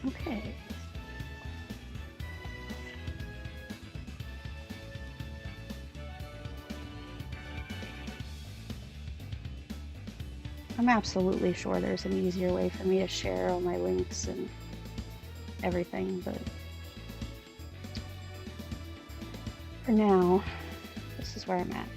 Okay. I'm absolutely sure there's an easier way for me to share all my links and everything, but for now, this is where I'm at.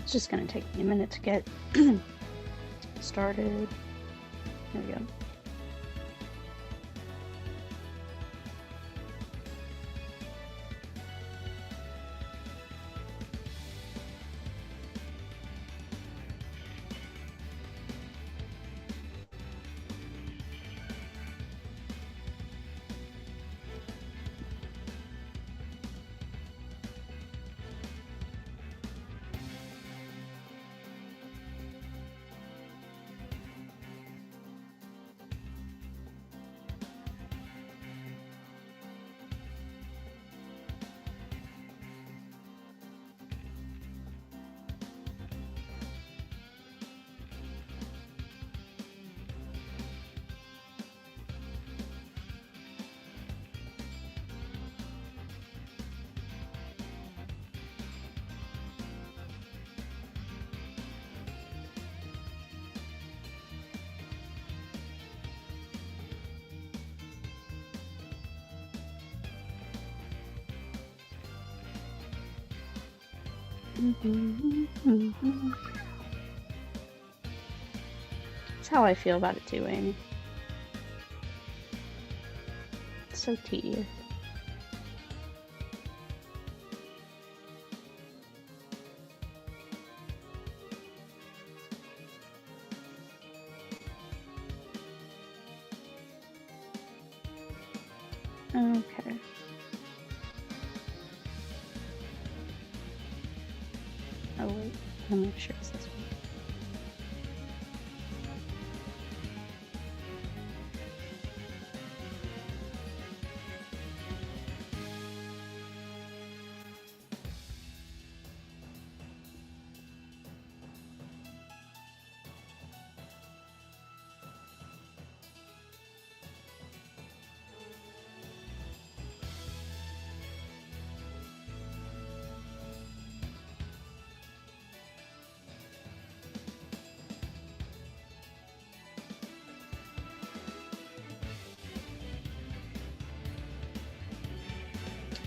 It's just going to take me a minute to get started. There we go. That's how I feel about it too, Amy. It's so tedious. Okay. Oh wait, I'll make sure it's this one.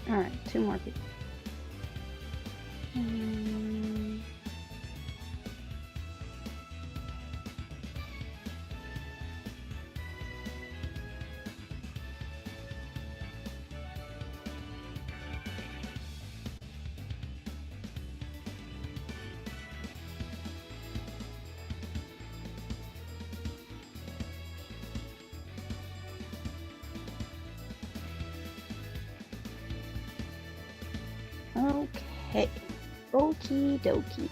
Alright, 2 more people. Okay, okie dokie.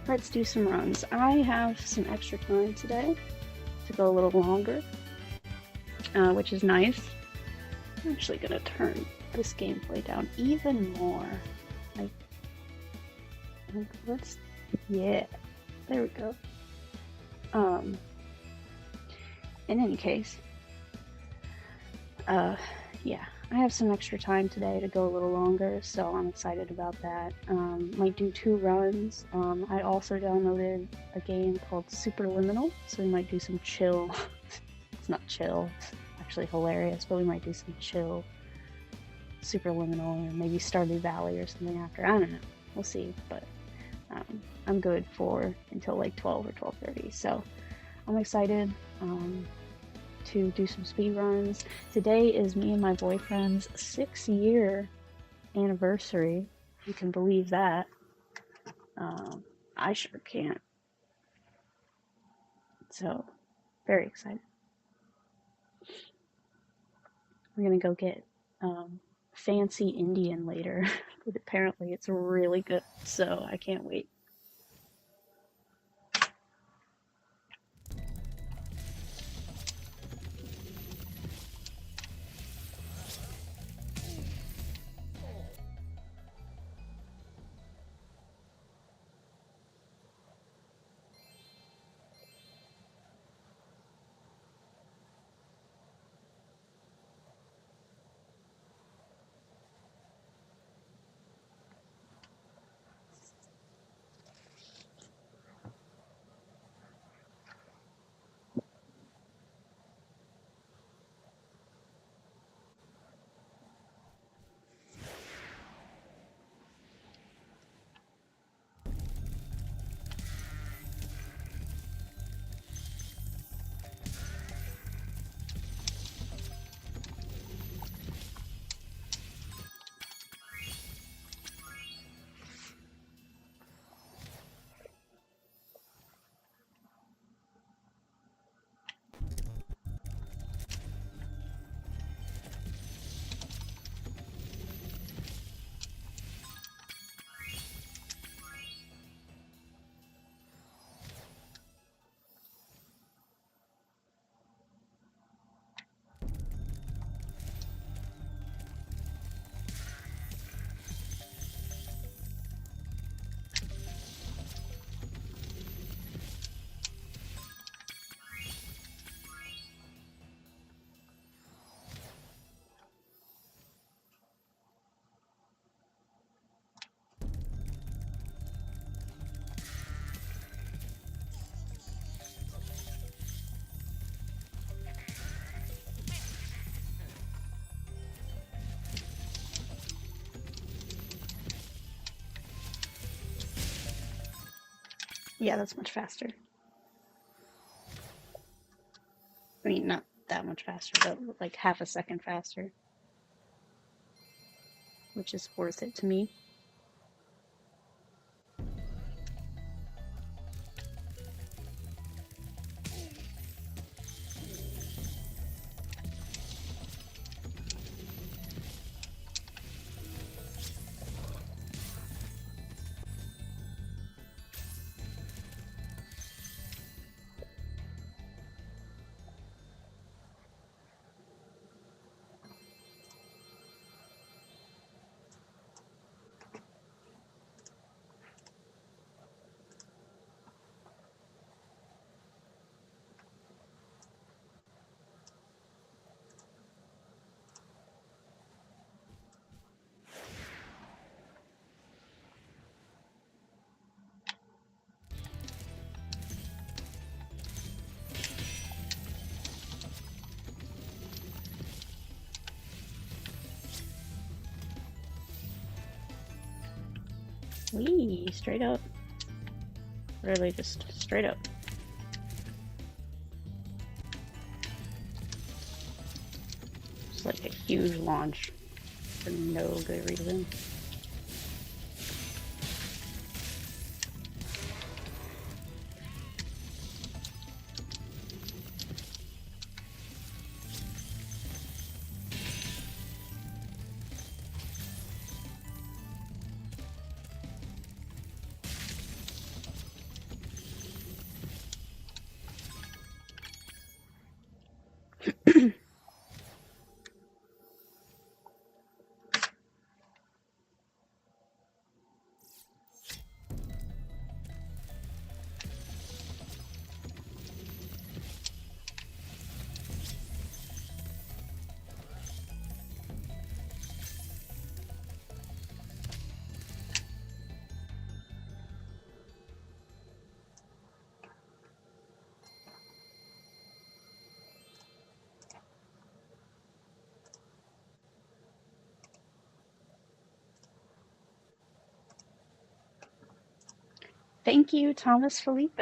Let's do some runs. I have some extra time today to go a little longer, which is nice. I'm actually gonna turn this gameplay down even more. Like let's, yeah, there we go. In any case, yeah, I have some extra time today to go a little longer, so I'm excited about that. Might do 2 runs. I also downloaded a game called Superliminal, so we might do some chill. It's not chill, it's actually hilarious, but we might do some chill Superliminal, or maybe Stardew Valley or something after. I don't know. We'll see, but I'm good for until like 12 or 12:30. So I'm excited to do some speed runs. Today is me and my boyfriend's 6-year anniversary. You can believe that. I sure can't. So very excited. We're gonna go get fancy Indian later. But apparently it's really good, so I can't wait. Yeah, that's much faster. I mean, not that much faster, but like half a second faster, which is worth it to me. Wee, straight up. Really just straight up. It's like a huge launch for no good reason. Thank you, Thomas Felipe.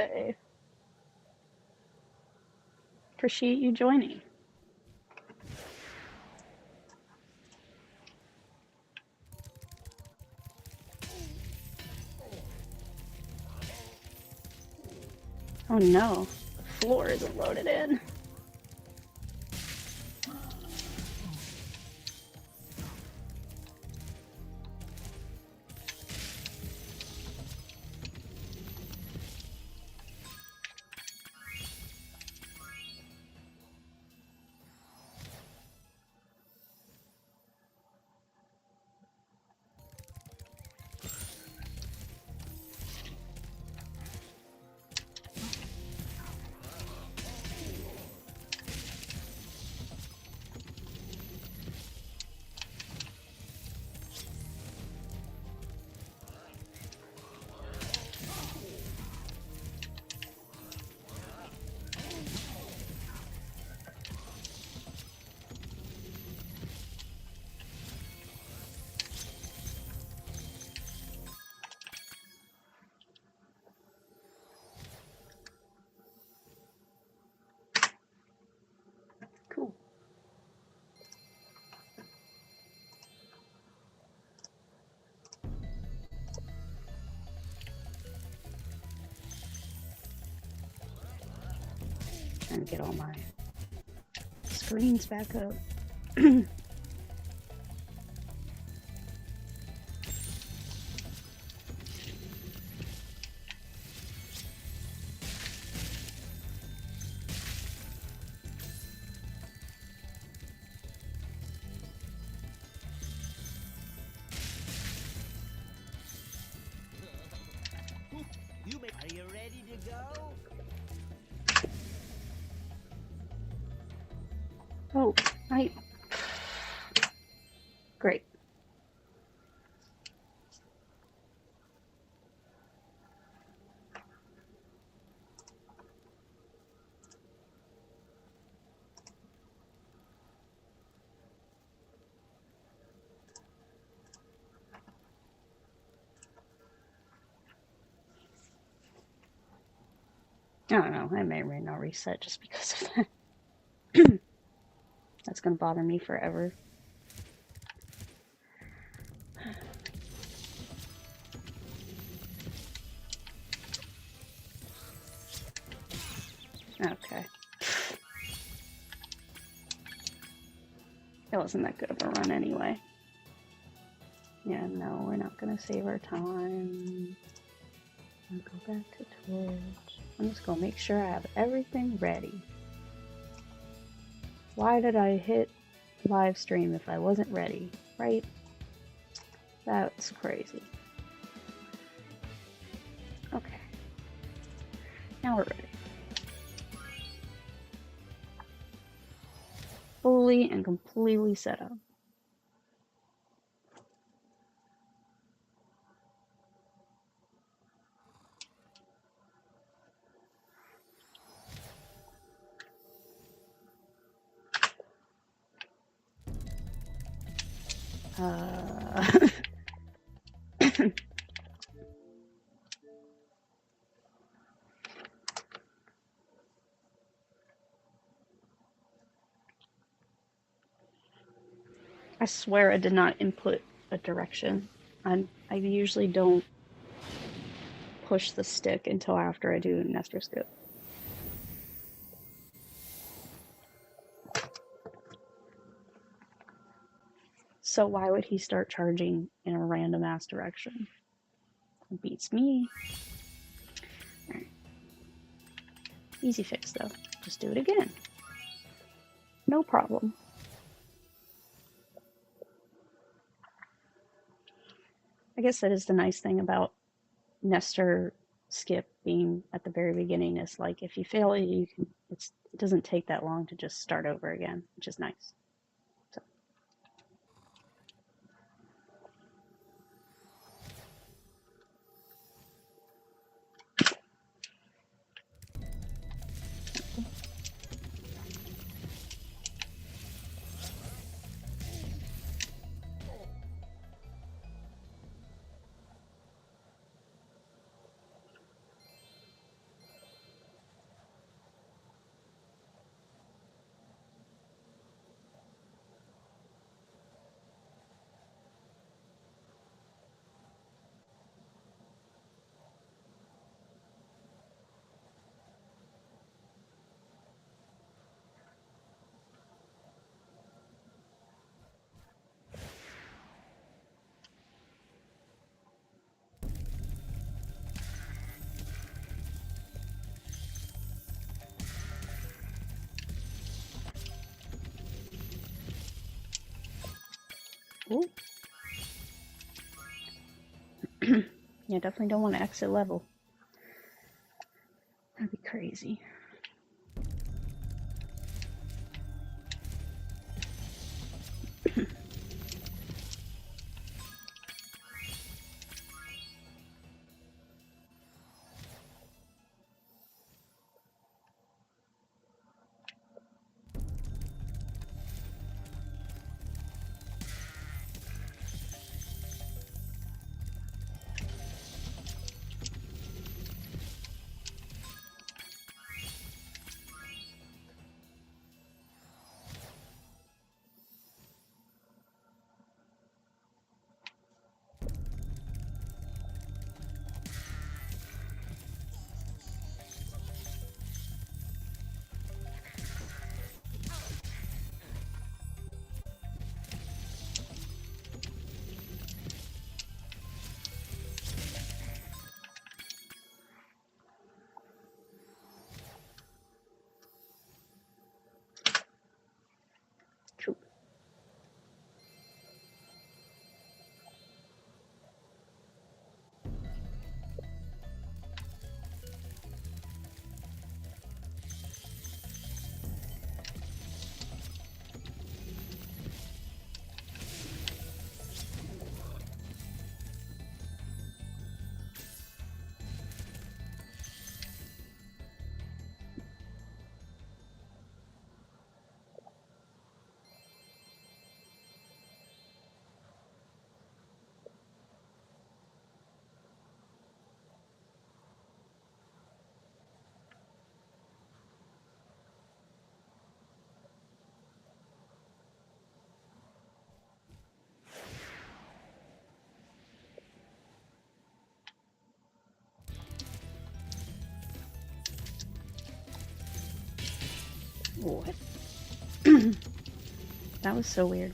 Appreciate you joining. Oh no, the floor isn't loaded in. Cool. Trying to get all my screens back up. Are you ready to go? Oh, Great. I don't know, I may or may not reset just because of that. That's gonna bother me forever. Okay. It wasn't that good of a run anyway. Yeah, no, we're not gonna save our time. I'll go back to Twitch. I'm just gonna make sure I have everything ready. Why did I hit live stream if I wasn't ready, right? That's crazy. Okay. Now we're ready. Fully and completely set up. I swear I did not input a direction. I usually don't push the stick until after I do Nestor skip. So why would he start charging in a random ass direction? It beats me. Alright. Easy fix though. Just do it again. No problem. I guess that is the nice thing about Nestor skip being at the very beginning is like if you fail it, you can it doesn't take that long to just start over again, which is nice. So. Yeah, definitely don't want to exit level. That'd be crazy. Cool. What? That was so weird.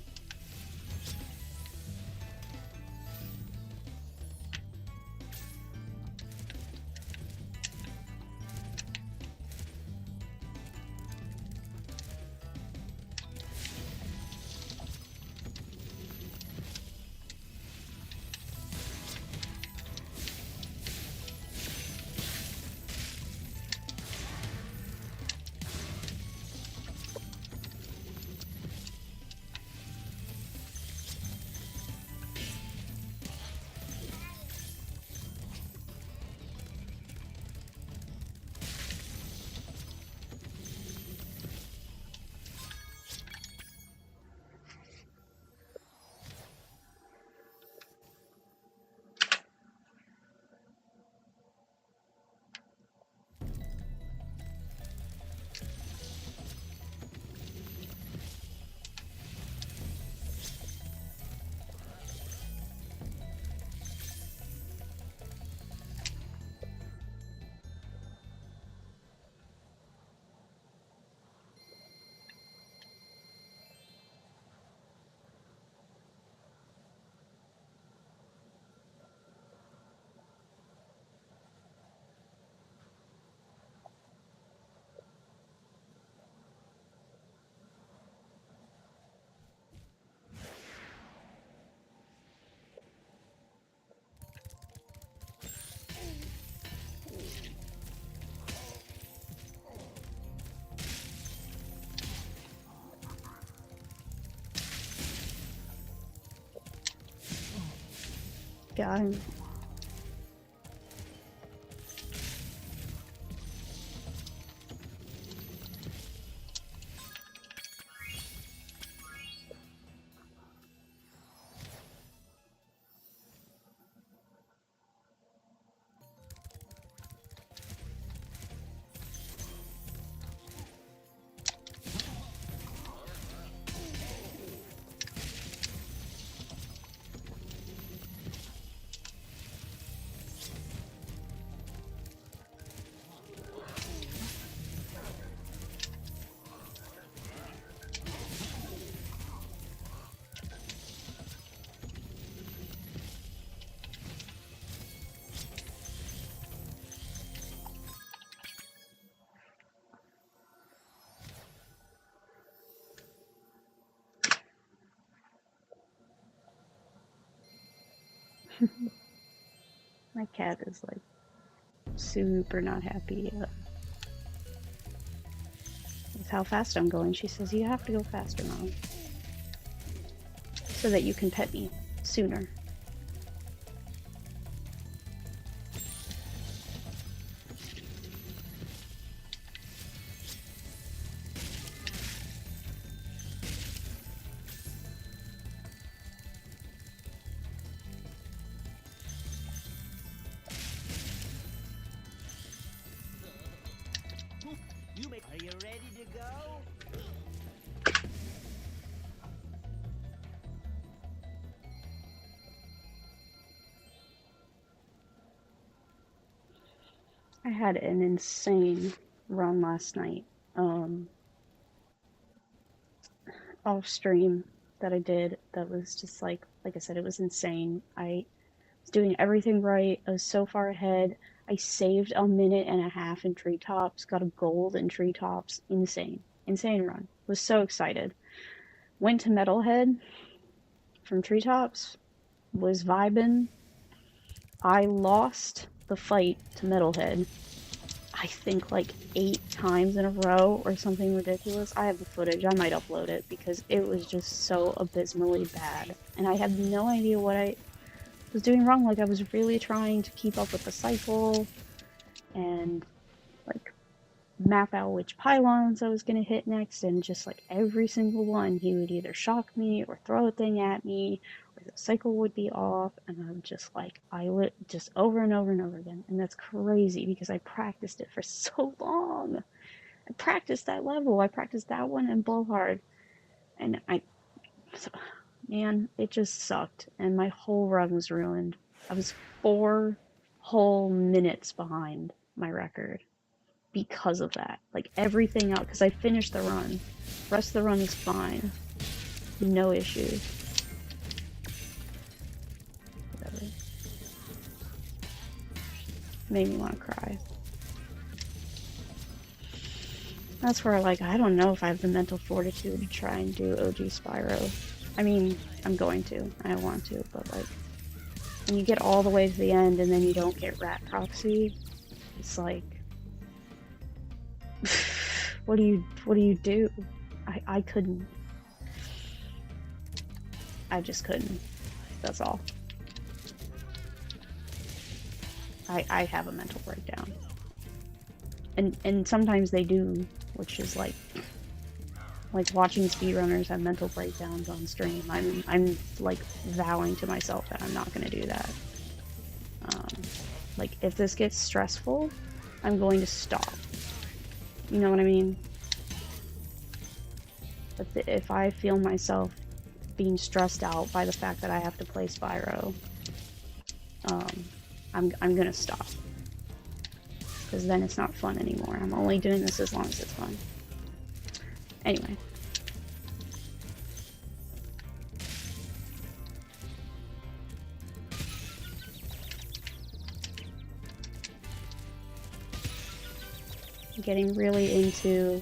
Got him. My cat is like super not happy with how fast I'm going. She says, "You have to go faster, Mom, so that you can pet me sooner." Are you ready to go? I had an insane run last night, off stream that I did that was just like I said, it was insane. I was doing everything right. I was so far ahead. I saved a minute and a half in treetops, got a gold in treetops. Insane. Insane run. Was so excited. Went to Metalhead from treetops, was vibing. I lost the fight to Metalhead, I think like 8 times in a row or something ridiculous. I have the footage. I might upload it because it was just so abysmally bad. And I had no idea what I was doing wrong. Like I was really trying to keep up with the cycle and like map out which pylons I was going to hit next, and just like every single one he would either shock me or throw a thing at me or the cycle would be off, and I'm just like I would just over and over and over again. And that's crazy because I practiced it for so long. I practiced that level, I practiced that one and Blowhard, and man, it just sucked and my whole run was ruined. I was 4 whole minutes behind my record because of that. Like everything else, because I finished the run. The rest of the run is fine. No issues. Whatever. Made me want to cry. That's where like, I don't know if I have the mental fortitude to try and do OG Spyro. I mean, I'm going to. I want to, but like, when you get all the way to the end and then you don't get Rat Proxy, it's like, what do you do? I couldn't. I just couldn't. That's all. I have a mental breakdown. And sometimes they do, which is like watching speedrunners have mental breakdowns on stream. I'm like vowing to myself that I'm not gonna do that. Like if this gets stressful, I'm going to stop. You know what I mean? But if I feel myself being stressed out by the fact that I have to play Spyro, I'm gonna stop. Because then it's not fun anymore. I'm only doing this as long as it's fun. Anyway. Getting really into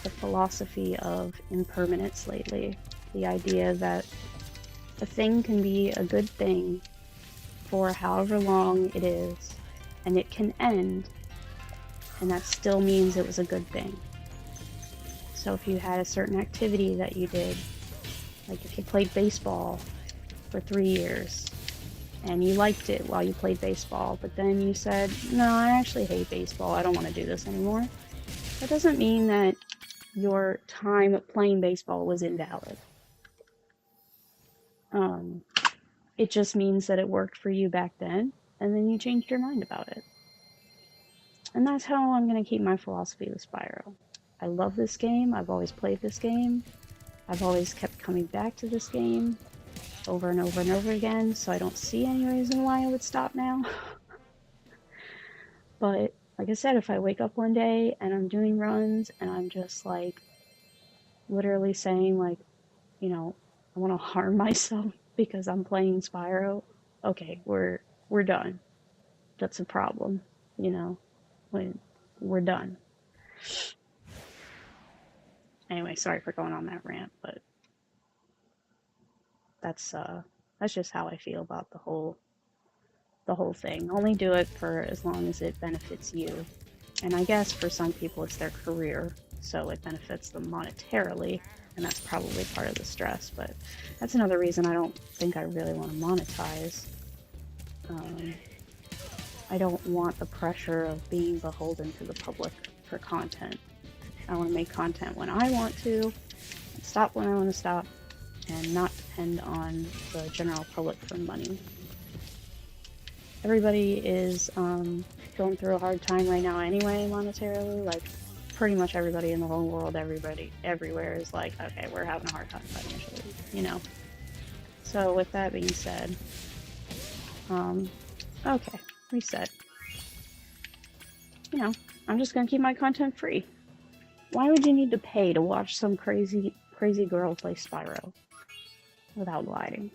the philosophy of impermanence lately. The idea that a thing can be a good thing for however long it is, and it can end, and that still means it was a good thing. So if you had a certain activity that you did, like if you played baseball for 3 years, and you liked it while you played baseball, but then you said, no, I actually hate baseball, I don't want to do this anymore. That doesn't mean that your time playing baseball was invalid. It just means that it worked for you back then, and then you changed your mind about it. And that's how I'm going to keep my philosophy with Spyro. I love this game, I've always played this game, I've always kept coming back to this game over and over and over again, so I don't see any reason why I would stop now. But like I said, if I wake up one day and I'm doing runs and I'm just like literally saying like, you know, I want to harm myself because I'm playing Spyro, okay, we're done. That's a problem, you know. When we're done. Anyway, sorry for going on that rant, but that's just how I feel about the whole the whole thing. Only do it for as long as it benefits you. And I guess for some people it's their career, so it benefits them monetarily, and that's probably part of the stress. But that's another reason I don't think I really want to monetize. I don't want the pressure of being beholden to the public for content. I want to make content when I want to, stop when I want to stop, and not depend on the general public for money. Everybody is going through a hard time right now anyway, monetarily. Like, pretty much everybody in the whole world, everybody, everywhere is like, okay, we're having a hard time financially, you know? So with that being said, okay, reset. You know, I'm just gonna keep my content free. Why would you need to pay to watch some crazy girl play Spyro without gliding?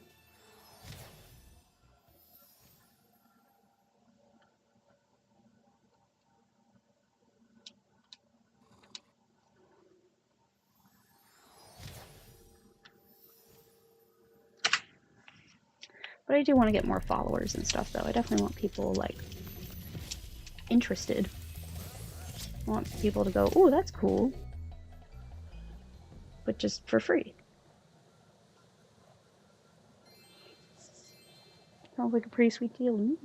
But I do want to get more followers and stuff, though. I definitely want people, like, interested. I want people to go, ooh, that's cool. But just for free. Sounds like a pretty sweet deal to me.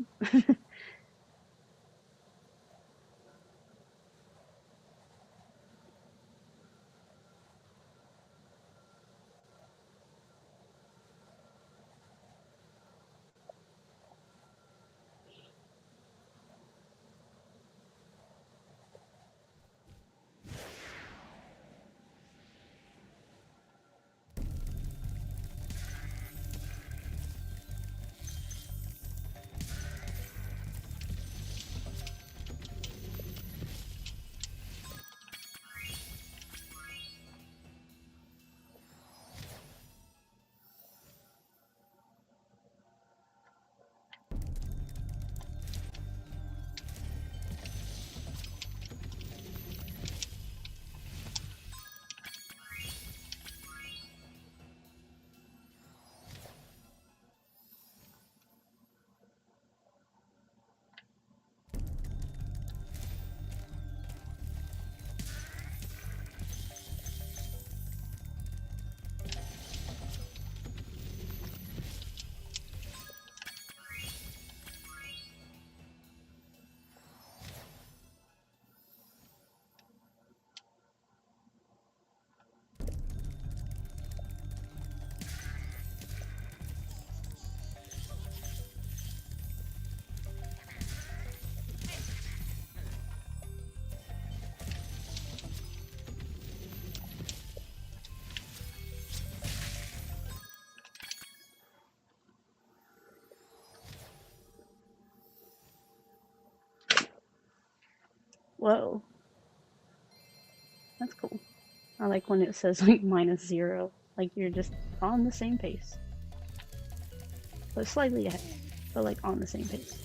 Whoa. That's cool. I like when it says, like, -0. Like, you're just on the same pace. But slightly ahead. But, like, on the same pace.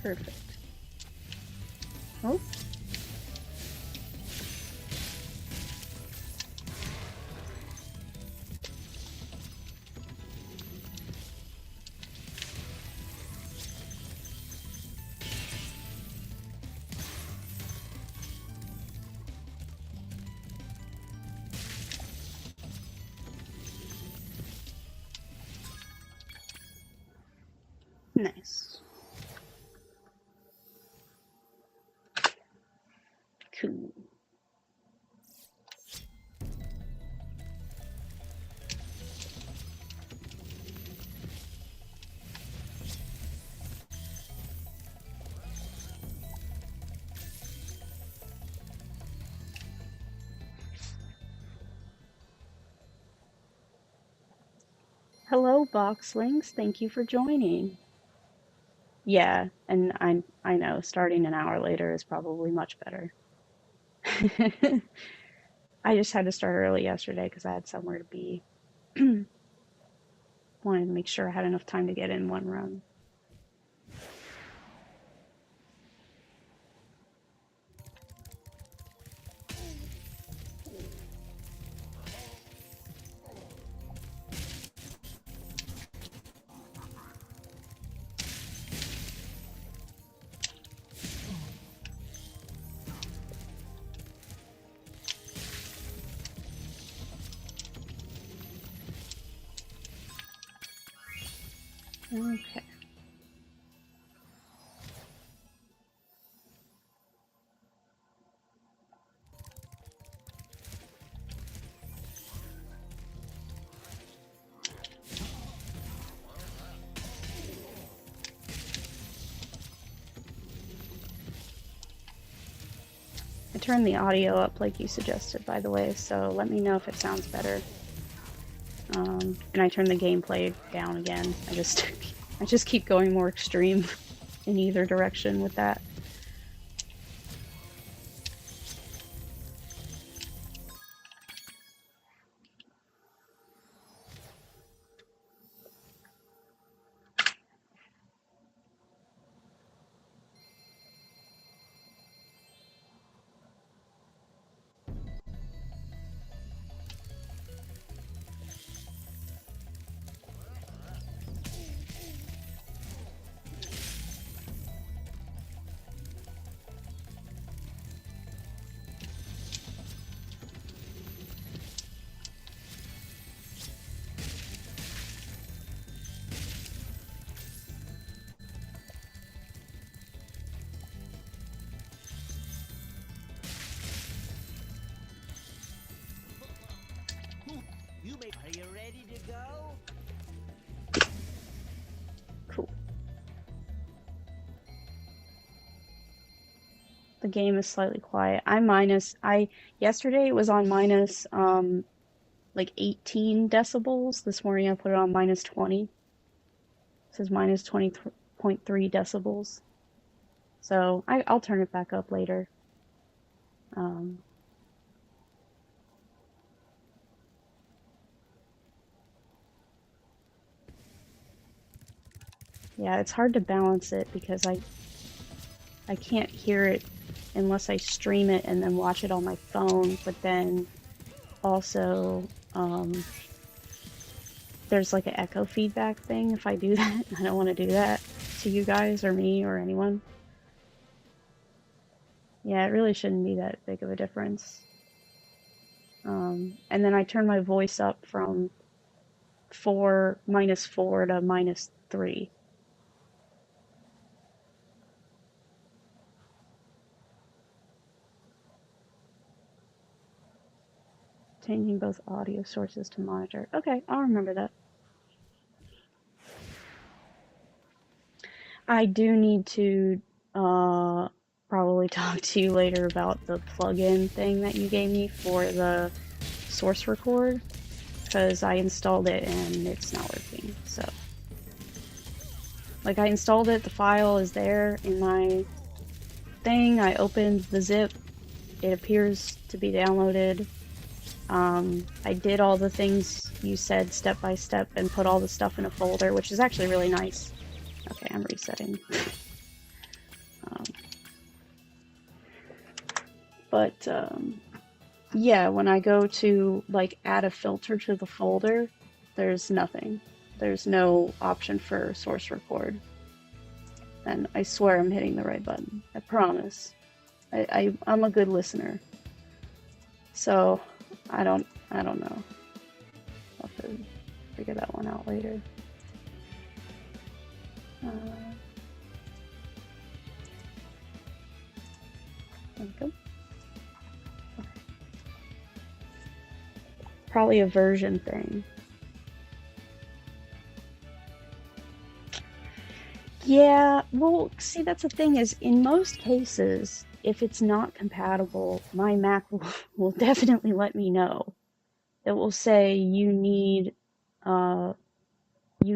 Perfect. Oh. Nice. Cool. Hello, Boxlings. Thank you for joining. Yeah, and I know starting an hour later is probably much better. I just had to start early yesterday because I had somewhere to be. Wanted to make sure I had enough time to get in one run. Okay. I turned the audio up like you suggested, by the way, so let me know if it sounds better. And I turned the gameplay down again. I just keep going more extreme in either direction with that. Are you ready to go? Cool. The game is slightly quiet. Yesterday it was on minus like 18 decibels. This morning I put it on minus 20. It says minus 20.3 decibels. So I'll turn it back up later. Yeah, it's hard to balance it because I can't hear it unless I stream it and then watch it on my phone, but then also there's like an echo feedback thing if I do that. I don't want to do that to you guys or me or anyone. Yeah, it really shouldn't be that big of a difference. And then I turn my voice up from minus 4 to minus 3. Changing both audio sources to monitor. Okay, I'll remember that. I do need to probably talk to you later about the plugin thing that you gave me for the source record, because I installed it and it's not working. So, like, I installed it, the file is there in my thing. I opened the zip, it appears to be downloaded. I did all the things you said step by step and put all the stuff in a folder, which is actually really nice. Okay, I'm resetting. Yeah, when I go to like add a filter to the folder, there's nothing. There's no option for source record. And I swear I'm hitting the right button. I promise. I'm a good listener. So I don't know. I'll have to figure that one out later. There we go. probably a version thing. Yeah, well, see, that's the thing is, in most cases, if it's not compatible, my Mac will definitely let me know. It will say uh, you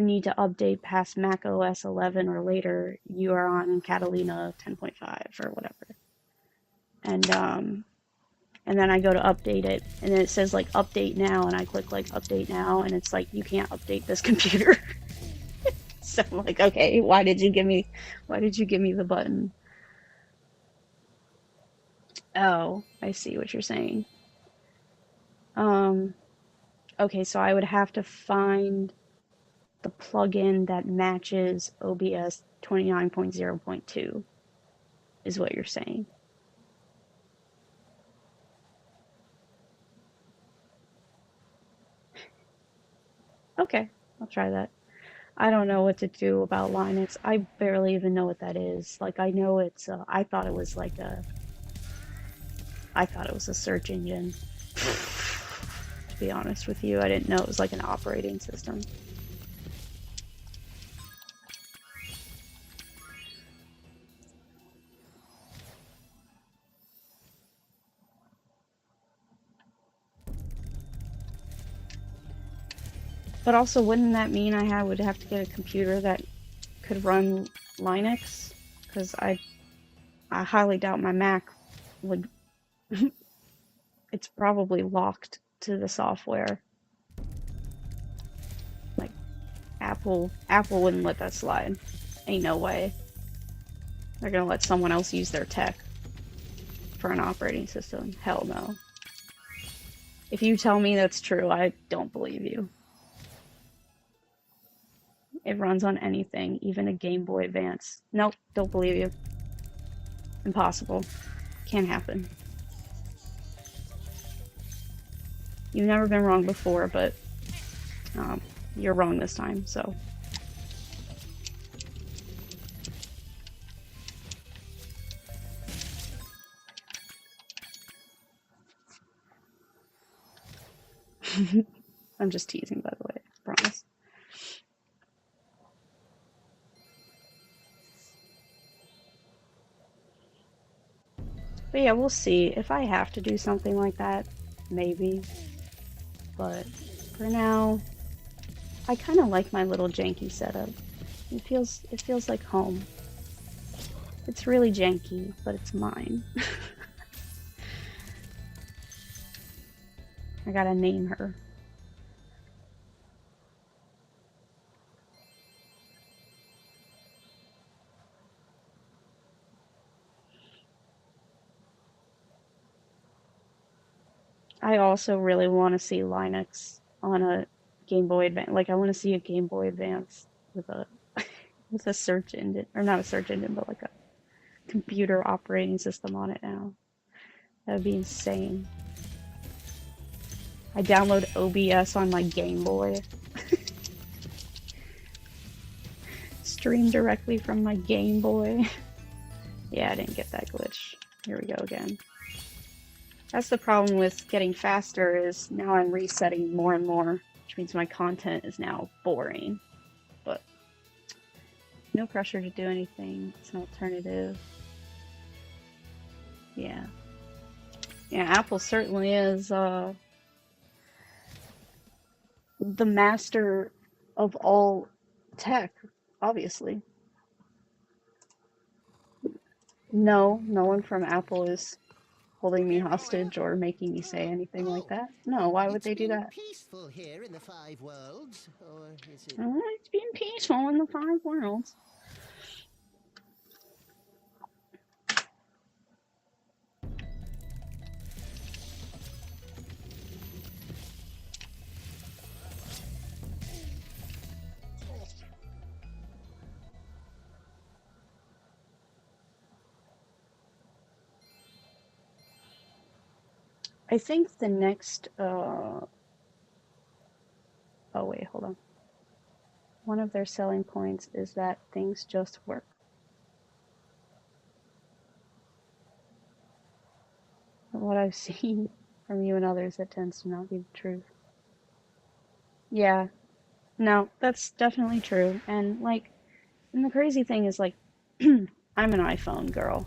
need to update past Mac OS 11 or later. You are on Catalina 10.5 or whatever. And then I go to update it, and then it says like update now, and I click like update now, and it's like you can't update this computer. So I'm like, okay, why did you give me the button? Oh, I see what you're saying. Um, okay, so I would have to find the plugin that matches OBS 29.0.2 is what you're saying. Okay, I'll try that. I don't know what to do about Linux. I barely even know what that is. Like I know it's I thought it was like I thought it was a search engine. To be honest with you, I didn't know it was like an operating system. But also, wouldn't that mean would have to get a computer that could run Linux? Because I highly doubt my Mac would. It's probably locked to the software. Like Apple wouldn't let that slide. Ain't no way. They're gonna let someone else use their tech for an operating system. Hell no. If you tell me that's true, I don't believe you. It runs on anything, even a Game Boy Advance. Nope, don't believe you. Impossible. Can't happen. You've never been wrong before, but you're wrong this time, so. I'm just teasing, by the way, I promise. But yeah, we'll see. If I have to do something like that, maybe. But for now, I kind of like my little janky setup. It feels like home. It's really janky, but it's mine. I gotta name her. I also really want to see Linux on a Game Boy Advance. Like I want to see a Game Boy Advance with a with a search engine, or not a search engine, but like a computer operating system on it now. That would be insane. I download OBS on my Game Boy. Stream directly from my Game Boy. Yeah, I didn't get that glitch. Here we go again. That's the problem with getting faster is now I'm resetting more and more, which means my content is now boring. But no pressure to do anything. It's an alternative. Yeah. Yeah, Apple certainly is the master of all tech, obviously. No, no one from Apple is holding me hostage or making me say anything like that. No, why would they do that? Peaceful here in the Five Worlds, or is it? Oh, it's been peaceful in the Five Worlds. I think the next, oh wait, hold on. One of their selling points is that things just work. From what I've seen from you and others, that tends to not be the truth. Yeah. No, that's definitely true. And the crazy thing is, like, I'm an iPhone girl.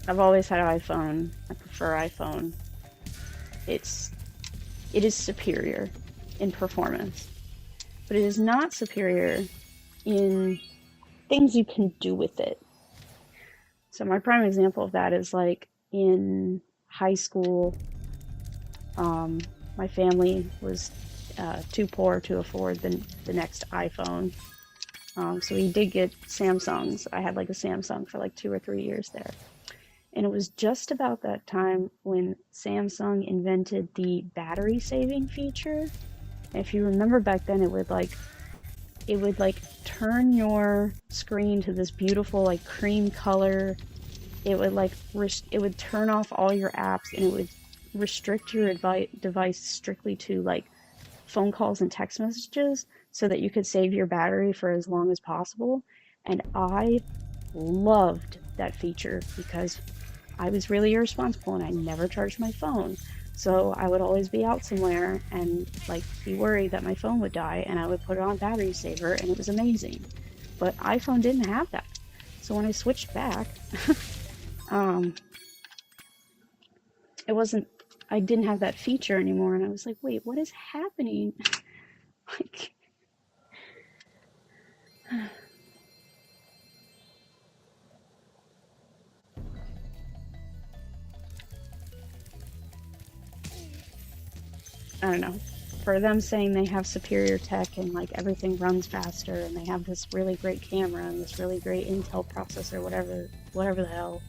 I've always had an iPhone. I prefer iPhone. It's it is superior in performance, but it is not superior in things you can do with it. So my prime example of that is like in high school, um, my family was too poor to afford the next iPhone. So we did get Samsungs. I had like a Samsung for like 2 or 3 years there. And it was just about that time when Samsung invented the battery saving feature. And if you remember back then, it would like turn your screen to this beautiful like cream color. It would like it would turn off all your apps, and it would restrict your device strictly to like phone calls and text messages so that you could save your battery for as long as possible. And I loved that feature because I was really irresponsible and I never charged my phone. So I would always be out somewhere and like be worried that my phone would die, and I would put it on battery saver, and it was amazing. But iPhone didn't have that. So when I switched back, um, it wasn't, I didn't have that feature anymore, and I was like, wait, what is happening? Like, I don't know. For them saying they have superior tech and like everything runs faster and they have this really great camera and this really great Intel processor, whatever the hell,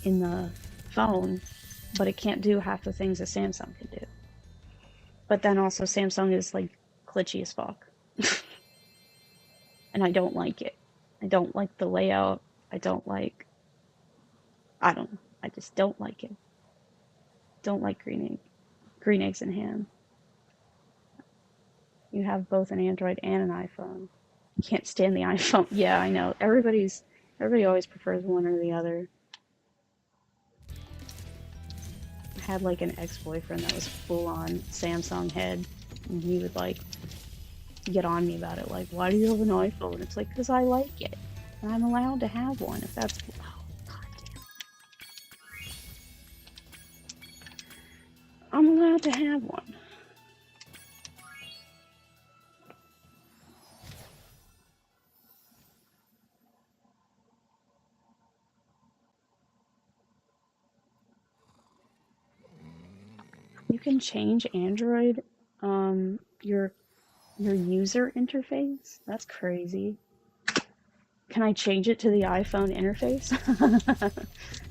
in the phone, but it can't do half the things a Samsung can do. But then also Samsung is like glitchy as fuck. And I don't like it. I don't like the layout. I don't like I just don't like it. Don't like green eggs and ham. You have both an Android and an iPhone. You can't stand the iPhone. Yeah, I know. Everybody always prefers one or the other. I had like an ex-boyfriend that was full on Samsung head, and he would like get on me about it. Like, why do you have an iPhone? It's like, because I like it, and I'm allowed to have one. If that's, oh god damn, I'm allowed to have one. You can change Android, your user interface. That's crazy. Can I change it to the iPhone interface?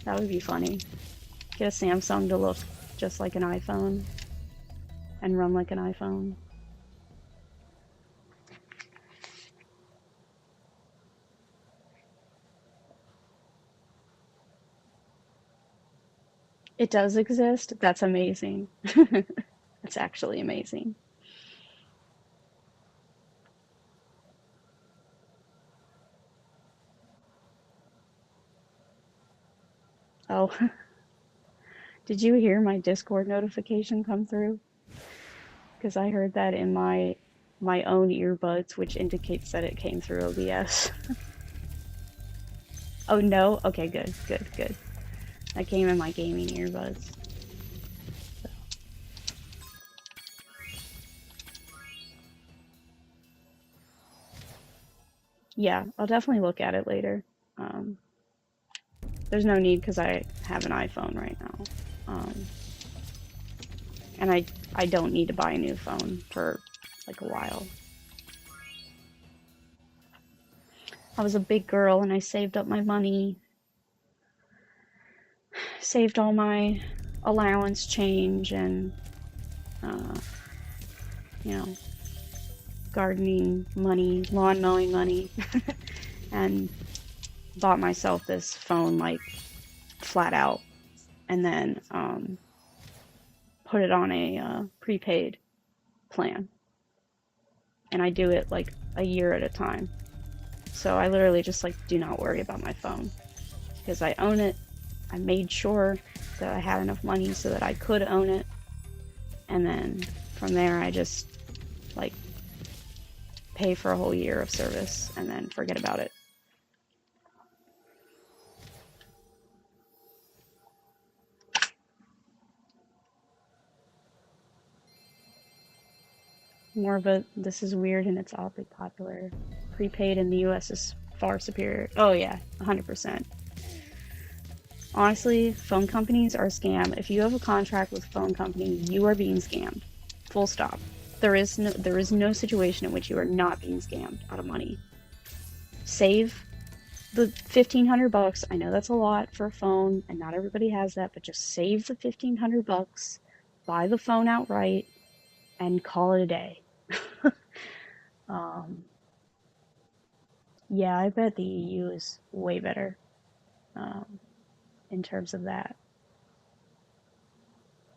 That would be funny. Get a Samsung to look just like an iPhone and run like an iPhone. It does exist. That's amazing. It's actually amazing. Oh, did you hear my Discord notification come through? Because I heard that in my own earbuds, which indicates that it came through OBS. Oh no? Okay, good, good, good. That came in my gaming earbuds. Yeah, I'll definitely look at it later. Um, there's no need because I have an iPhone right now. And I don't need to buy a new phone for like a while. I was a big girl and I saved up my money, saved all my allowance change and, uh, you know, gardening money, lawn mowing money, and bought myself this phone like flat out, and then put it on a prepaid plan. And I do it like a year at a time. So I literally just like do not worry about my phone because I own it. I made sure that I had enough money so that I could own it. And then from there, I just Like, pay for a whole year of service and then forget about it. More of a, this is weird and it's oddly popular. Prepaid in the US is far superior. Oh yeah, 100%. Honestly, phone companies are a scam. If you have a contract with a phone company, you are being scammed. Full stop. There is no situation in which you are not being scammed out of money. Save the $1,500. I know that's a lot for a phone, and not everybody has that, but just save the $1,500, buy the phone outright, and call it a day. um, yeah, I bet the EU is way better um, in terms of that.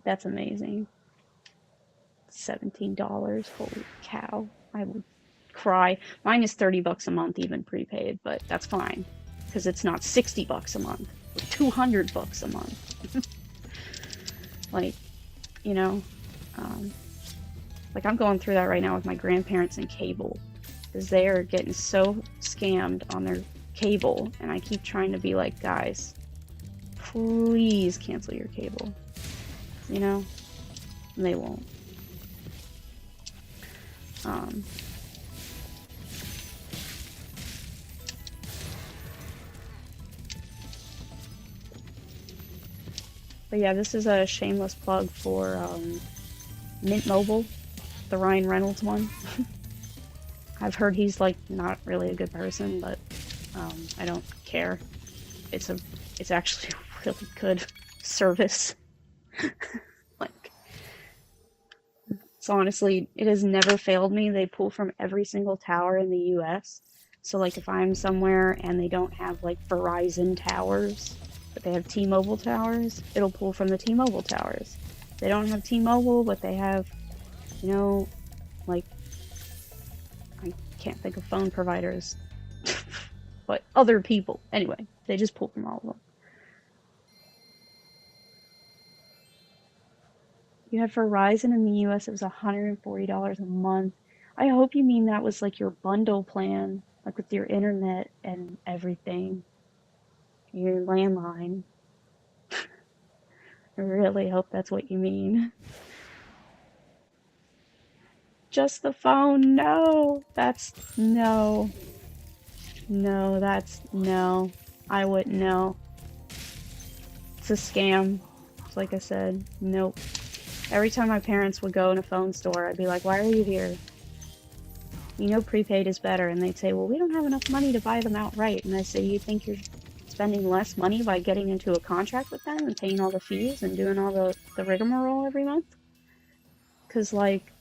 That's amazing. $17. Holy cow. I would cry. Mine is $30 a month, even prepaid, but that's fine because it's not $60 a month or $200 a month. Like, you know, um, like I'm going through that right now with my grandparents and cable because they are getting so scammed on their cable, and I keep trying to be like, guys, please cancel your cable, you know, and they won't. Um, but yeah, this is a shameless plug for Mint Mobile, the Ryan Reynolds one. I've heard he's like not really a good person, but I don't care. It's actually a really good service. Like, it's honestly, it has never failed me. They pull from every single tower in the US. So like if I'm somewhere and they don't have like Verizon towers, but they have T-Mobile towers, it'll pull from the T-Mobile towers. They don't have T-Mobile, but they have, you know, like, I can't think of phone providers, but other people. Anyway, they just pull from all of them. You had Verizon in the US, it was $140 a month. I hope you mean that was like your bundle plan, like with your internet and everything, your landline. I really hope that's what you mean. Just the phone? No, that's no, no, that's no. I wouldn't know. It's a scam. Like I said, nope. Every time my parents would go in a phone store, I'd be like, why are you here? You know prepaid is better. And they'd say, well, we don't have enough money to buy them outright. And I say, you think you're spending less money by getting into a contract with them and paying all the fees and doing all the rigmarole every month? Because, like,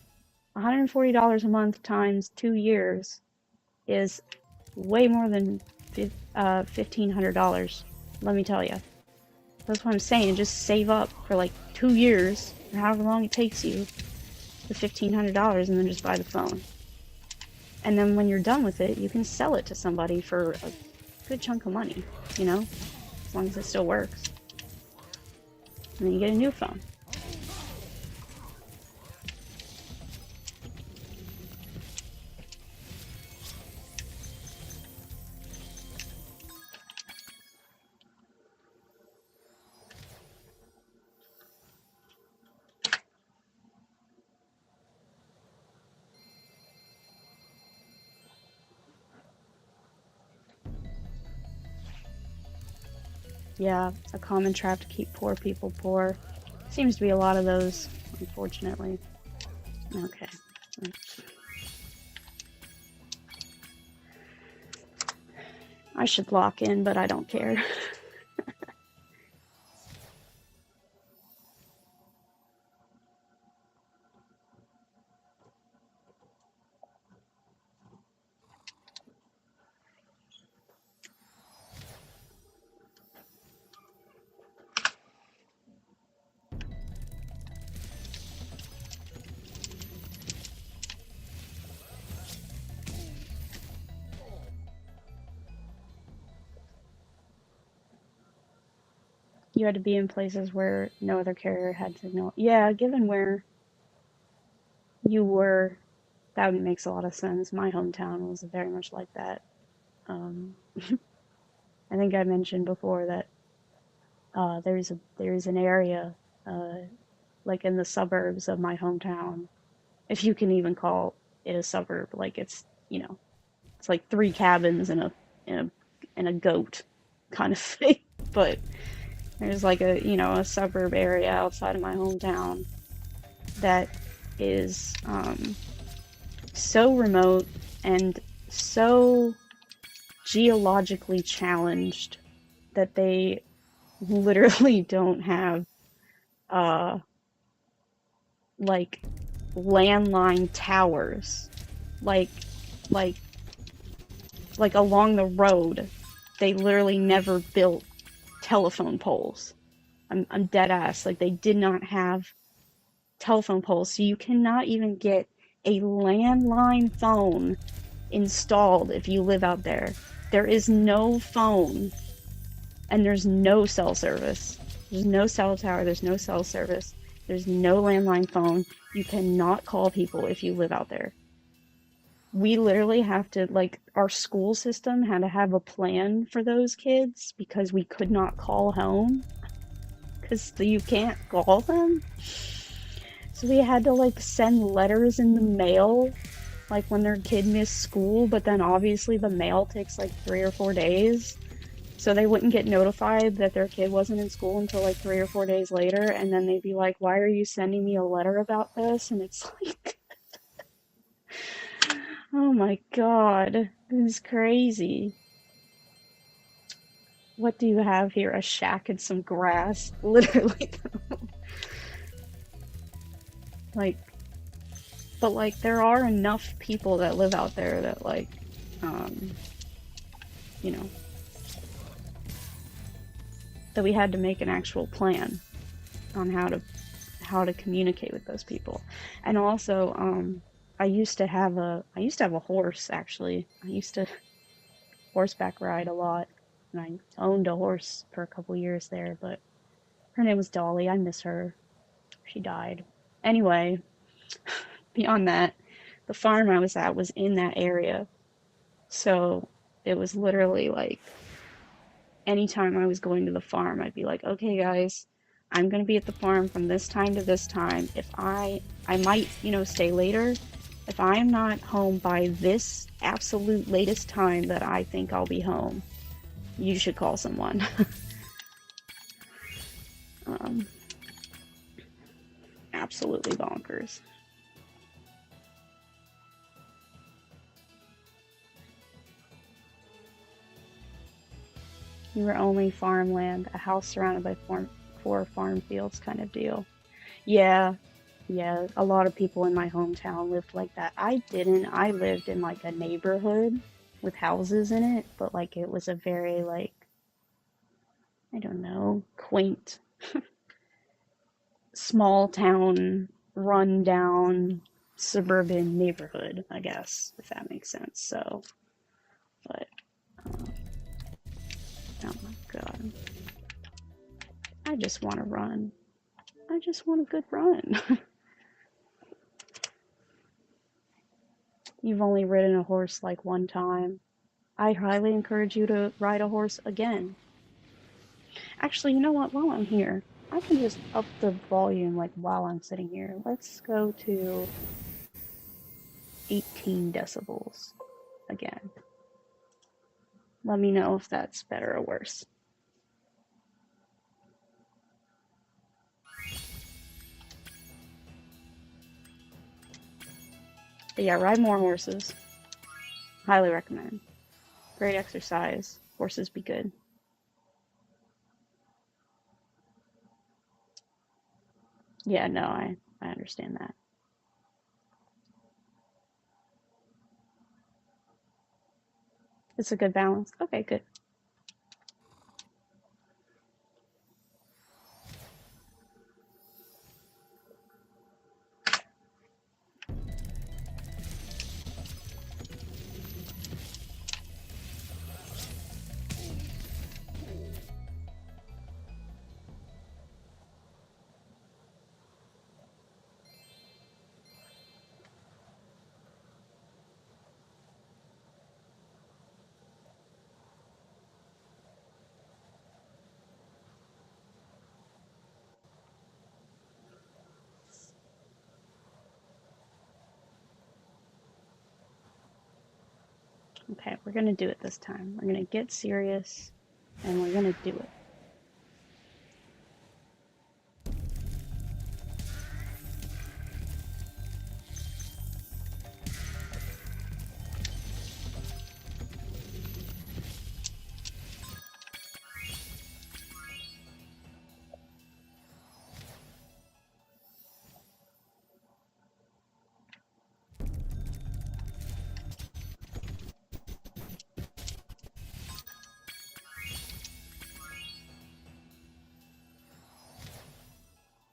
$140 a month times 2 years is way more than $1,500. Let me tell you. That's what I'm saying. Just save up for like 2 years, or however long it takes you, the $1,500, and then just buy the phone. And then when you're done with it, you can sell it to somebody for a good chunk of money, you know, as long as it still works. And then you get a new phone. Yeah, a common trap to keep poor people poor. Seems to be a lot of those, unfortunately. Okay. I should lock in, but I don't care. You had to be in places where no other carrier had signal. Yeah, given where you were, That makes a lot of sense. My hometown was very much like that. Um, I think I mentioned before that there's an area uh, like in the suburbs of my hometown, if you can even call it a suburb. Like it's it's like three cabins in a and a goat kind of thing. But there's like a suburb area outside of my hometown that is so remote and so geologically challenged that they literally don't have uh like landline towers like like like along the road. They literally never built telephone poles. I'm dead ass. Like they did not have telephone poles, so you cannot even get a landline phone installed if you live out there. There is no phone and there's no cell service. There's no cell tower, there's no cell service, there's no landline phone. You cannot call people if you live out there. We literally have to, like, our school system had to have a plan for those kids because we could not call home because you can't call them. So we had to, like, send letters in the mail, like, when their kid missed school, but then obviously the mail takes, like, 3 or 4 days. So they wouldn't get notified that their kid wasn't in school until, like, 3 or 4 days later, and then they'd be like, why are you sending me a letter about this? And it's like, oh my god, this is crazy. What do you have here? A shack and some grass? Literally. Like, but like, there are enough people that live out there that, like, um, you know, that we had to make an actual plan on how to communicate with those people. And also, I used to have a horse actually. I used to horseback ride a lot, and I owned a horse for a couple years there, but her name was Dolly. I miss her. She died. Anyway, beyond that, the farm I was at was in that area. So it was literally like anytime I was going to the farm, I'd be like, okay, guys, I'm going to be at the farm from this time to this time. If I might, stay later. If I am not home by this absolute latest time that I think I'll be home, you should call someone. um, Absolutely bonkers. You were only farmland, a house surrounded by four farm fields kind of deal. Yeah, yeah, a lot of people in my hometown lived like that. I didn't. I lived in like a neighborhood with houses in it, but like it was a very like, I don't know, quaint, small town, run down suburban neighborhood, I guess, if that makes sense. So, but, uh, oh my god. I just want to run. I just want a good run. You've only ridden a horse like one time. I highly encourage you to ride a horse again. Actually, you know what? While I'm here, I can just up the volume like while I'm sitting here. Let's go to 18 decibels again. Let me know if that's better or worse. But yeah, ride more horses. Highly recommend. Great exercise. Horses be good. Yeah, no, I understand that. It's a good balance. Okay, good. Okay, we're gonna do it this time. We're gonna get serious and we're gonna do it.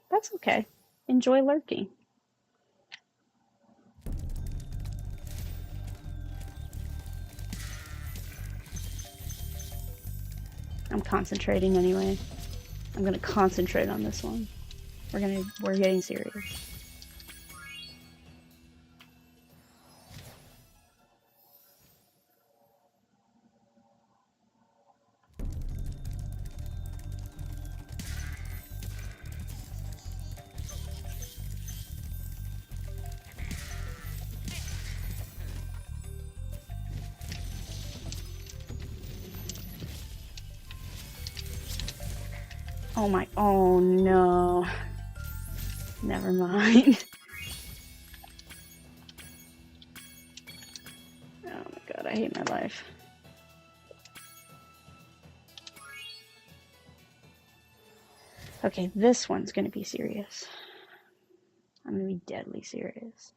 That's okay. Enjoy lurking. I'm concentrating anyway. I'm gonna concentrate on this one. We're getting serious. Oh no. Never mind. Oh my god, I hate my life. Okay, this one's gonna be serious. I'm gonna be deadly serious.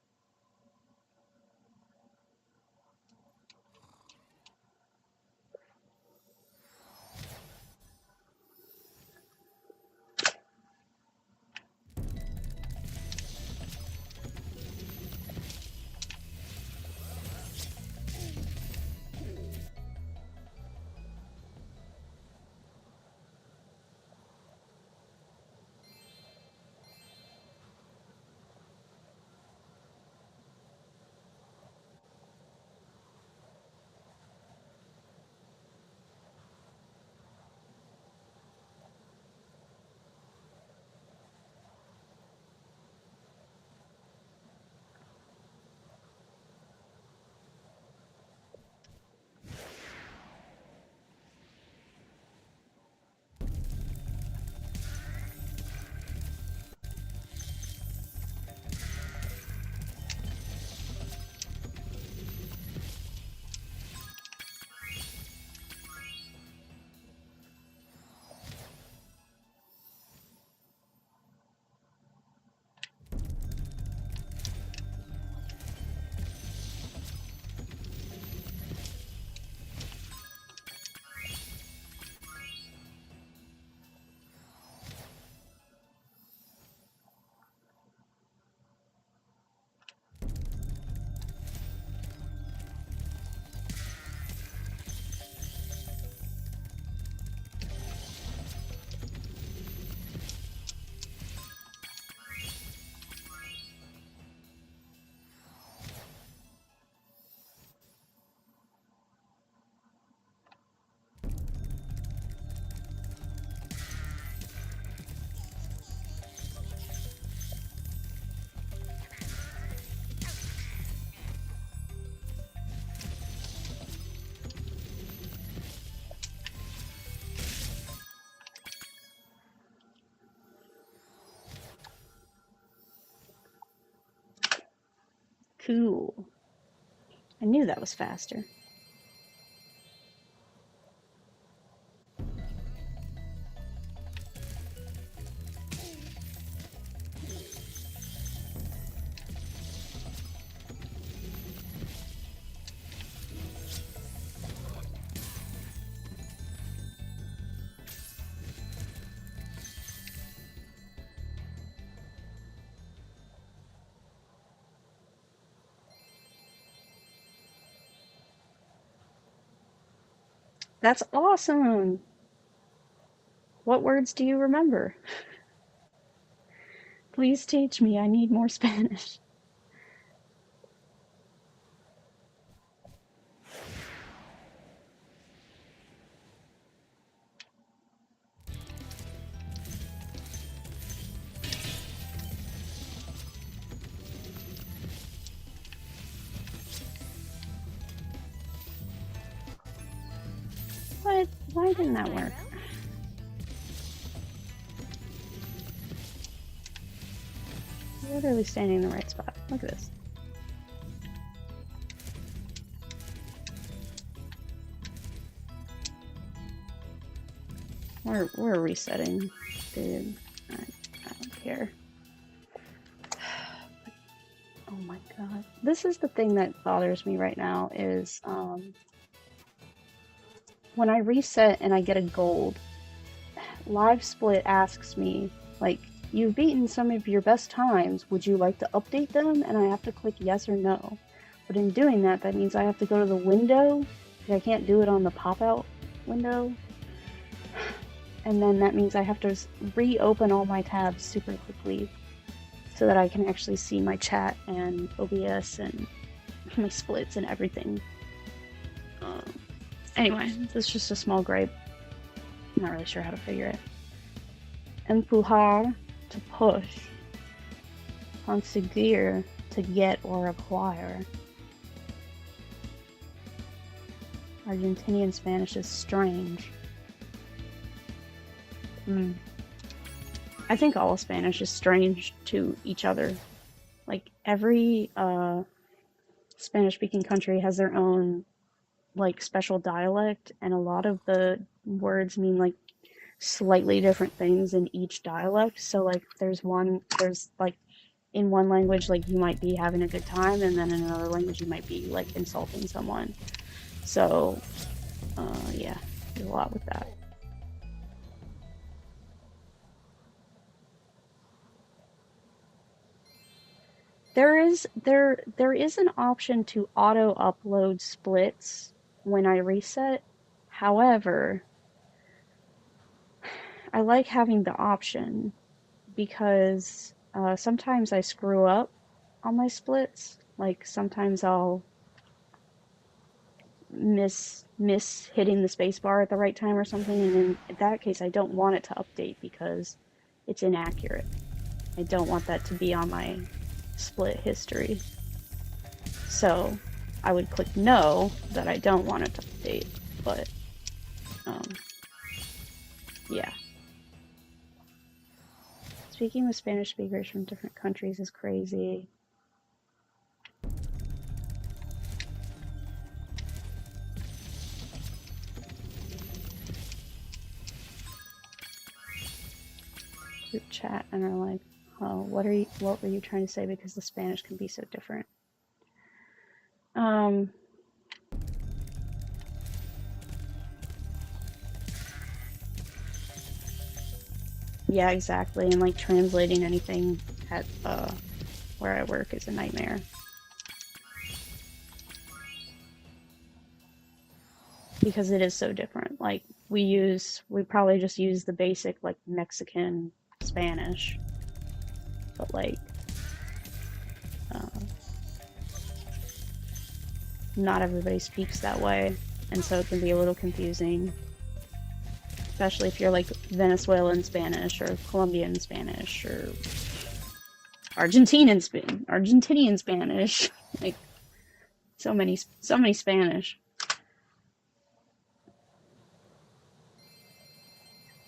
Cool. I knew that was faster. That's awesome! What words do you remember? Please teach me, I need more Spanish. Why didn't that work? Literally standing in the right spot. Look at this. We're resetting, dude. I don't care. Oh my god. This is the thing that bothers me right now is when I reset and I get a gold, Live Split asks me, like, you've beaten some of your best times, would you like to update them? And I have to click yes or no. But in doing that, that means I have to go to the window, because I can't do it on the pop-out window. And then that means I have to reopen all my tabs super quickly so that I can actually see my chat and OBS and my splits and everything. Anyway, this is just a small gripe. I'm not really sure how to figure it. Empujar, to push. Conseguir, to get or acquire. Argentinian Spanish is strange. I think all Spanish is strange to each other. Like, every Spanish-speaking country has their own, like, special dialect, and a lot of the words mean, like, slightly different things in each dialect. So, like, there's like, in one language, like, you might be having a good time, and then in another language you might be, like, insulting someone. So, yeah, there's a lot with that. There is an option to auto upload splits when I reset. However, I like having the option because sometimes I screw up on my splits. Like, sometimes I'll miss hitting the spacebar at the right time or something, and in that case I don't want it to update because it's inaccurate. I don't want that to be on my split history. So I would click no, that I don't want it to update, but yeah. Speaking with Spanish speakers from different countries is crazy. Group chat and are like, oh, what were you trying to say, because the Spanish can be so different. Yeah, exactly, and like translating anything at where I work is a nightmare. Because it is so different. Like, we probably just use the basic, like, Mexican Spanish, but like not everybody speaks that way, and so it can be a little confusing, especially if you're like Venezuelan Spanish or Colombian Spanish or Argentinian Spanish. Like, so many Spanish.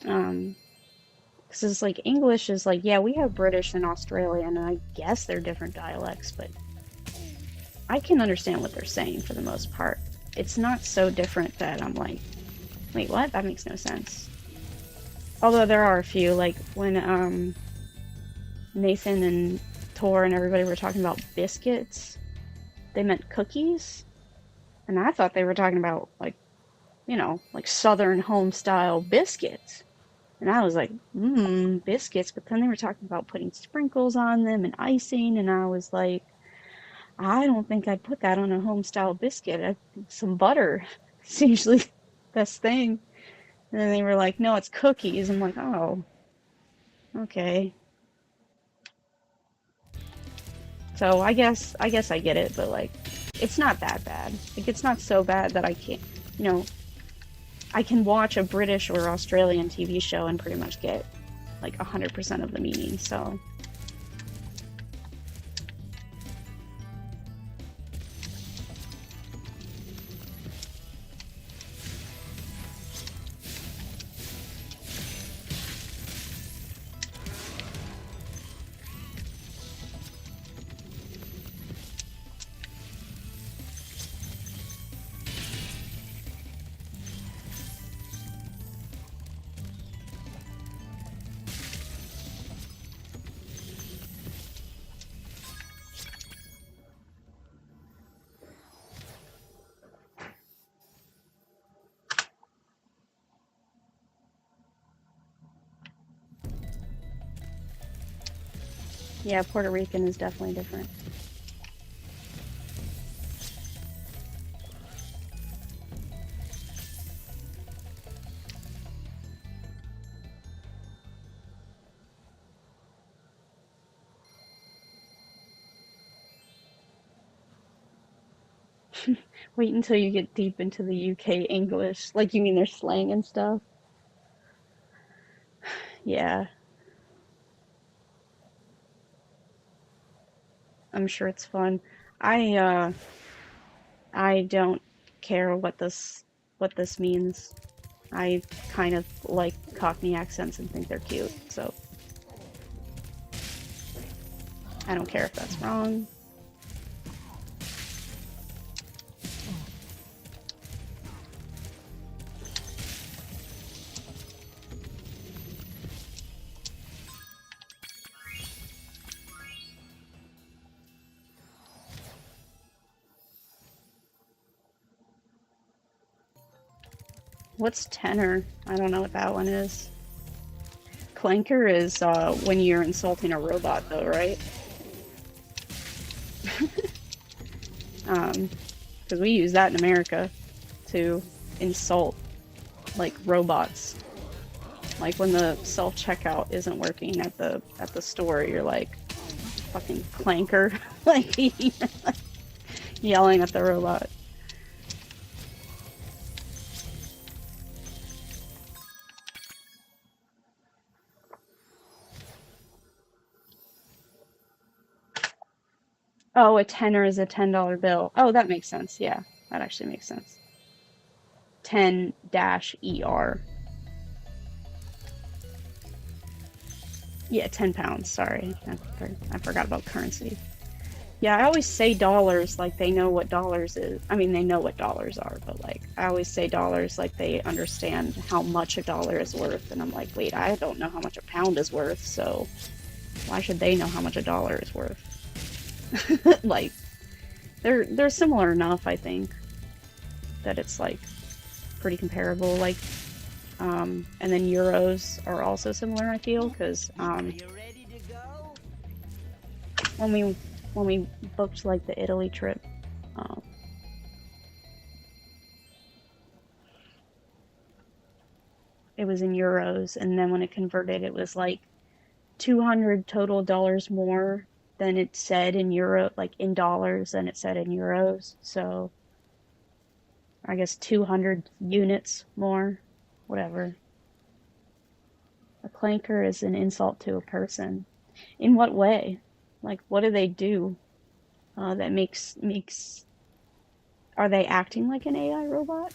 Because it's like, English is like, yeah, we have British and Australian, and I guess they're different dialects, but I can understand what they're saying for the most part. It's not so different that I'm like, wait, what? That makes no sense. Although there are a few, like when Nathan and Tor and everybody were talking about biscuits, they meant cookies, and I thought they were talking about, like, you know, like Southern home style biscuits. And I was like, biscuits, but then they were talking about putting sprinkles on them and icing, and I was like, I don't think I'd put that on a home style biscuit. I think some butter. It's usually the best thing. And then they were like, no, it's cookies. I'm like, oh, okay. So I guess I get it, but like, it's not that bad. Like, it's not so bad that I can't, you know, I can watch a British or Australian TV show and pretty much get like 100% of the meaning, so. Yeah, Puerto Rican is definitely different. Wait until you get deep into the UK English. Like, you mean their slang and stuff? Yeah, I'm sure it's fun. I I don't care what this means. I kind of like Cockney accents and think they're cute, so I don't care if that's wrong. What's tenor? I don't know what that one is. Clanker is when you're insulting a robot, though, right? Because we use that in America to insult like robots. Like when the self-checkout isn't working at the store, you're like fucking clanker, like yelling at the robot. Oh, a tenner is a $10 bill. Oh, that makes sense. Yeah, that actually makes sense. 10-ER. Yeah, 10 pounds. Sorry, I forgot about currency. Yeah, I always say dollars like they know what dollars is. I mean, they know what dollars are, but like I always say dollars like they understand how much a dollar is worth. And I'm like, wait, I don't know how much a pound is worth, so why should they know how much a dollar is worth? Like, they're similar enough, I think, that it's like pretty comparable. Like, and then euros are also similar, I feel, because when we booked like the Italy trip, um, it was in euros, and then when it converted, it was like 200 total dollars more than it said in euro, like in dollars than it said in euros. So I guess 200 units more, whatever. A clanker is an insult to a person. In what way? Like, what do they do that makes? Are they acting like an AI robot?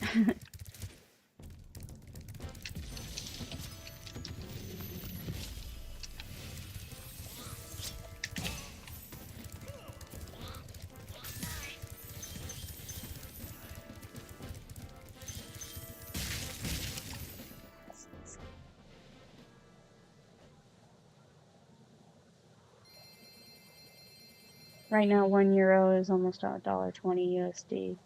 Right now, €1 is almost $1.20 USD.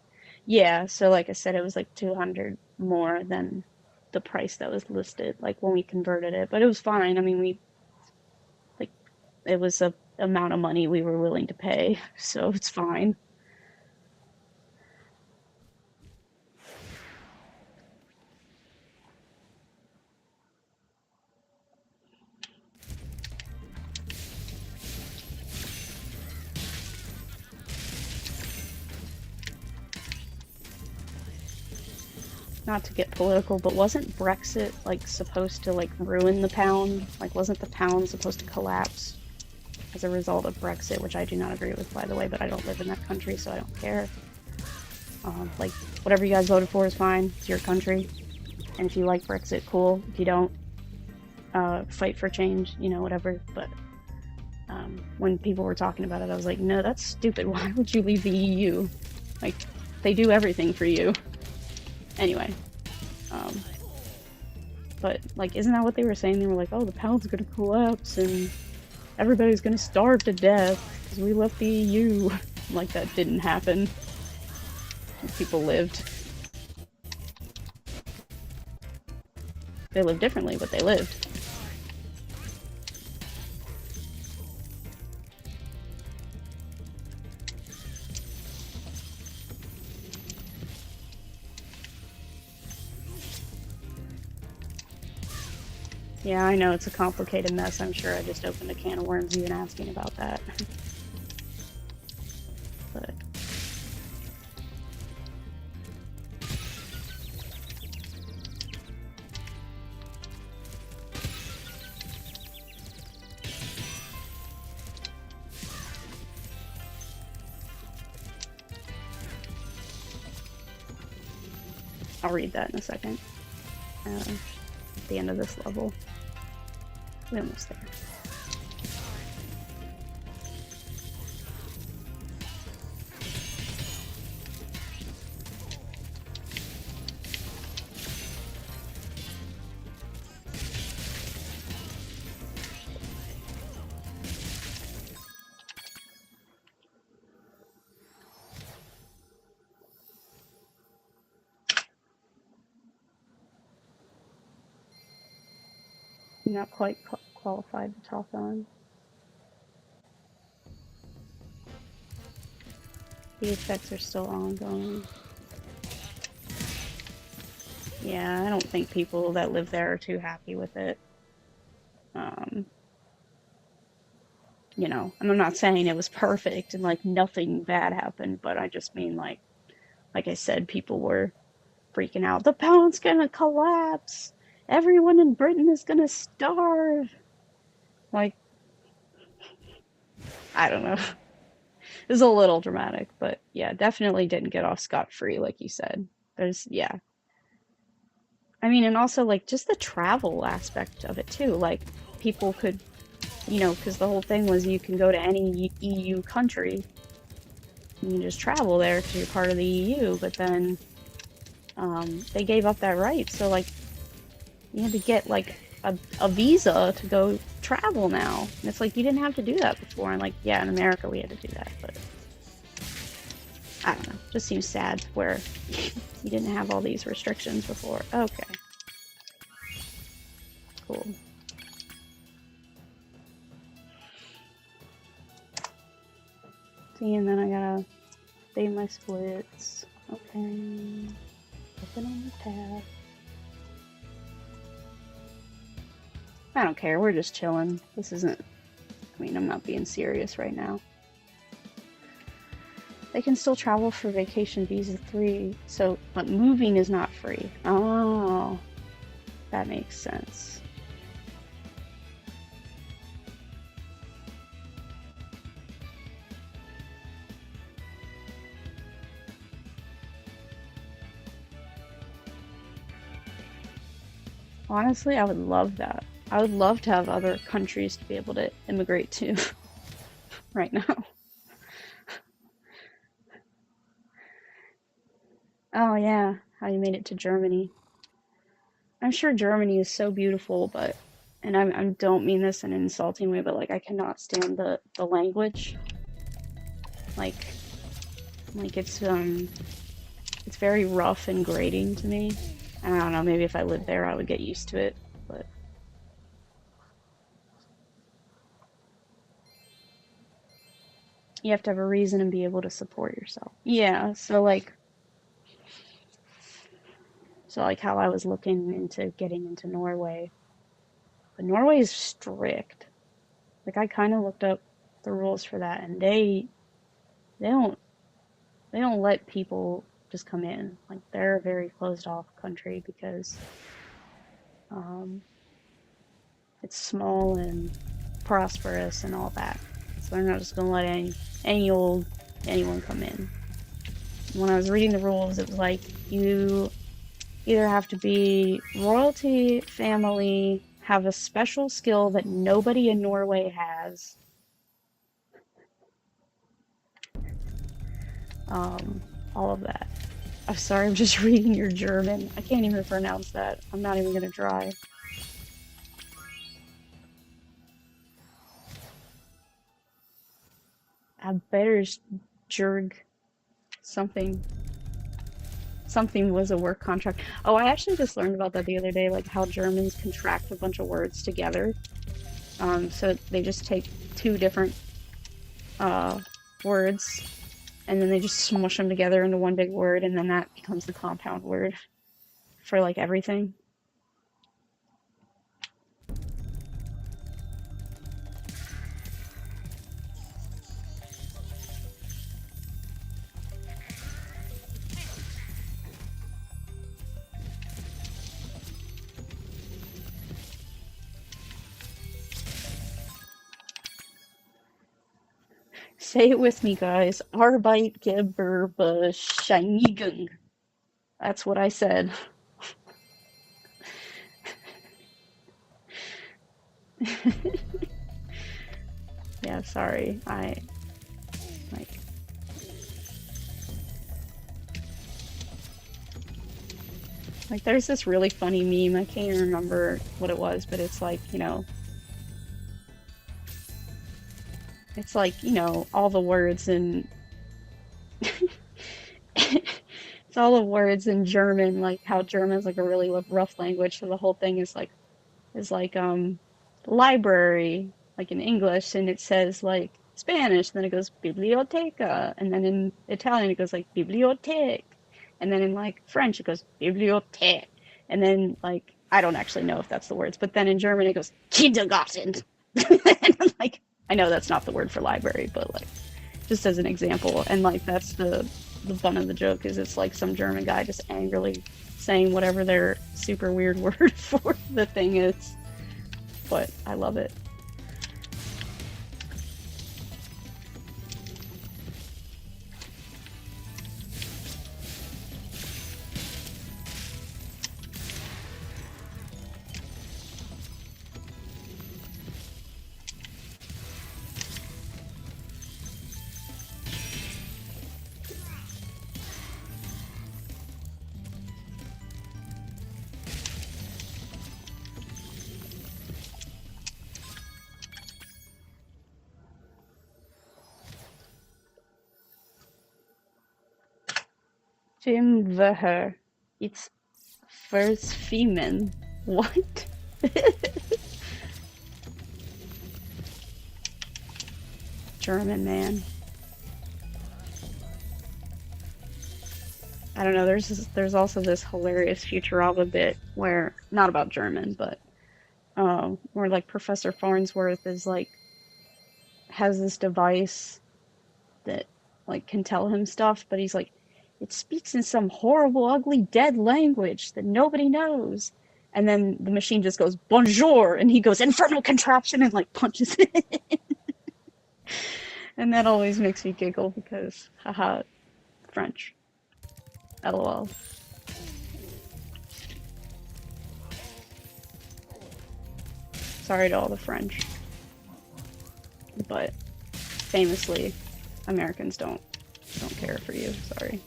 Yeah, so like I said, it was like 200 more than the price that was listed, like when we converted it. But it was fine. I mean, we like it was a amount of money we were willing to pay, so it's fine. Not to get political, but wasn't Brexit like supposed to like ruin the pound? Like wasn't the pound supposed to collapse as a result of Brexit, which I do not agree with, by the way, but I don't live in that country, so I don't care. Like whatever you guys voted for is fine. It's your country. And if you like Brexit, cool. If you don't, fight for change, you know, whatever. But when people were talking about it, I was like, no, that's stupid. Why would you leave the EU? Like, they do everything for you. Anyway, um, but like, isn't that what they were saying? They were like, oh, the pound's gonna collapse and everybody's gonna starve to death because we left the EU. Like, that didn't happen. People lived. They lived differently, but they lived. Yeah, I know it's a complicated mess. I'm sure I just opened a can of worms even asking about that. But I'll read that in a second. At the end of this level. We're almost there. I'm not quite qualified to talk on. The effects are still ongoing. Yeah, I don't think people that live there are too happy with it. You know, and I'm not saying it was perfect and like nothing bad happened, but I just mean like I said, people were freaking out. The pound's gonna collapse. Everyone in Britain is gonna starve. Like, I don't know. It was a little dramatic, but yeah, definitely didn't get off scot-free, like you said. Yeah. I mean, and also like just the travel aspect of it too. Like, people could, you know, because the whole thing was you can go to any EU country. You can just travel there because you're part of the EU, but then they gave up that right. So like you had to get like a visa to go travel now. And it's like you didn't have to do that before. And like, yeah, in America we had to do that, but I don't know. Just seems sad where you didn't have all these restrictions before. Okay. Cool. See, and then I gotta save my splits. Okay. Open on the tab. I don't care, we're just chilling. This isn't, I mean, I'm not being serious right now. They can still travel for vacation visa 3, so, but moving is not free. Oh, that makes sense. Honestly, I would love that. I would love to have other countries to be able to immigrate to right now. Oh yeah, how you made it to Germany. I'm sure Germany is so beautiful, but, and I don't mean this in an insulting way, but like I cannot stand the language. Like it's very rough and grating to me. And I don't know, maybe if I lived there I would get used to it, but you have to have a reason and be able to support yourself. Yeah, so like how I was looking into getting into Norway. But Norway is strict. Like I kind of looked up the rules for that, and they don't they don't let people just come in. Like they're a very closed off country because um, it's small and prosperous and all that. So they're not just gonna let anyone come in. When I was reading the rules, it was like you either have to be royalty family, have a special skill that nobody in Norway has, all of that. I'm sorry, I'm just reading your German. I can't even pronounce that. I'm not even gonna try. Jurg something. Something was a work contract. Oh, I actually just learned about that the other day, like how Germans contract a bunch of words together. So they just take two different words and then they just smush them together into one big word, and then that becomes the compound word for like everything. Say it with me, guys. Arbeitgeberbescheinigung. That's what I said. Yeah, sorry. Like like there's this really funny meme. I can't even remember what it was, but it's like, it's like, all the words in it's all the words in German, like how German's like a really rough language, so the whole thing is like library, like in English, and it says like Spanish, then it goes biblioteca, and then in Italian it goes like bibliothèque, and then in like French it goes bibliothèque, and then like I don't actually know if that's the words, but then in German it goes Kindergarten. And I'm like, I know that's not the word for library, but like just as an example, and like that's the fun of the joke is it's like some German guy just angrily saying whatever their super weird word for the thing is, but I love it. Jim Veher. It's first female. What? German man. I don't know. There's also this hilarious Futurama bit where not about German, but where like Professor Farnsworth is like has this device that like can tell him stuff, but he's like, it speaks in some horrible, ugly, dead language that nobody knows. And then the machine just goes bonjour, and he goes infernal contraption and like punches it. And that always makes me giggle because haha, French. LOL. Sorry to all the French, but famously, Americans don't care for you. Sorry.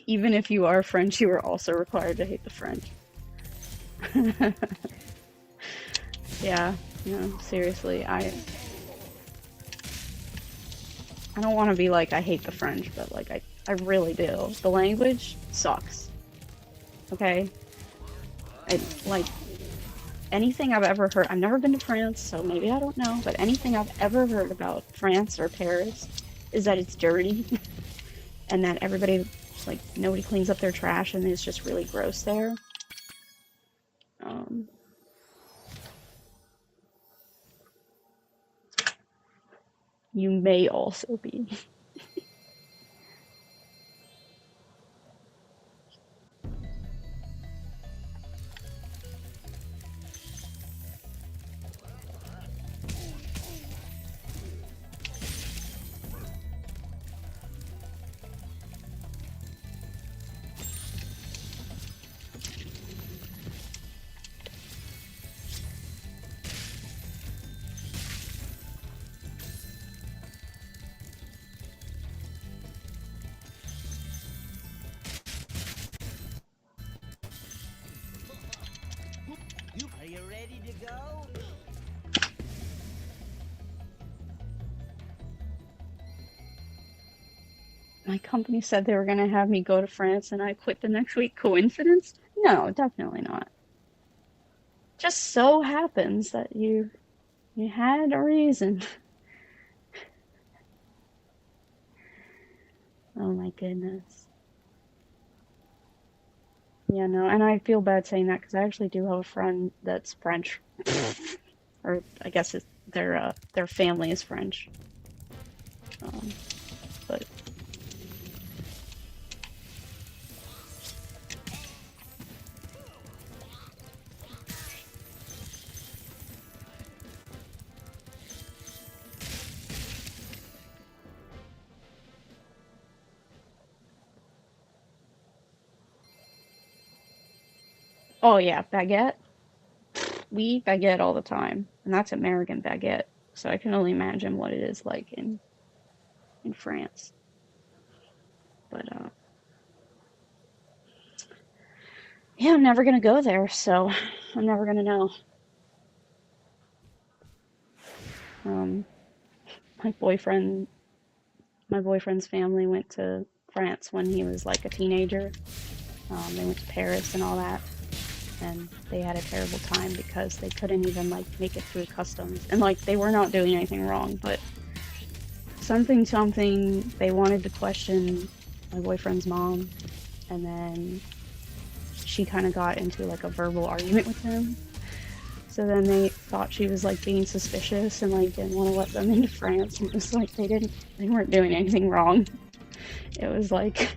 Even if you are French, you are also required to hate the French. Yeah, no, seriously, I don't want to be like I hate the French, but like I really do. The language sucks. Okay? I like anything I've ever heard. I've never been to France, so maybe I don't know, but anything I've ever heard about France or Paris is that it's dirty and that everybody like nobody cleans up their trash and it's just really gross there. Um, you may also be. Are you ready to go? My company said they were going to have me go to France and I quit the next week. Coincidence? No, definitely not. Just so happens that you had a reason. Oh my goodness. Yeah, no, and I feel bad saying that because I actually do have a friend that's French, or I guess their family is French. But oh yeah, baguette. We eat baguette all the time, and that's American baguette. So I can only imagine what it is like in France. But yeah, I'm never gonna go there, so I'm never gonna know. Um, my boyfriend, my boyfriend's family went to France when he was like a teenager. They went to Paris and all that, and they had a terrible time because they couldn't even like make it through customs. And like they were not doing anything wrong, but something they wanted to question my boyfriend's mom, and then she kind of got into like a verbal argument with him. So then they thought she was like being suspicious and like didn't want to let them into France. And it was like they weren't doing anything wrong. It was like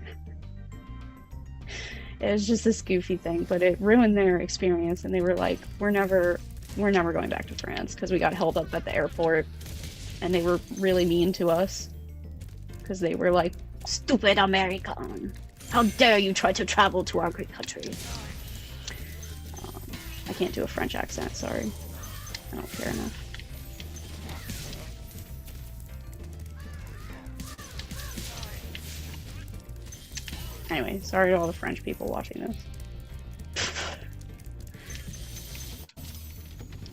it was just this goofy thing, but it ruined their experience. And they were like, we're never going back to France because we got held up at the airport, and they were really mean to us because they were like, stupid American, how dare you try to travel to our great country. I can't do a French accent, sorry. I don't care enough. Anyway, sorry to all the French people watching this.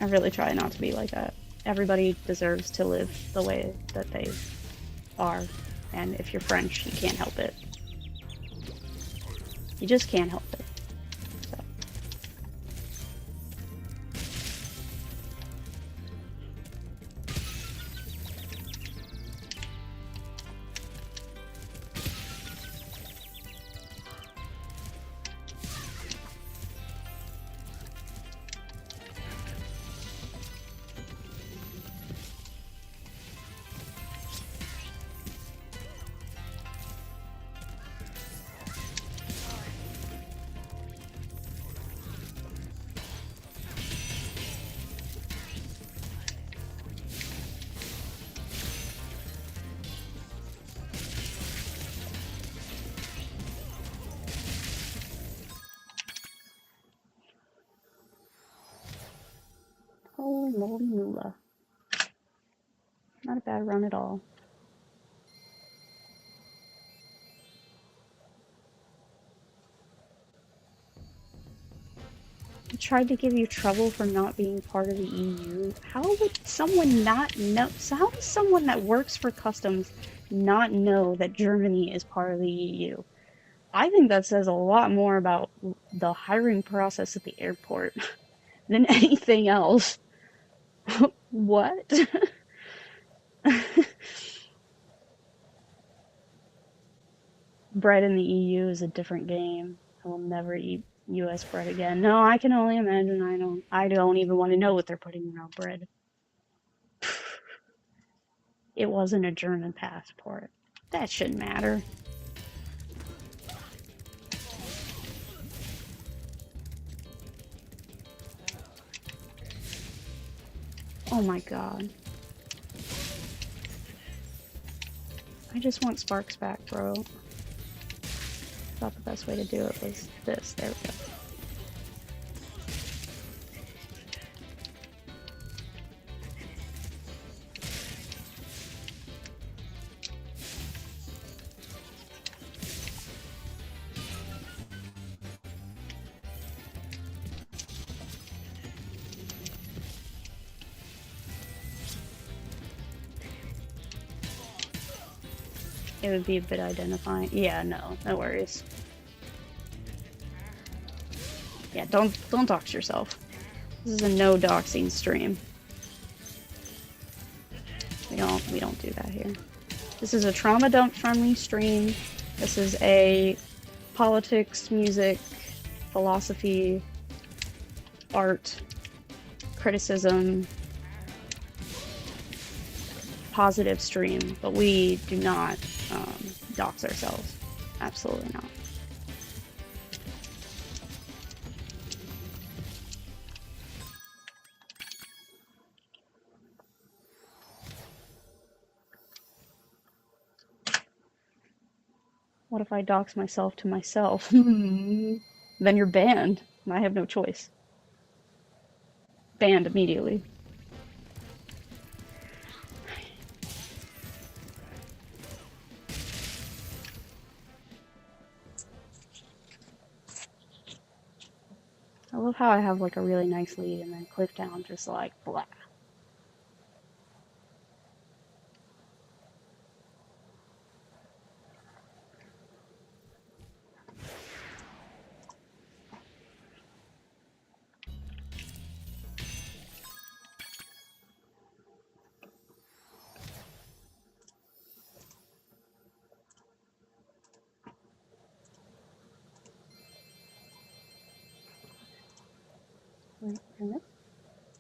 I really try not to be like that. Everybody deserves to live the way that they are, and if you're French, you can't help it. You just can't help it. Holy moly moolah. Not a bad run at all. I tried to give you trouble for not being part of the EU. How would someone not know? So how does someone that works for customs not know that Germany is part of the EU? I think that says a lot more about the hiring process at the airport than anything else. What? Bread in the EU is a different game. I will never eat US bread again. No, I can only imagine. I don't even want to know what they're putting in our bread. It wasn't a German passport. That shouldn't matter. Oh my god. I just want sparks back, bro. I thought the best way to do it was this. There we go. It would be a bit identifying. Yeah, no worries. Yeah, don't dox yourself. This is a no doxing stream. We don't do that here. This is a trauma dump friendly stream. This is a politics, music, philosophy, art, criticism, positive stream, but we do not dox ourselves. Absolutely not. What if I dox myself to myself? Then you're banned, and I have no choice. Banned immediately. I love how I have like a really nice lead and then cliff down just like blah.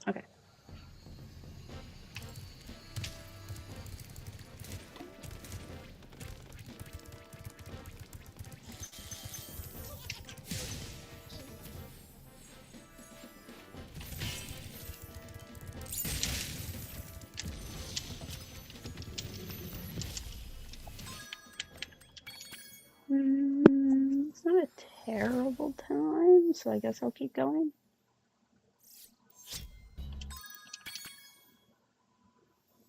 Okay. It's not a terrible time, so I guess I'll keep going.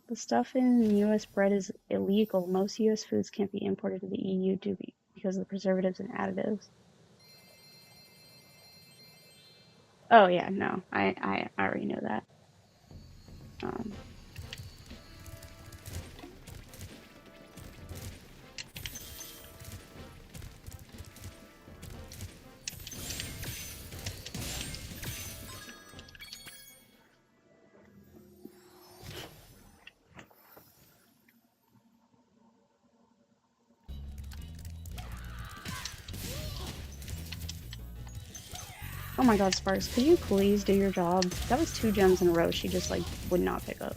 The stuff in US bread is illegal. Most US foods can't be imported to the EU because of the preservatives and additives. Oh yeah, no, I already know that. Oh my god, Sparks, could you please do your job? That was 2 gems in a row she just like would not pick up.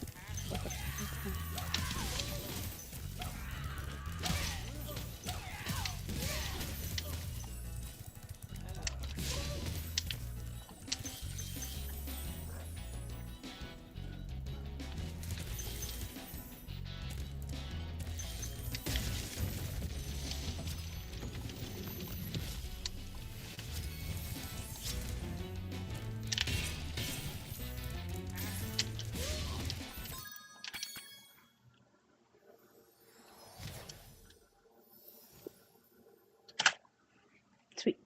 Sweet.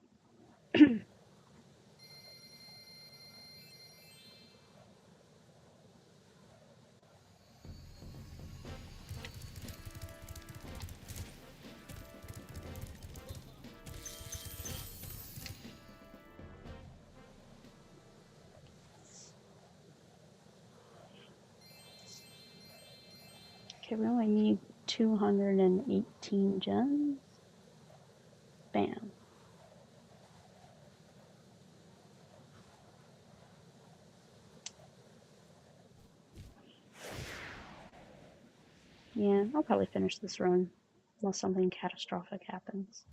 Okay, we only need 218 gems. Bam. Yeah, I'll probably finish this run unless something catastrophic happens.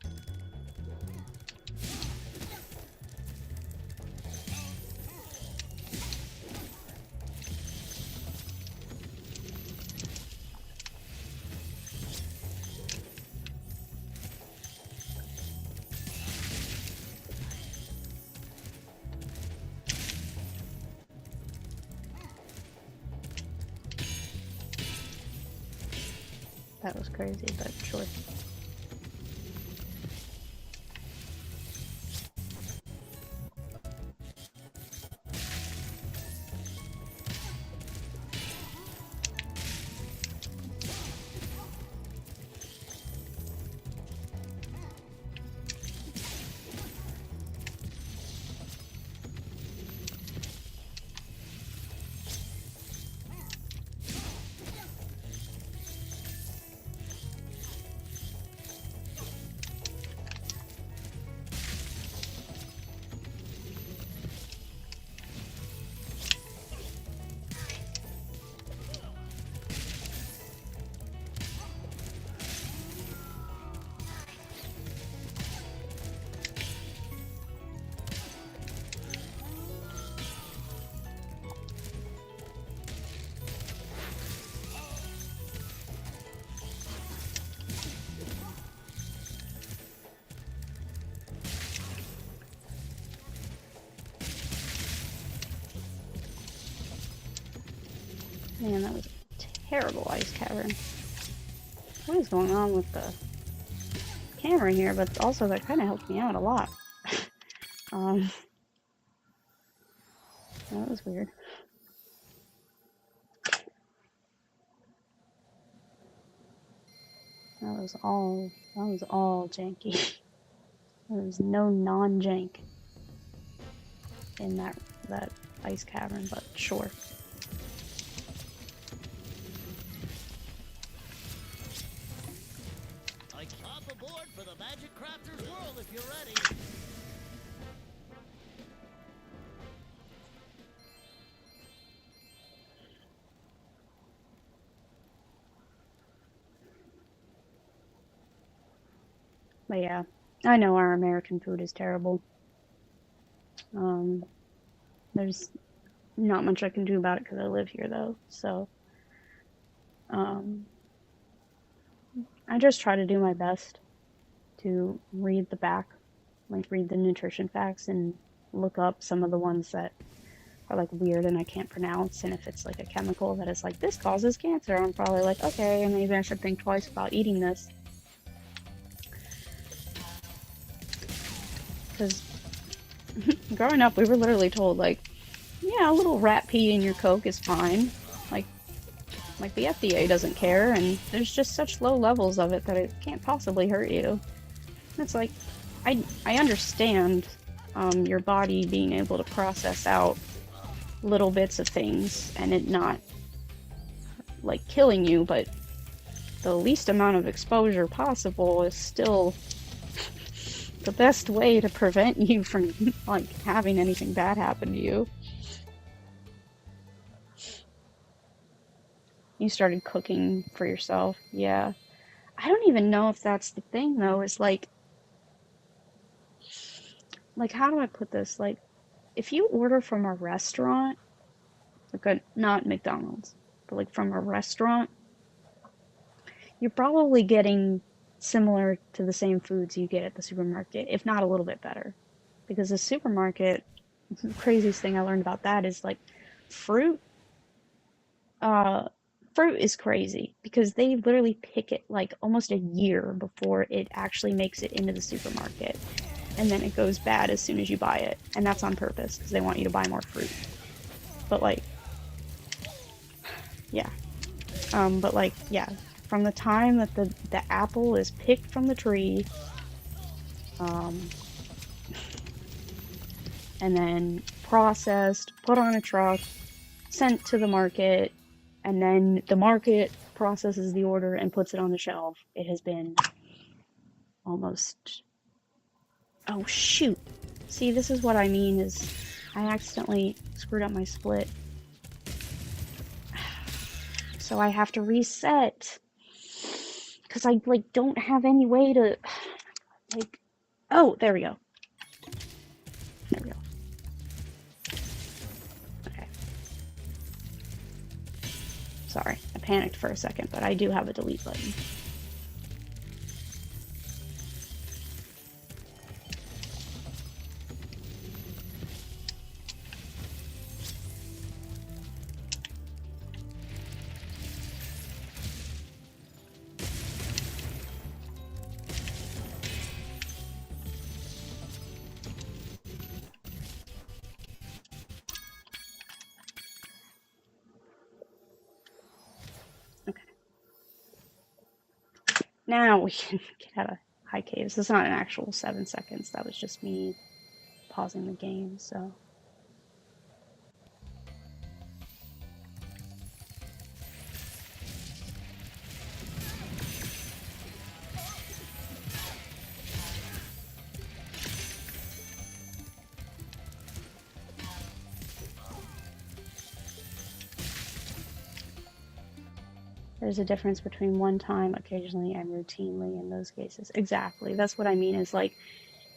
That was crazy, but sure. Man, that was a terrible ice cavern. What is going on with the camera here? But also that kind of helped me out a lot. um, that was weird. That was all janky. There was no non-jank in that ice cavern, but sure. Hop aboard for the Magic Crafter's world if you're ready. But yeah, I know our American food is terrible. There's not much I can do about it because I live here though. So, I just try to do my best to read the back, like read the nutrition facts and look up some of the ones that are like weird and I can't pronounce. And if it's like a chemical that is like, this causes cancer, I'm probably like, okay, maybe I should think twice about eating this. Because growing up, we were literally told, like, yeah, a little rat pee in your Coke is fine. Like the FDA doesn't care, and there's just such low levels of it that it can't possibly hurt you. And it's like, I understand your body being able to process out little bits of things and it not like killing you, but the least amount of exposure possible is still the best way to prevent you from like having anything bad happen to you. You started cooking for yourself. Yeah. I don't even know if that's the thing though, is like how do I put this? Like if you order from a restaurant, like not McDonald's, but like from a restaurant, you're probably getting similar to the same foods you get at the supermarket, if not a little bit better. Because the supermarket, the craziest thing I learned about that is like fruit, uh, fruit is crazy because they literally pick it like almost a year before it actually makes it into the supermarket. And then it goes bad as soon as you buy it. And that's on purpose because they want you to buy more fruit. But like, yeah. But like, yeah, from the time that the apple is picked from the tree, um, and then processed, put on a truck, sent to the market, and then the market processes the order and puts it on the shelf. It has been almost, oh shoot. See, this is what I mean is I accidentally screwed up my split. So I have to reset. Cause I like don't have any way to like, oh, there we go. There we go. Okay. Sorry, I panicked for a second, but I do have a delete button. Okay. Now we can get out of high caves. It's not an actual 7 seconds. That was just me pausing the game, so. There's a difference between one time, occasionally, and routinely in those cases. Exactly. That's what I mean is like,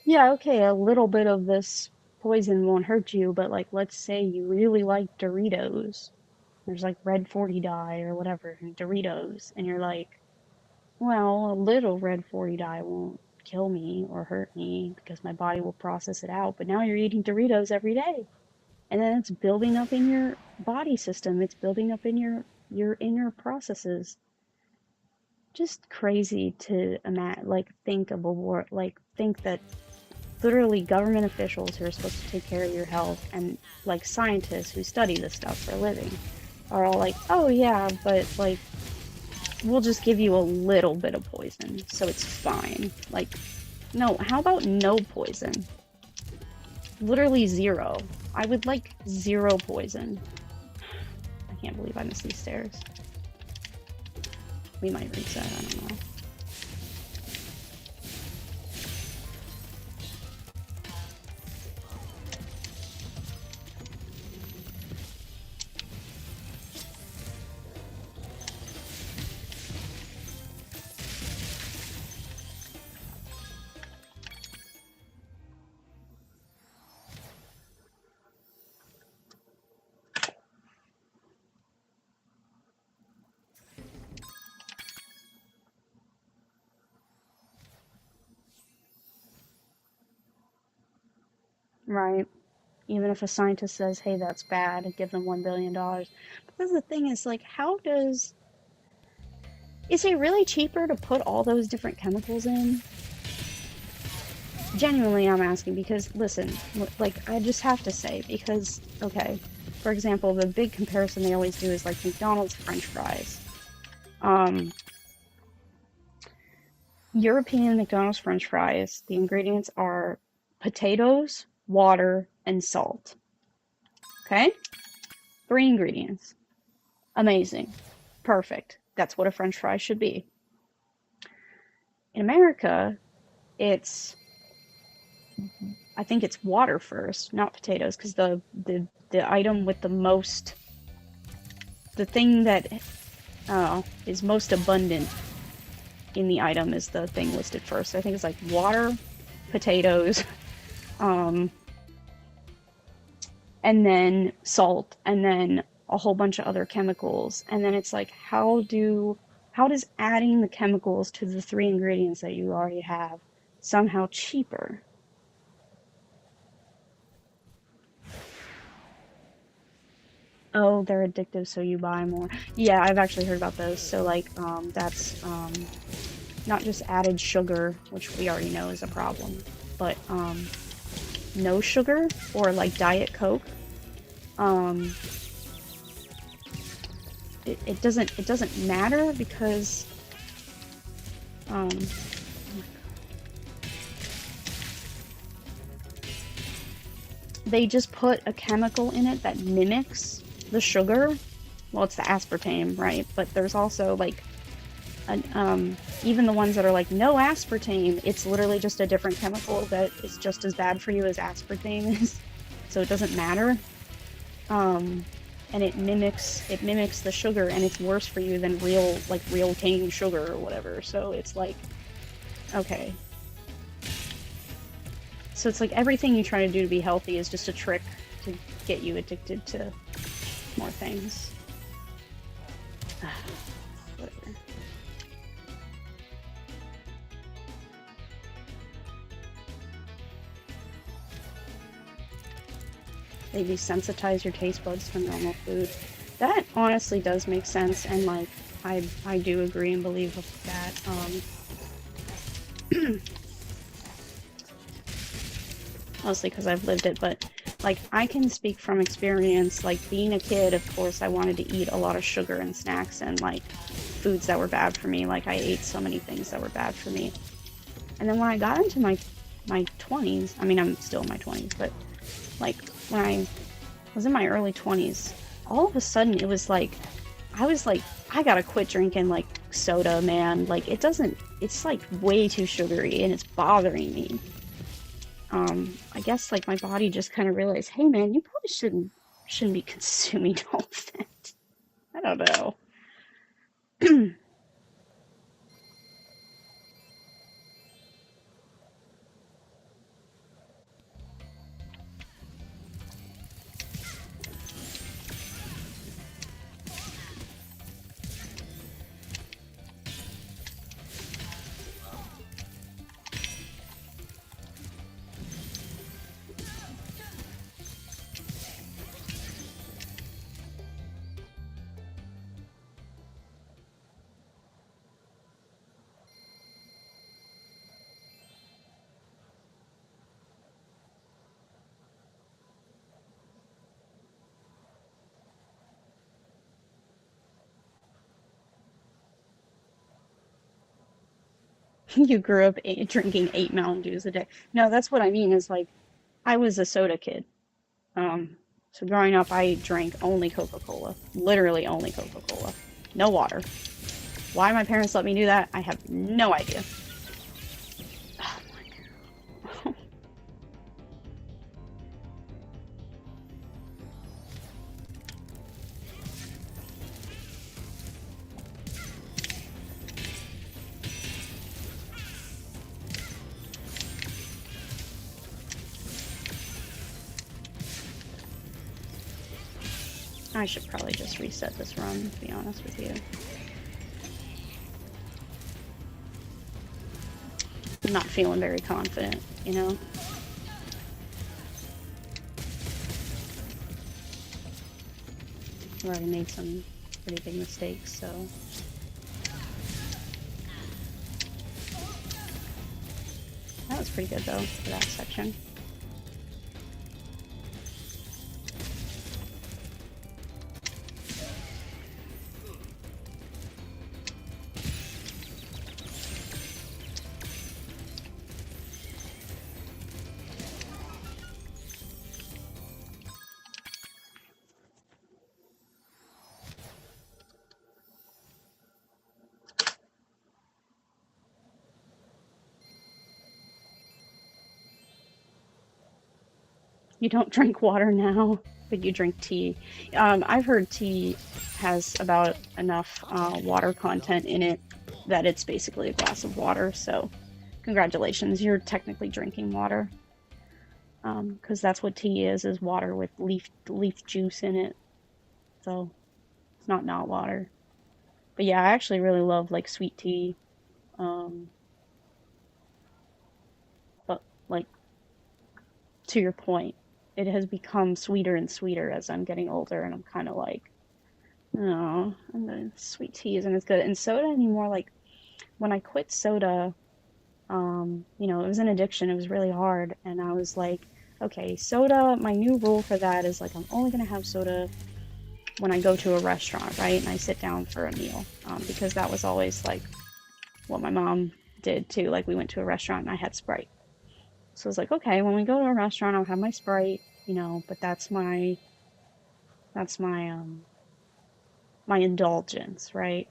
yeah, okay, a little bit of this poison won't hurt you, but like, let's say you really like Doritos. There's like red 40 dye or whatever in Doritos, and you're like, well, a little red 40 dye won't kill me or hurt me because my body will process it out. But now you're eating Doritos every day. And then it's building up in your body system. It's building up in your your inner processes. Just crazy to imagine, like, think of a war, like, think that literally government officials who are supposed to take care of your health and, like, scientists who study this stuff for a living are all like, oh yeah, but, like, we'll just give you a little bit of poison, so it's fine. Like, no, how about no poison? Literally zero. I would like zero poison. I can't believe I missed these stairs. We might reset, I don't know. Right. Even if a scientist says, hey, that's bad, give them $1 billion. Because the thing is, like, is it really cheaper to put all those different chemicals in? Genuinely, I'm asking because, listen, like, I just have to say, because, okay, for example, the big comparison they always do is, like, McDonald's French fries. European McDonald's French fries, the ingredients are potatoes, water, and salt. Okay? 3 ingredients. Amazing. Perfect. That's what a French fry should be. In America, I think it's water first, not potatoes, because the item with the most, the thing that is most abundant in the item is the thing listed first. I think it's like water, potatoes, and then salt, and then a whole bunch of other chemicals. And then it's like, how does adding the chemicals to the 3 ingredients that you already have somehow cheaper? Oh, they're addictive, so you buy more. Yeah, I've actually heard about those. So, like, that's not just added sugar, which we already know is a problem, but no sugar or like Diet Coke. It doesn't matter because they just put a chemical in it that mimics the sugar. Well, it's the aspartame, right? But there's also like even the ones that are like no aspartame, it's literally just a different chemical that is just as bad for you as aspartame is. So it doesn't matter. And it mimics the sugar, and it's worse for you than real cane sugar or whatever. So it's like, okay. So it's like everything you try to do to be healthy is just a trick to get you addicted to more things. Whatever. They desensitize your taste buds to normal food. That honestly does make sense, and like I do agree and believe with that. Mostly because I've lived it, but like I can speak from experience. Like being a kid, of course, I wanted to eat a lot of sugar and snacks and like foods that were bad for me. Like I ate so many things that were bad for me. And then when I got into my 20s, I mean I'm still in my 20s, but like when I was in my early 20s, all of a sudden it was like I was like, I gotta quit drinking like soda, man. Like it's like way too sugary and it's bothering me. I guess like my body just kind of realized, hey man, you probably shouldn't be consuming all of that. I don't know. You grew up drinking 8 Mountain Dews a day. No, that's what I mean is like, I was a soda kid. Um, so growing up, I drank only Coca-Cola. Literally only Coca-Cola. No water. Why my parents let me do that, I have no idea. Oh my God. I should probably just reset this run, to be honest with you. I'm not feeling very confident, you know? I've already made some pretty big mistakes, so... That was pretty good, though, for that section. You don't drink water now, but you drink tea. I've heard tea has about enough water content in it that it's basically a glass of water, so congratulations, you're technically drinking water. Because that's what tea is water with leaf juice in it, so it's not water. But yeah, I actually really love like sweet tea, um, but like to your point, it has become sweeter and sweeter as I'm getting older, and I'm kind of like, oh, and the sweet tea isn't as good. And soda anymore, like when I quit soda, you know, it was an addiction, it was really hard, and I was like, okay, soda, my new rule for that is like I'm only gonna have soda when I go to a restaurant, right? And I sit down for a meal, because that was always like what my mom did too. Like we went to a restaurant and I had Sprite. So I was like, okay, when we go to a restaurant, I'll have my Sprite, you know, but that's my my indulgence, right?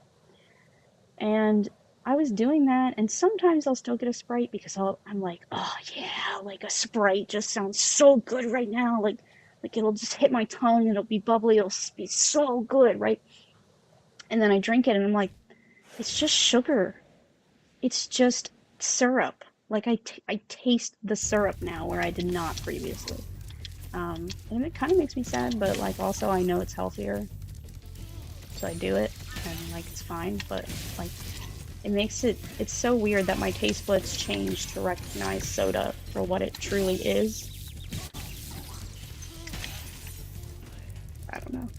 And I was doing that, and sometimes I'll still get a Sprite because I'm like, oh yeah, like a Sprite just sounds so good right now. Like it'll just hit my tongue, it'll be bubbly, it'll be so good, right? And then I drink it, and I'm like, it's just sugar. It's just syrup. Like I taste the syrup now where I did not previously. And it kind of makes me sad, but like also I know it's healthier, so I do it, and like it's fine. But like it's so weird that my taste buds change to recognize soda for what it truly is. I don't know.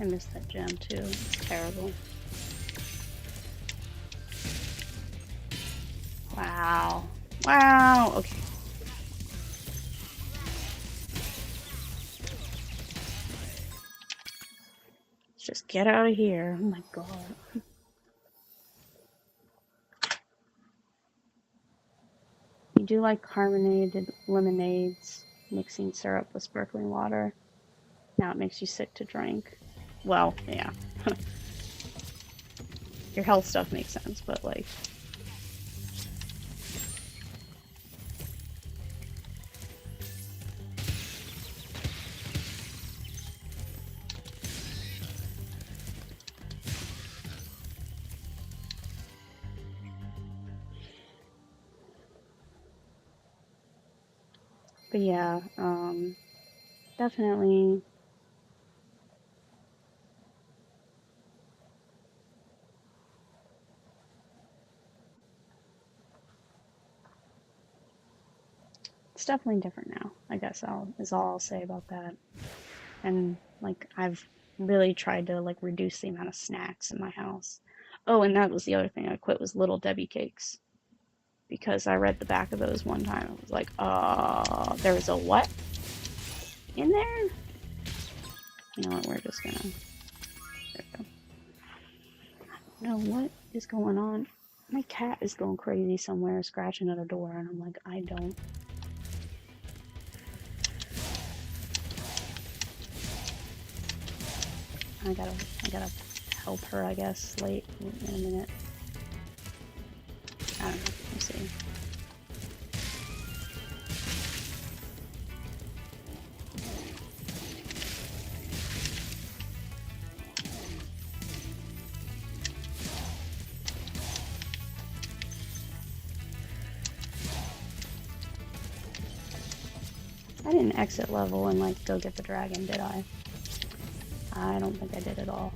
I missed that gem too. It's terrible. Wow. Wow. Okay. Let's just get out of here. Oh my god. You do like carbonated lemonades, mixing syrup with sparkling water. Now it makes you sick to drink. Well, yeah. Your health stuff makes sense, but like... But yeah, definitely. It's definitely different now. I guess is all I'll say about that. And like I've really tried to like reduce the amount of snacks in my house. Oh, and that was the other thing I quit was Little Debbie cakes because I read the back of those one time. I was like, there's a what in there? You know what? We're just gonna. There we go. No, what is going on? My cat is going crazy somewhere, scratching at a door, and I'm like, I don't. I gotta help her, I guess, late in a minute. I don't know. We'll see. I didn't exit level and like go get the dragon, did I? I don't think I did at all.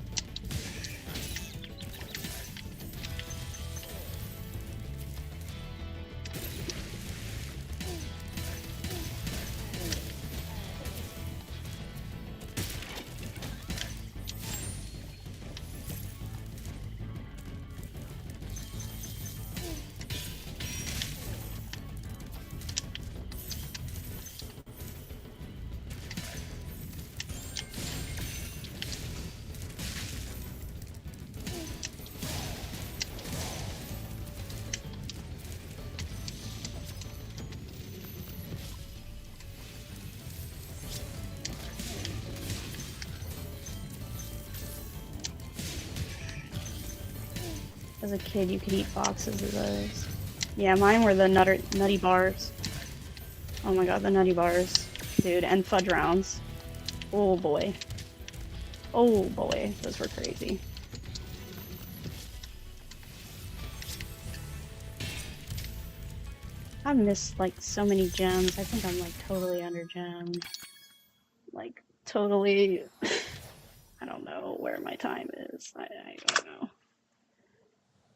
As a kid, you could eat boxes of those. Yeah, mine were the nutty bars. Oh my god, the nutty bars. Dude, and fudge rounds. Oh boy. Oh boy, those were crazy. I've missed like so many gems. I think I'm like totally under gemmed. Like totally. I don't know where my time is. I don't know.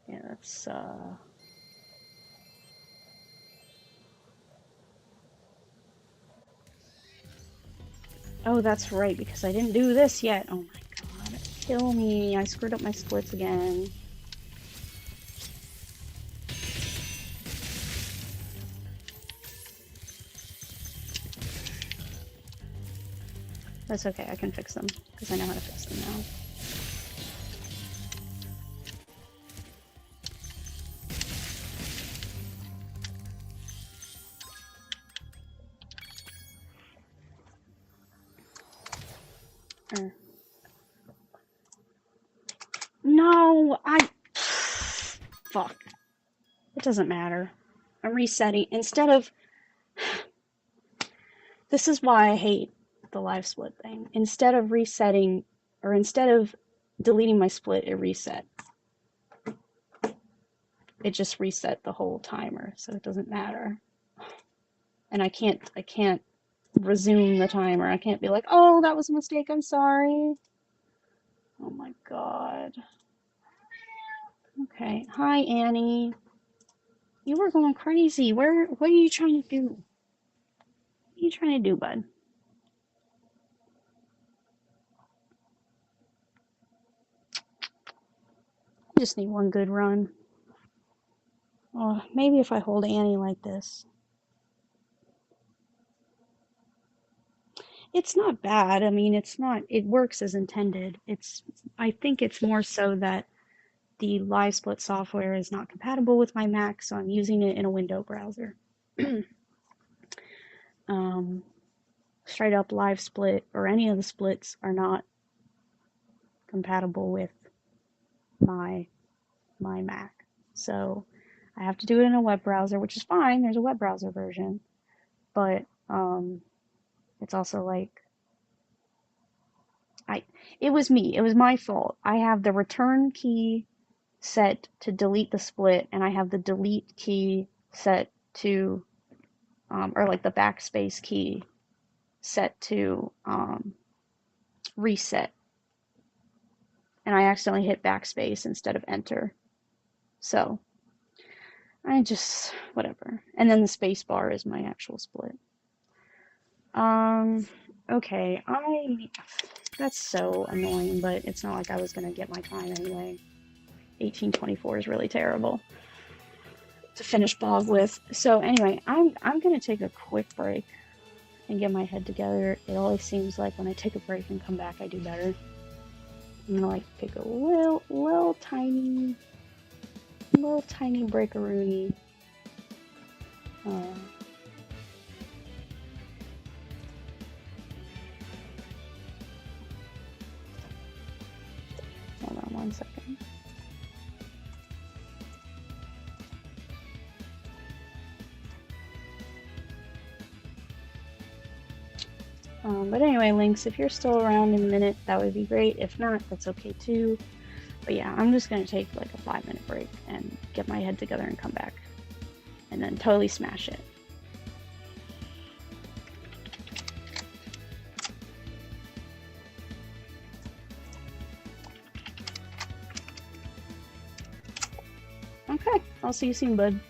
Yeah, that's Oh, that's right, because I didn't do this yet. Oh my god. Kill me. I screwed up my splits again. That's okay, I can fix them, because I know how to fix them now. No, Fuck. It doesn't matter. I'm resetting. Instead of... This is why I hate the live split thing. Instead of resetting, or instead of deleting my split, it reset. It just reset the whole timer, so it doesn't matter. And I can't resume the timer. I can't be like, oh, that was a mistake, I'm sorry. Oh my god. Okay. Hi, Annie. You were going crazy. What are you trying to do? What are you trying to do, bud? I just need one good run. Oh, maybe if I hold Annie like this. It's not bad. I mean, it works as intended. I think it's more so that the live split software is not compatible with my Mac, so I'm using it in a window browser. Straight up live split or any of the splits are not compatible with my Mac. So I have to do it in a web browser, which is fine. There's a web browser version, but it's also like it was me. It was my fault. I have the return key set to delete the split, and I have the delete key set to or like the backspace key set to reset, and I accidentally hit backspace instead of enter. So I just, whatever. And then the space bar is my actual split. Okay, that's so annoying, but it's not like I was gonna get my time anyway. 1824 is really terrible to finish bog with. So anyway, I'm gonna take a quick break and get my head together. It always seems like when I take a break and come back, I do better. I'm gonna like take a little tiny break-a-rooney. Hold on one second. But anyway, Lynx, if you're still around in a minute, that would be great. If not, that's okay too. But yeah, I'm just gonna take like a 5-minute break and get my head together and come back. And then totally smash it. Okay, I'll see you soon, bud.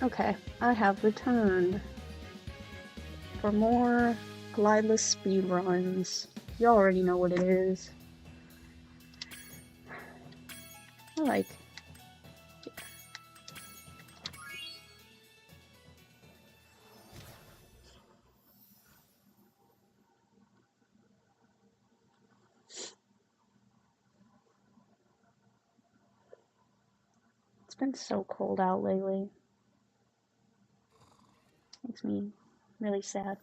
Okay, I have returned for more Glideless speedruns. You already know what it is. I like. It's been so cold out lately. Makes me really sad.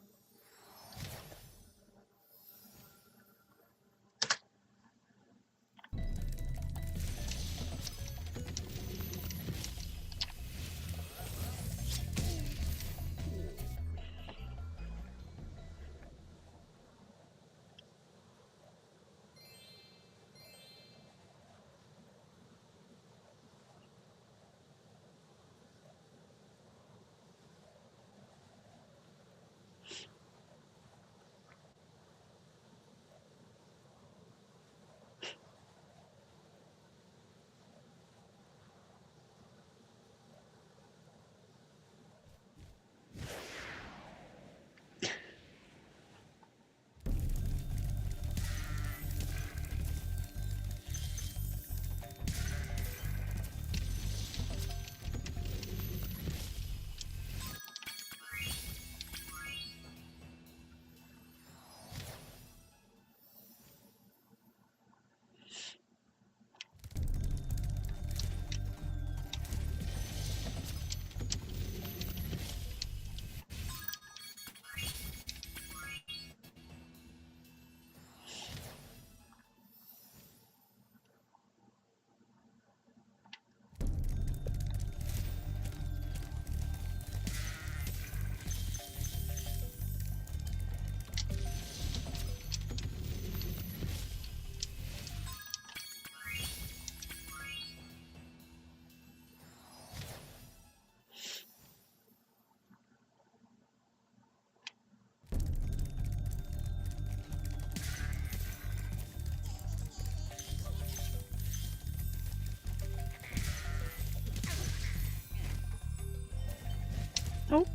Oh,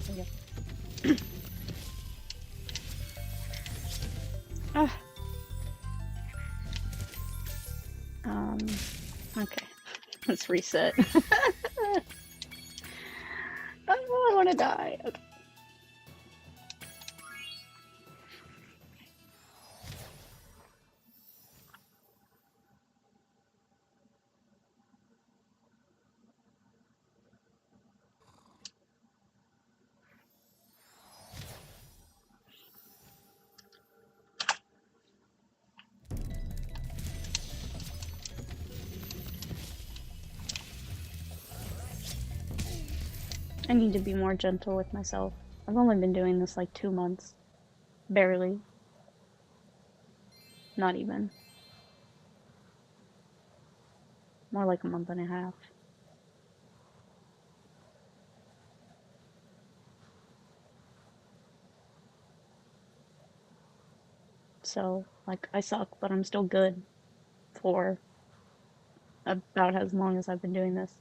there we go. Ah. Okay. Let's reset. Oh, I want to die. Okay. I need to be more gentle with myself. I've only been doing this like 2 months. Barely. Not even. More like a month and a half. So, like, I suck, but I'm still good for about as long as I've been doing this.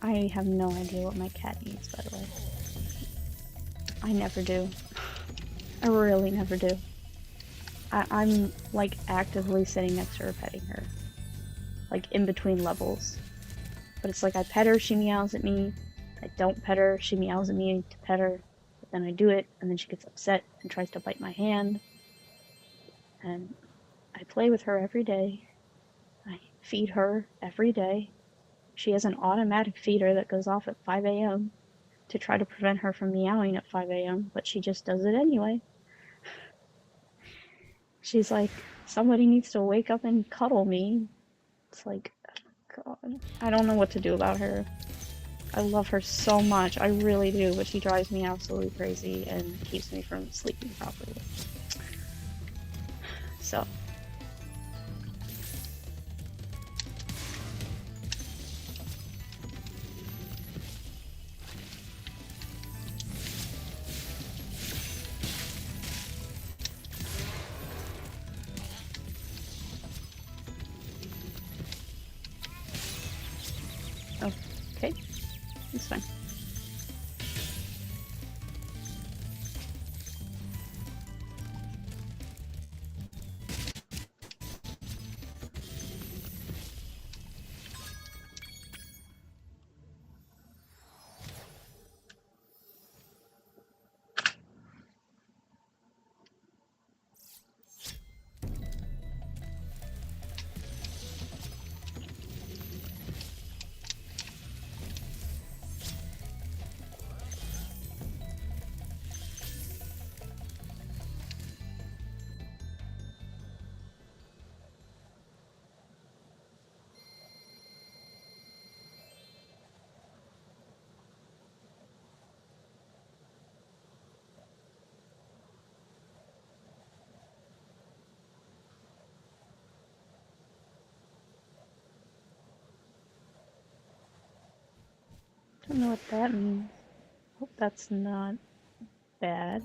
I have no idea what my cat needs, by the way. I never do. I really never do. I'm like actively sitting next to her petting her. Like in between levels. But it's like I pet her, she meows at me. I don't pet her, she meows at me to pet her. But then I do it, and then she gets upset and tries to bite my hand. And I play with her every day. I feed her every day. She has an automatic feeder that goes off at 5 a.m. to try to prevent her from meowing at 5 a.m., but she just does it anyway. She's like, somebody needs to wake up and cuddle me. It's like, God, I don't know what to do about her. I love her so much, I really do, but she drives me absolutely crazy and keeps me from sleeping properly. So. Oh, okay, it's fine. Don't know what that means. Hope that's not bad.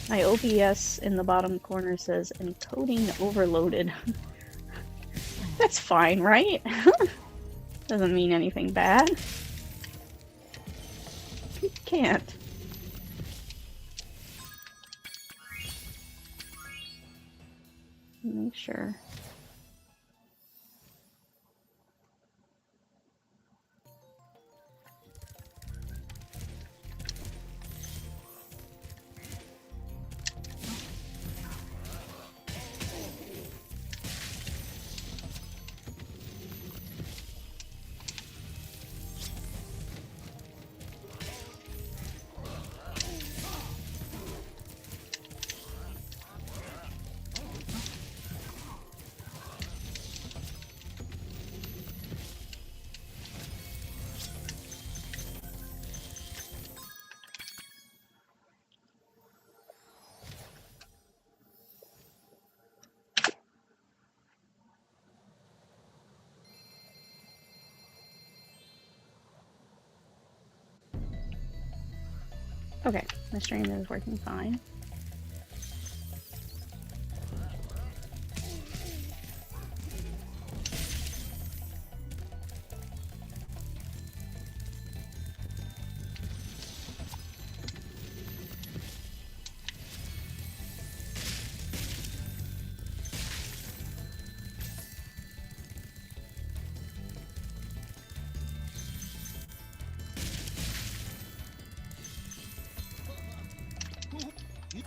My OBS in the bottom corner says encoding overloaded. That's fine, right? Doesn't mean anything bad. You can't. Make sure. Okay, my stream is working fine.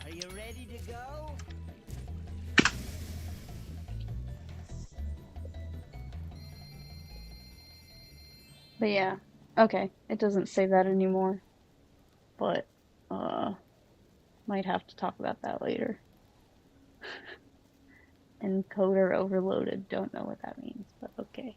Are you ready to go? But yeah, okay, it doesn't say that anymore. But, might have to talk about that later. Encoder overloaded, don't know what that means, but okay.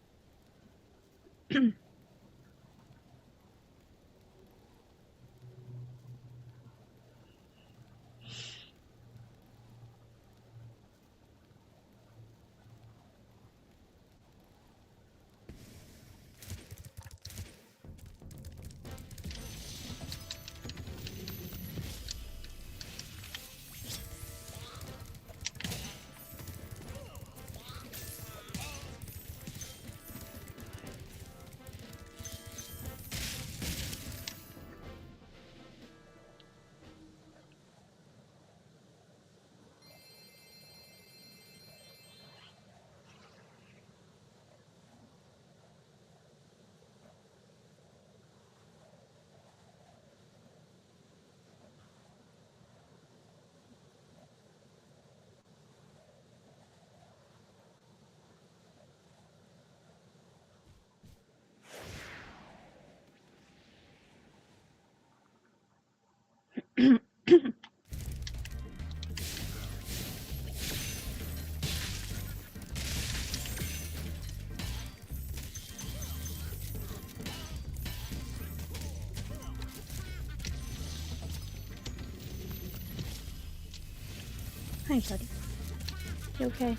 Hi, buddy. You okay?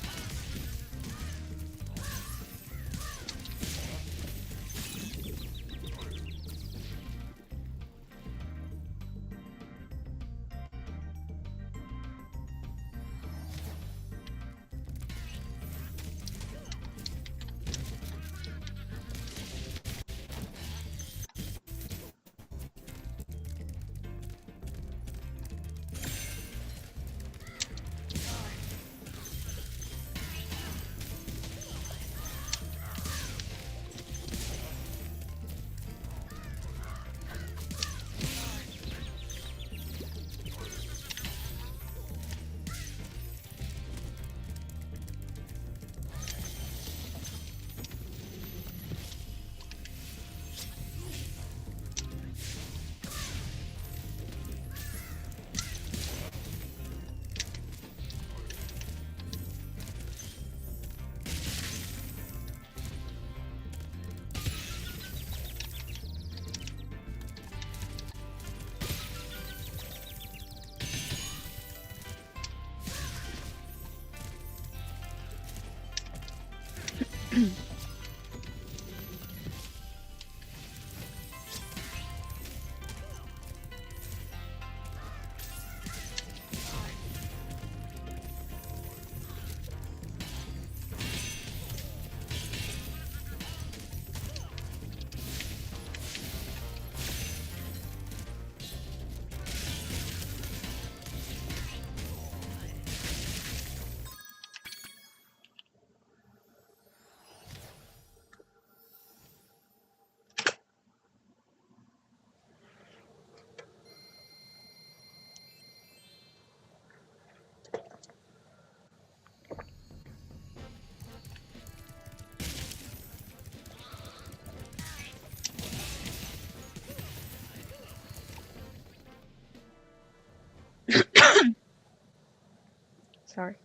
Sorry.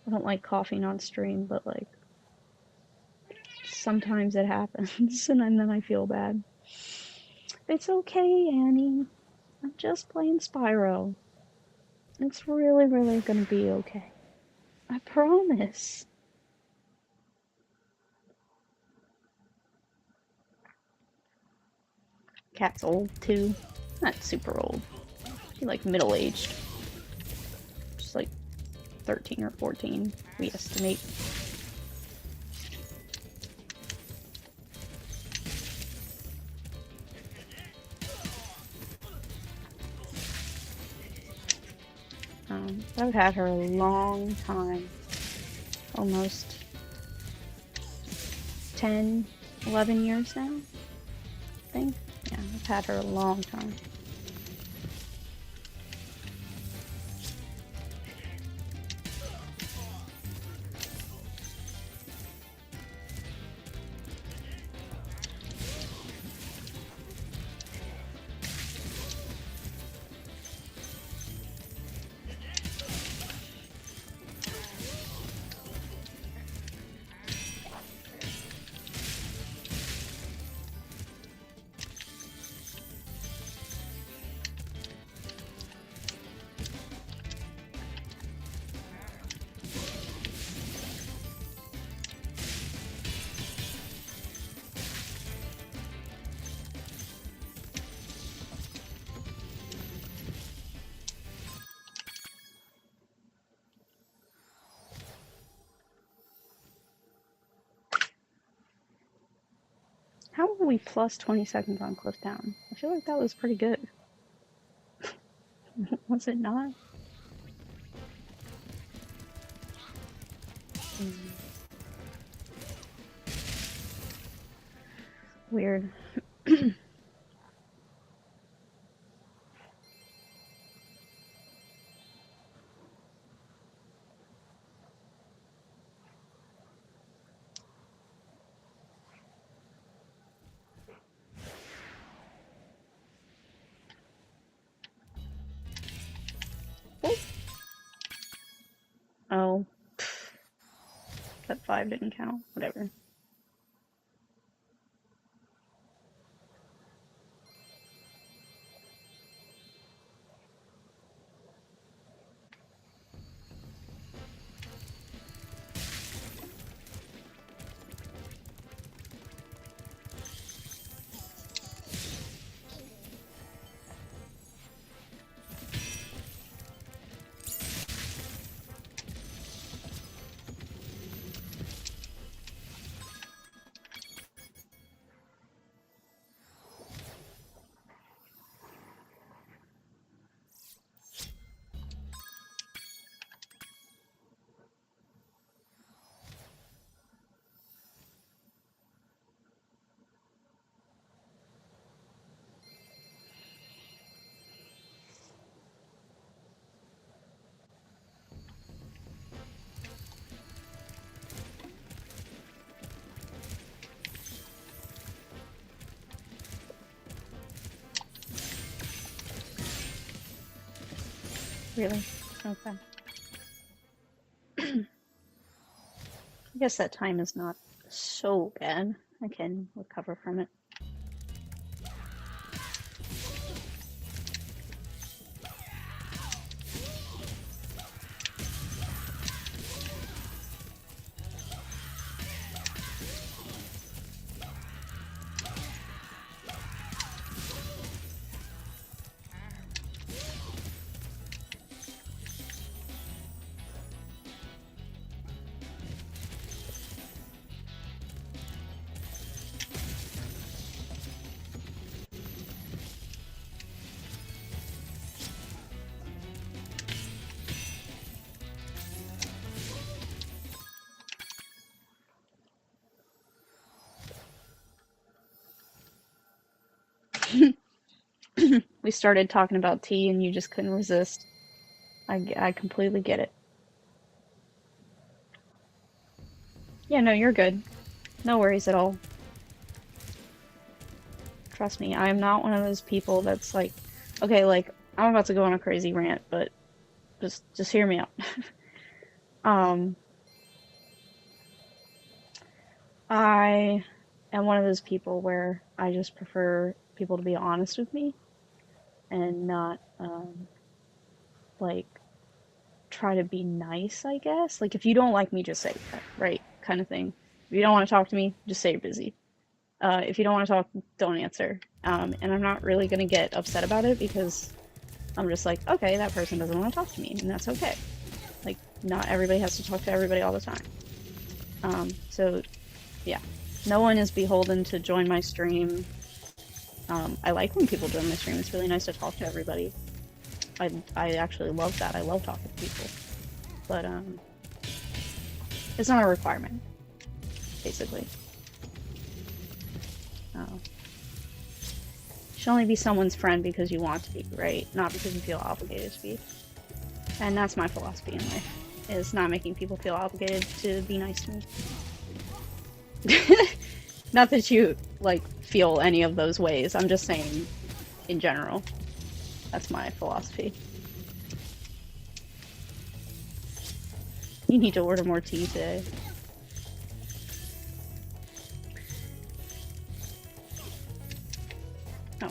I don't like coughing on stream, but like sometimes it happens and then I feel bad. It's okay, Annie. I'm just playing Spyro. It's really, really gonna be okay. I promise. Cat's old too. Not super old. She's like middle-aged. She's like 13 or 14, we estimate. I've had her a long time. Almost 10, 11 years now, I think. Yeah, I've had her a long time. How were we plus 20 seconds on Cliff Down? I feel like that was pretty good. Was it not? Weird. Oh. That 5 didn't count. Whatever. Really? Okay. I guess that time is not so bad. I can recover from it. We started talking about tea and you just couldn't resist. I completely get it. Yeah, no, you're good. No worries at all. Trust me, I am not one of those people that's like, okay, like, I'm about to go on a crazy rant, but just hear me out. Um, I am one of those people where I just prefer people to be honest with me and not, like, try to be nice, I guess. Like, if you don't like me, just say that, right? Kind of thing. If you don't want to talk to me, just say you're busy. If you don't want to talk, don't answer. And I'm not really going to get upset about it because I'm just like, okay, that person doesn't want to talk to me, and that's okay. Like, not everybody has to talk to everybody all the time. So, yeah. No one is beholden to join my stream. I like when people join my stream. It's really nice to talk to everybody. I actually love that. I love talking to people. But, it's not a requirement, basically. You should only be someone's friend because you want to be, right? Not because you feel obligated to be. And that's my philosophy in life, is not making people feel obligated to be nice to me. Not that you, like, feel any of those ways. I'm just saying, in general. That's my philosophy. You need to order more tea today. Oh.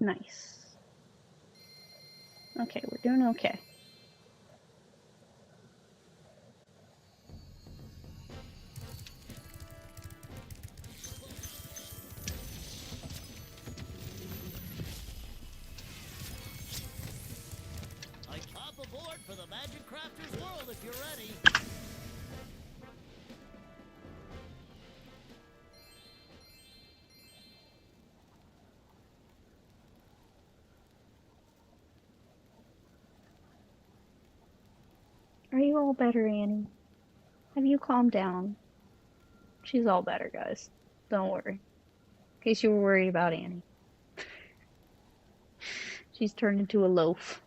Nice. Okay, we're doing okay. I hop aboard for the Magic Crafter's world if you're ready. Are you all better, Annie? Have you calmed down? She's all better, guys. Don't worry. In case you were worried about Annie. She's turned into a loaf.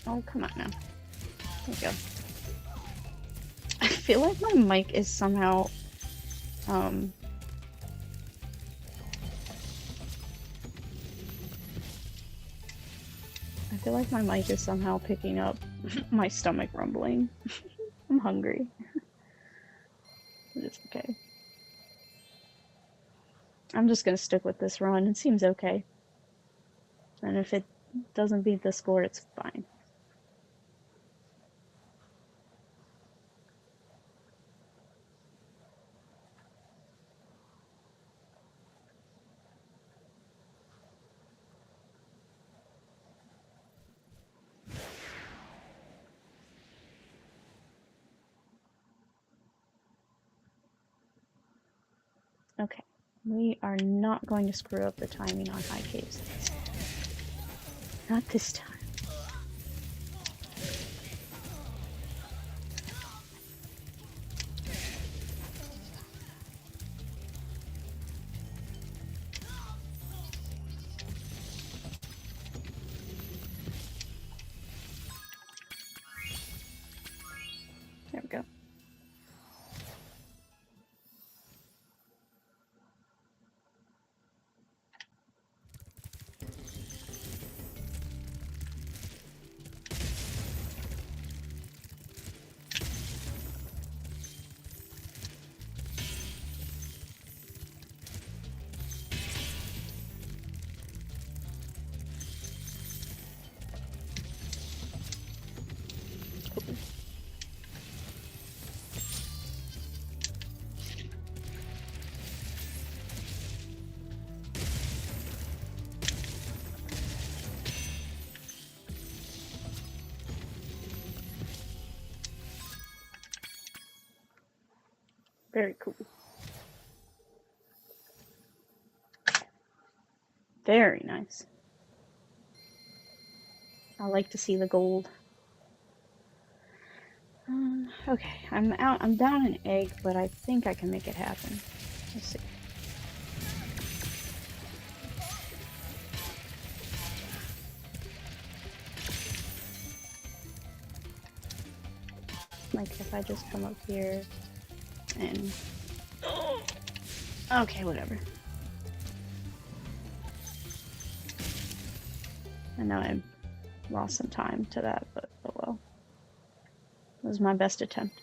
Oh, come on now. There we go. I feel like my mic is somehow I feel like my mic is somehow picking up my stomach rumbling. I'm hungry. But it's okay. I'm just gonna stick with this run. It seems okay. And if it doesn't beat the score, it's fine. Okay. We are not going to screw up the timing on high caves. Not this time. There we go. Cool. Very cool. Very nice. I like to see the gold. Okay, I'm out. I'm down an egg, but I think I can make it happen. Let's see. Like if I just come up here and... Okay, whatever. I know I lost some time to that, but oh well. It was my best attempt.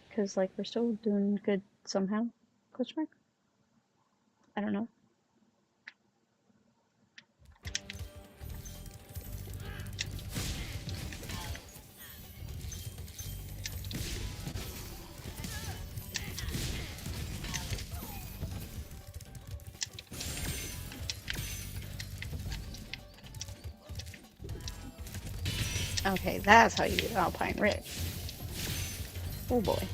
Because, like, we're still doing good somehow? Question mark? I don't know. Okay, that's how you get Alpine Ridge. Oh boy.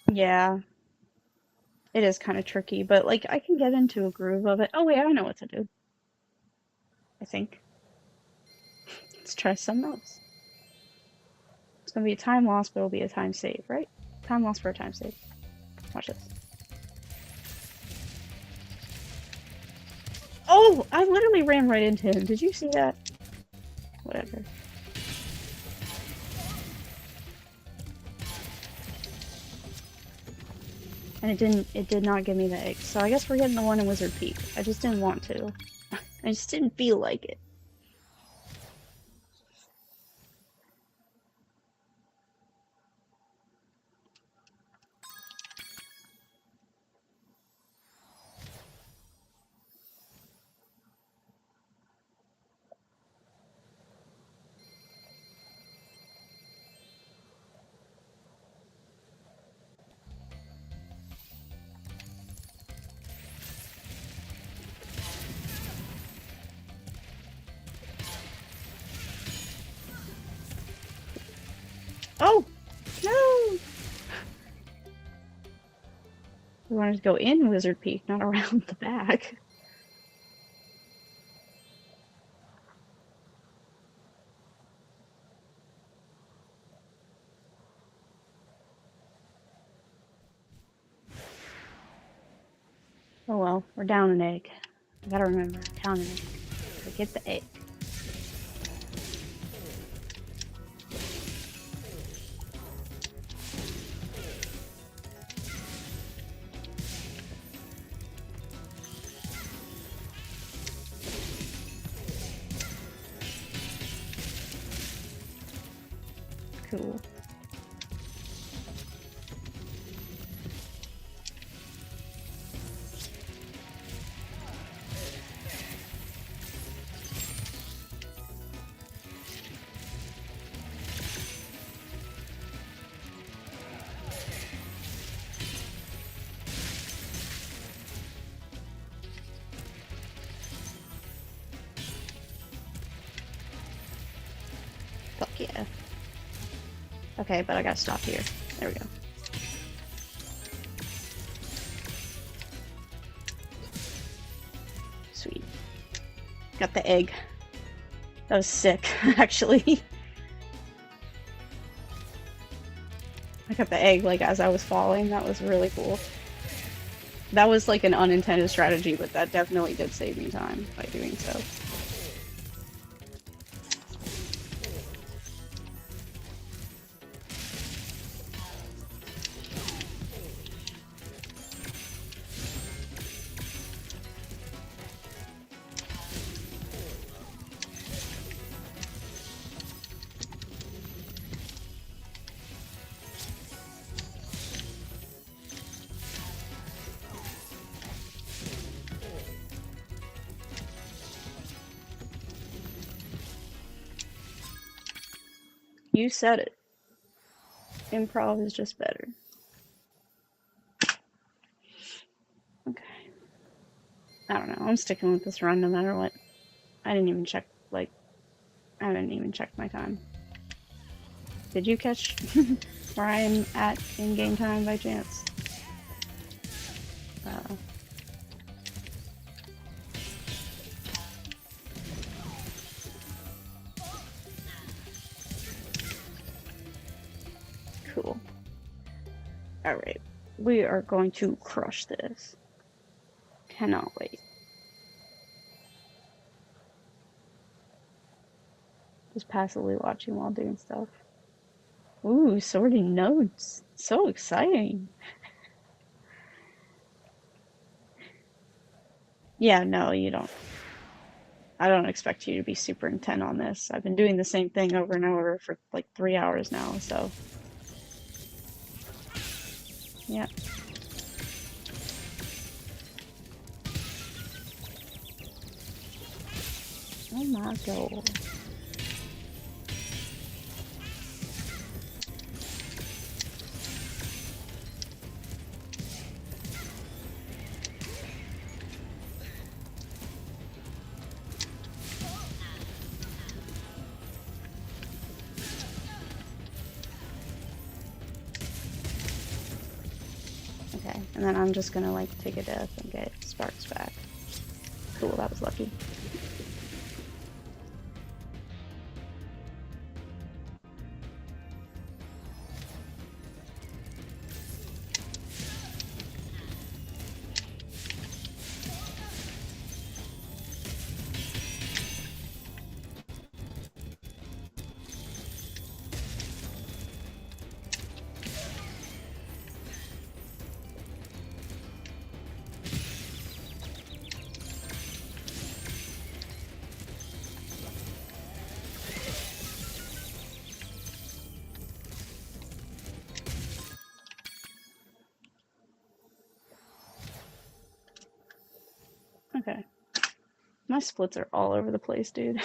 Yeah, it is kind of tricky, but like I can get into a groove of it. Oh wait, I know what to do. I think. Let's try something else. It's gonna be a time loss, but it'll be a time save, right? Time loss for a time save. Watch this. Oh, I literally ran right into him. Did you see that? Whatever. And it did not give me the egg. So I guess we're getting the one in Wizard Peak. I just didn't want to. I just didn't feel like it. Oh! No! We wanted to go in Wizard Peak, not around the back. Oh well, we're down an egg. I gotta remember, down an egg. So get the egg. Cool. Fuck yeah. Okay, but I gotta stop here. There we go. Sweet. Got the egg. That was sick, actually. I got the egg, like, as I was falling. That was really cool. That was, like, an unintended strategy, but that definitely did save me time by doing so. You said it. Improv is just better. Okay. I don't know. I'm sticking with this run no matter what. I didn't even check, like, I haven't even checked my time. Did you catch where I am at in game time by chance? Cool. Alright. We are going to crush this. Cannot wait. Just passively watching while doing stuff. Ooh, sorting notes. So exciting. Yeah, no, you don't. I don't expect you to be super intent on this. I've been doing the same thing over and over for like 3 hours now, so. Yeah. Oh my god. Okay, and then I'm just gonna like take a death and get sparks back. Cool, that was lucky. Okay. My splits are all over the place, dude.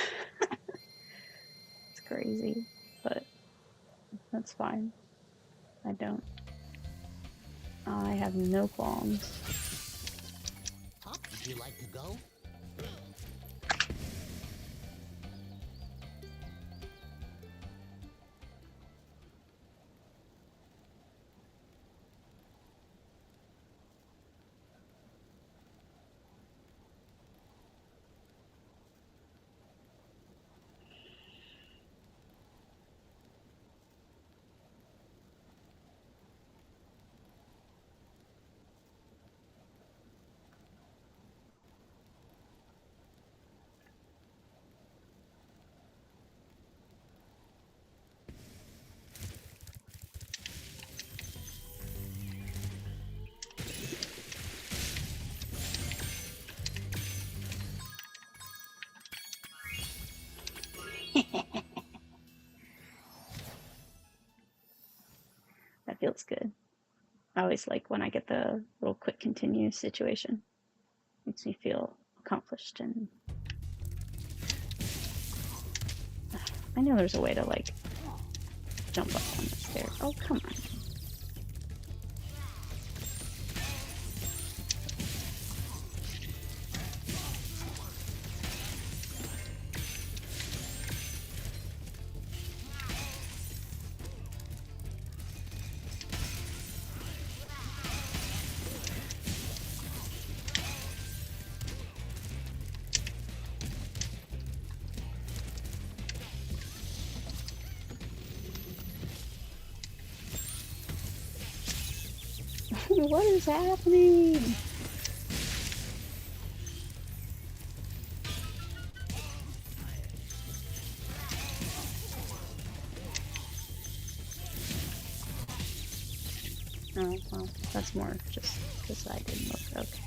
It's crazy, but that's fine. I don't. I have no qualms. Pop, would you like to go? That feels good. I always like when I get the little quick continue situation. Makes me feel accomplished and I know there's a way to like jump up on the stairs. Oh, come on. What is happening? Oh, well, that's more just because I didn't look. Okay.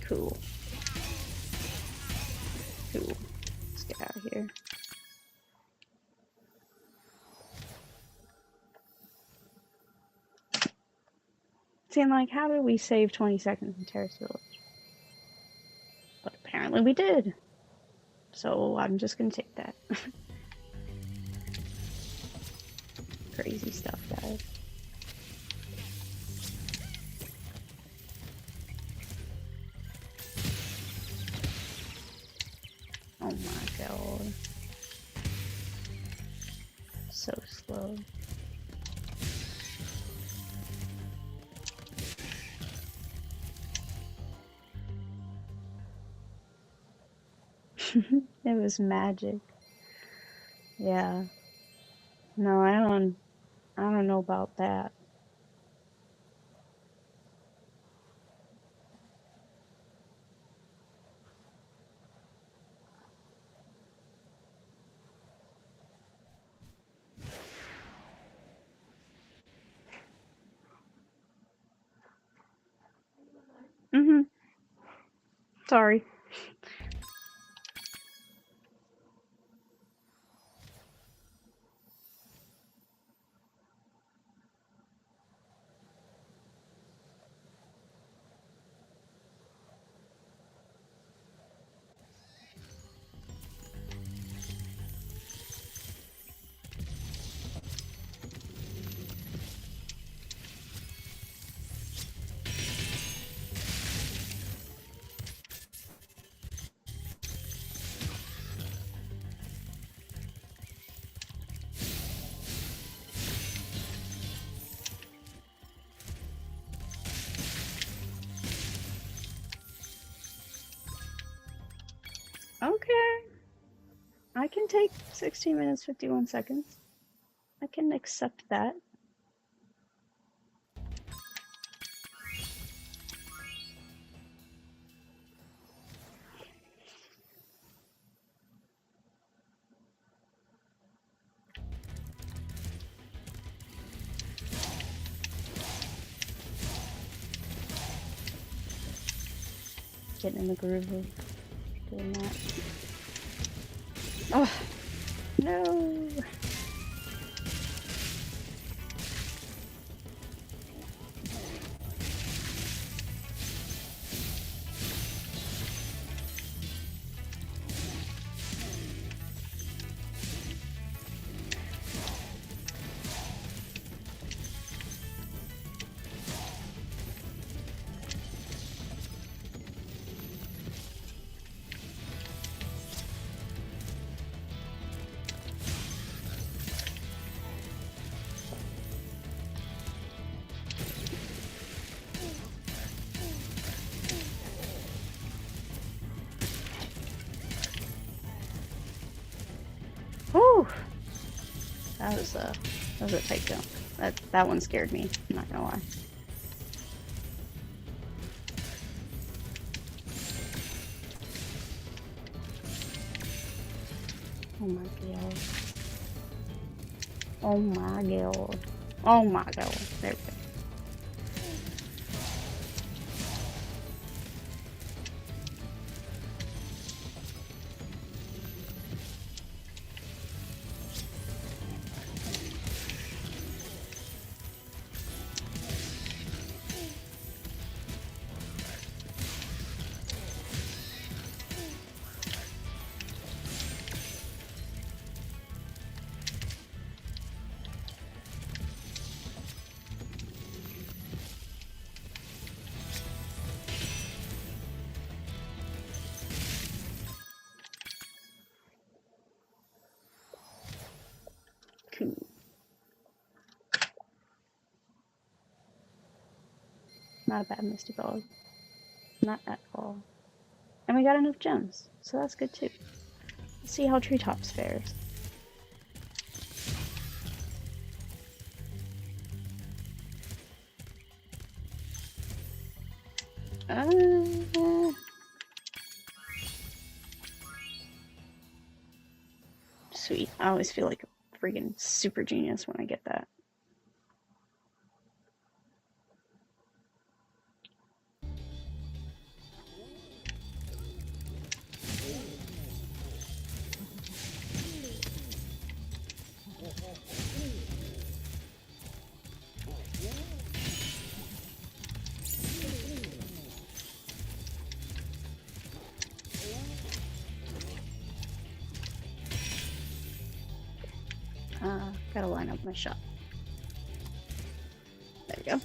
Cool. Cool. Let's get out of here. Seeing like, how did we save 20 seconds in Terrace Village? But apparently we did. So I'm just gonna take that. Crazy stuff, guys. Oh my god. So slow. It was magic. Yeah. No, I don't know about that. Mm-hmm. Sorry. Okay. I can take 16 minutes 51 seconds. I can accept that. Getting in the groove of doing that. Oh, no. that was a tight jump. That one scared me, I'm not gonna lie. Oh my god. Oh my god. Oh my god. There we go. Cool. Not a bad Misty Ball. Not at all. And we got enough gems, so that's good too. Let's see how Treetops fares. Sweet. I always feel like a freaking super genius when I get that. Gotta line up my shot. There we go.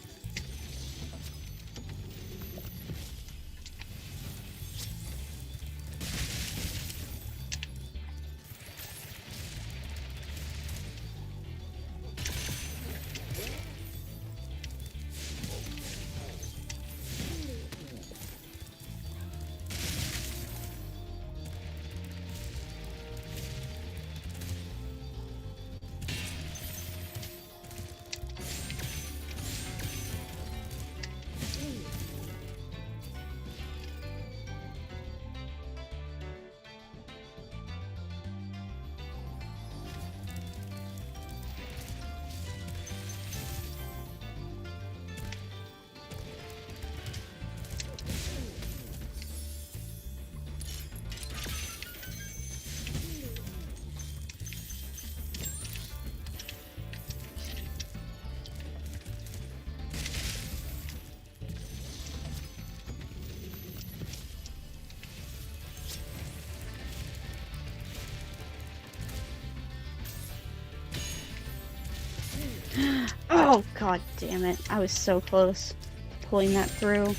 Oh, god damn it. I was so close to pulling that through.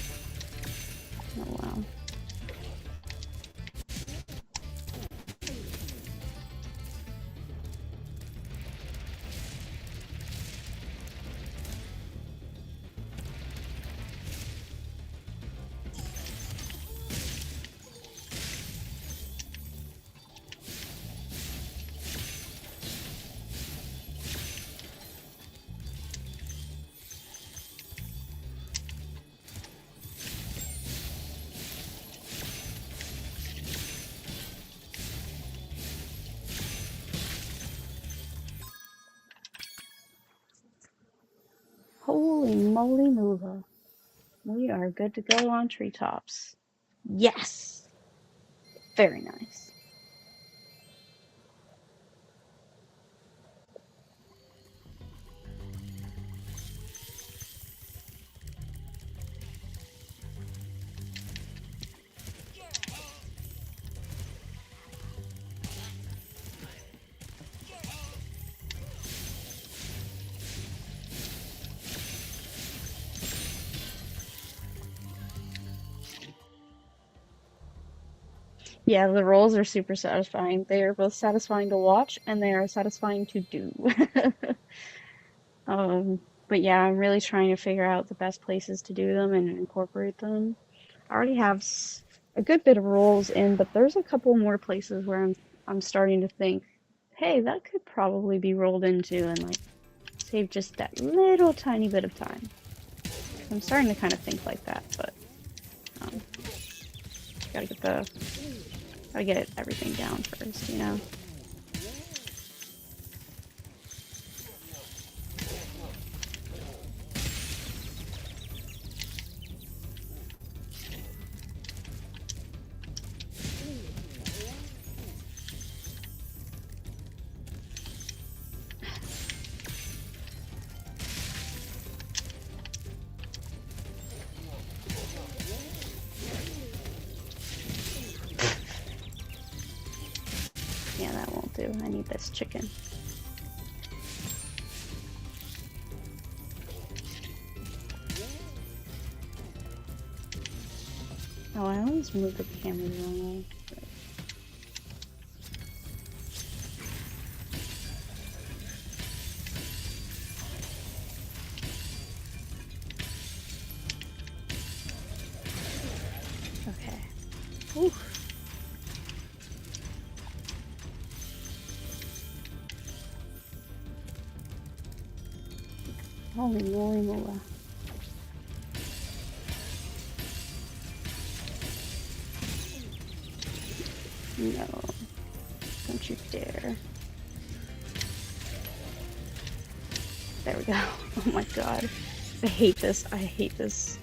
Oh, wow. Holy moly moolah. We are good to go on Treetops. Yes! Very nice. Yeah, the rolls are super satisfying. They are both satisfying to watch and they are satisfying to do. Um, but yeah, I'm really trying to figure out the best places to do them and incorporate them. I already have a good bit of rolls in, but there's a couple more places where I'm starting to think Hey, that could probably be rolled into and like save just that little tiny bit of time. I'm starting to kind of think like that, but um, gotta get everything down first, you know. Yeah, that won't do. I need this chicken. Oh, I always move the camera the wrong way. Okay. Oof. Holy moly mola. No. Don't you dare. There we go. Oh my god. I hate this. I hate this.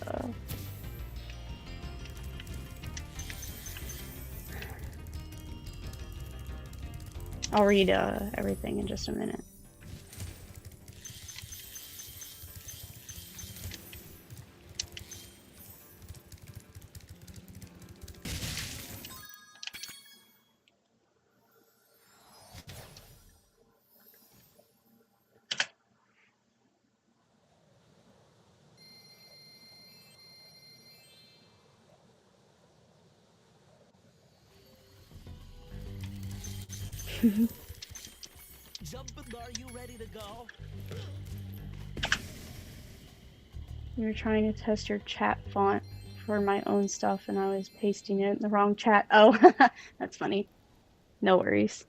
I'll read everything in just a minute. Jumping, are you ready to go? You were trying to test your chat font for my own stuff and I was pasting it in the wrong chat. Oh, that's funny. No worries.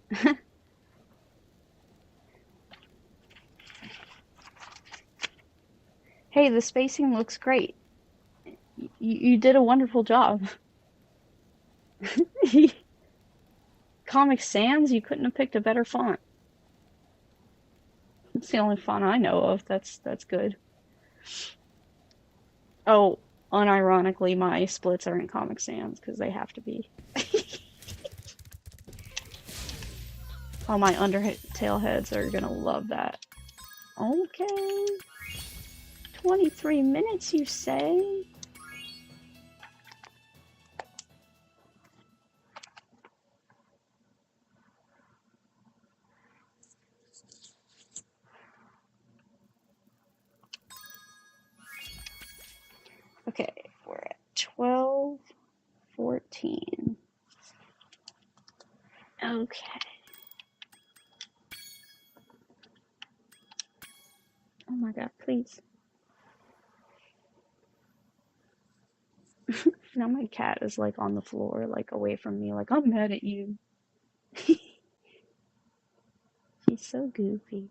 Hey, the spacing looks great. You did a wonderful job. Comic Sans, you couldn't have picked a better font. It's the only font I know of. That's good. Oh, unironically, my splits are in Comic Sans because they have to be. All my Undertale heads are gonna love that. Okay. 23 minutes, you say? Okay, we're at 12:14. Okay. Oh my god, please. Now my cat is like on the floor, like away from me, like I'm mad at you. She's so goofy.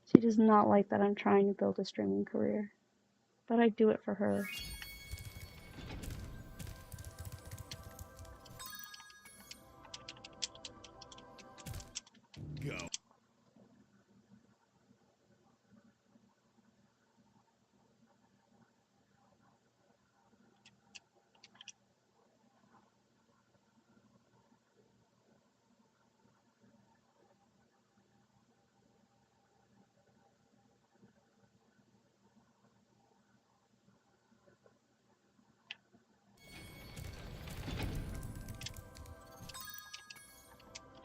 She does not like that I'm trying to build a streaming career, but I do it for her. Go.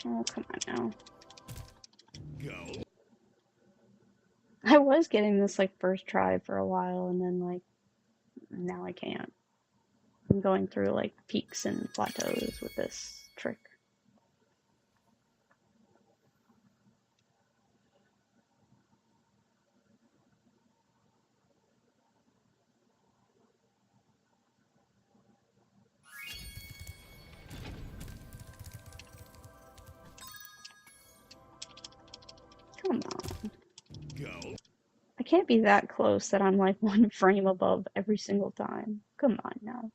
Oh, come on now. Go. I was getting this like first try for a while and then like now I can't. I'm going through like peaks and plateaus with this trick. can't be that close that I'm like 1 frame above every single time. Come on now.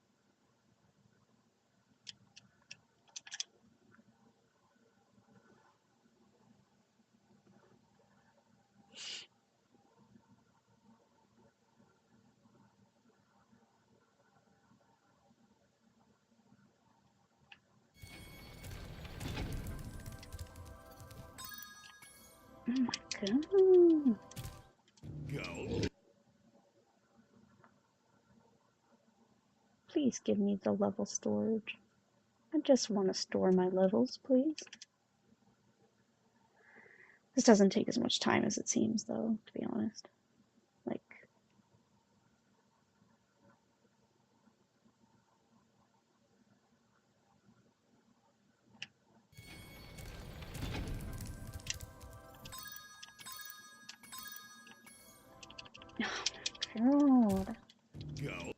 Oh my god. Go. Please give me the level storage. I just want to store my levels, please. This doesn't take as much time as it seems, though, to be honest. Like, oh my god. Go.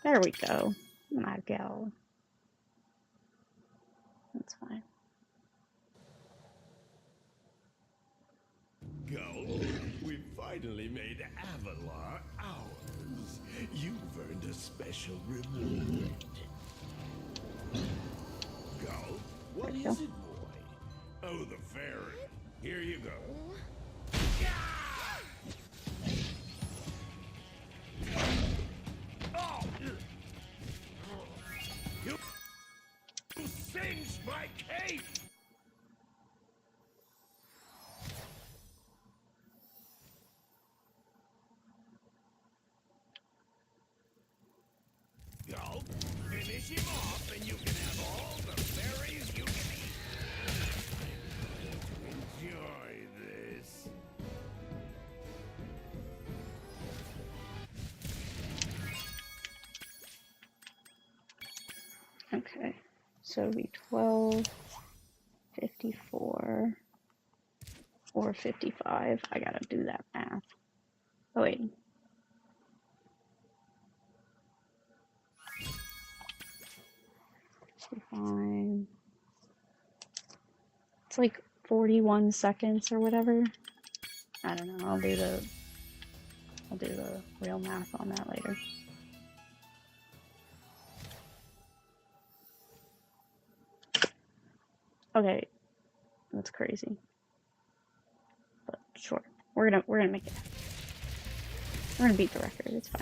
There we go. My gal. That's fine. Go. We finally made Avalar ours. You've earned a special reward. Go. What There you is go. it, boy? Oh, the fairy. Here you go. Oh! You singed my cape! Go, finish him off, and you can have all the berries you can eat. Enjoy this. Okay. So we 12, 54, or 55. I gotta do that math. Oh, wait. Fine. It's like 41 seconds or whatever. I don't know. I'll do the real math on that later. Okay, that's crazy. But sure, we're gonna make it. We're gonna beat the record. It's fine.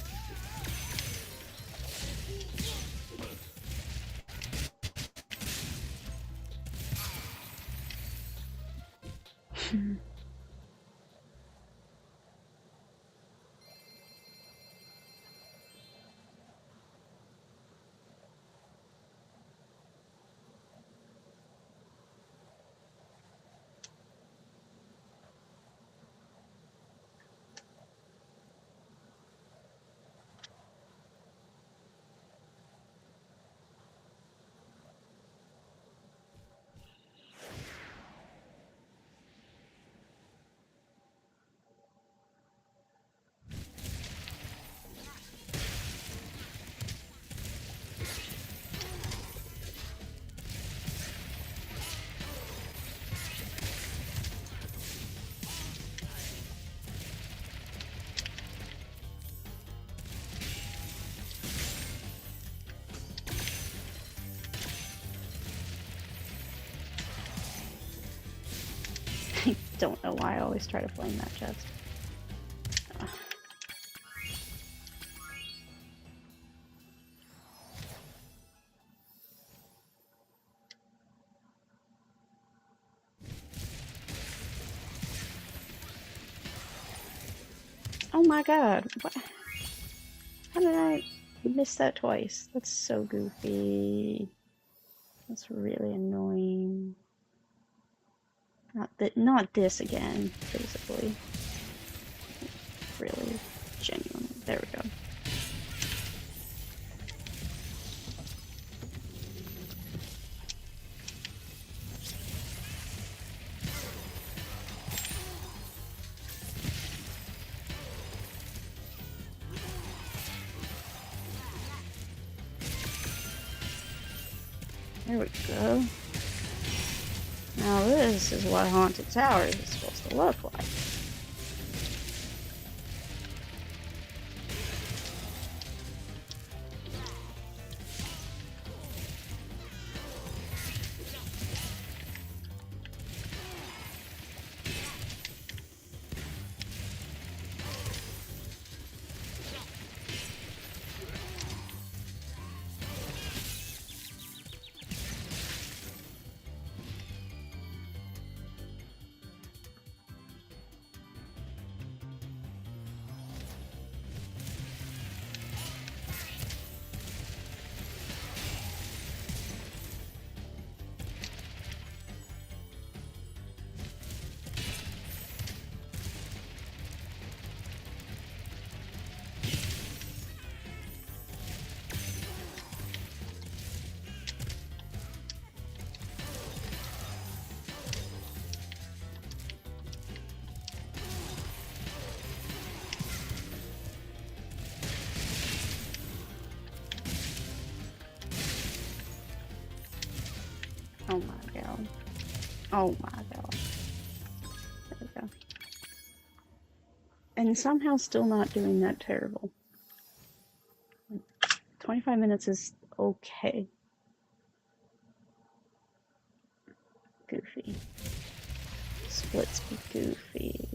Don't know why I always try to flame that chest. Ugh. Oh my god, what? How did I miss that twice? That's so goofy. That's really annoying. Not this again, basically. Really, genuinely. There we go. There we go. Now this is what Haunted Towers is supposed to look like. Oh my god. Oh my god. There we go. And somehow still not doing that terrible. 25 minutes is okay. Goofy. Splits be goofy.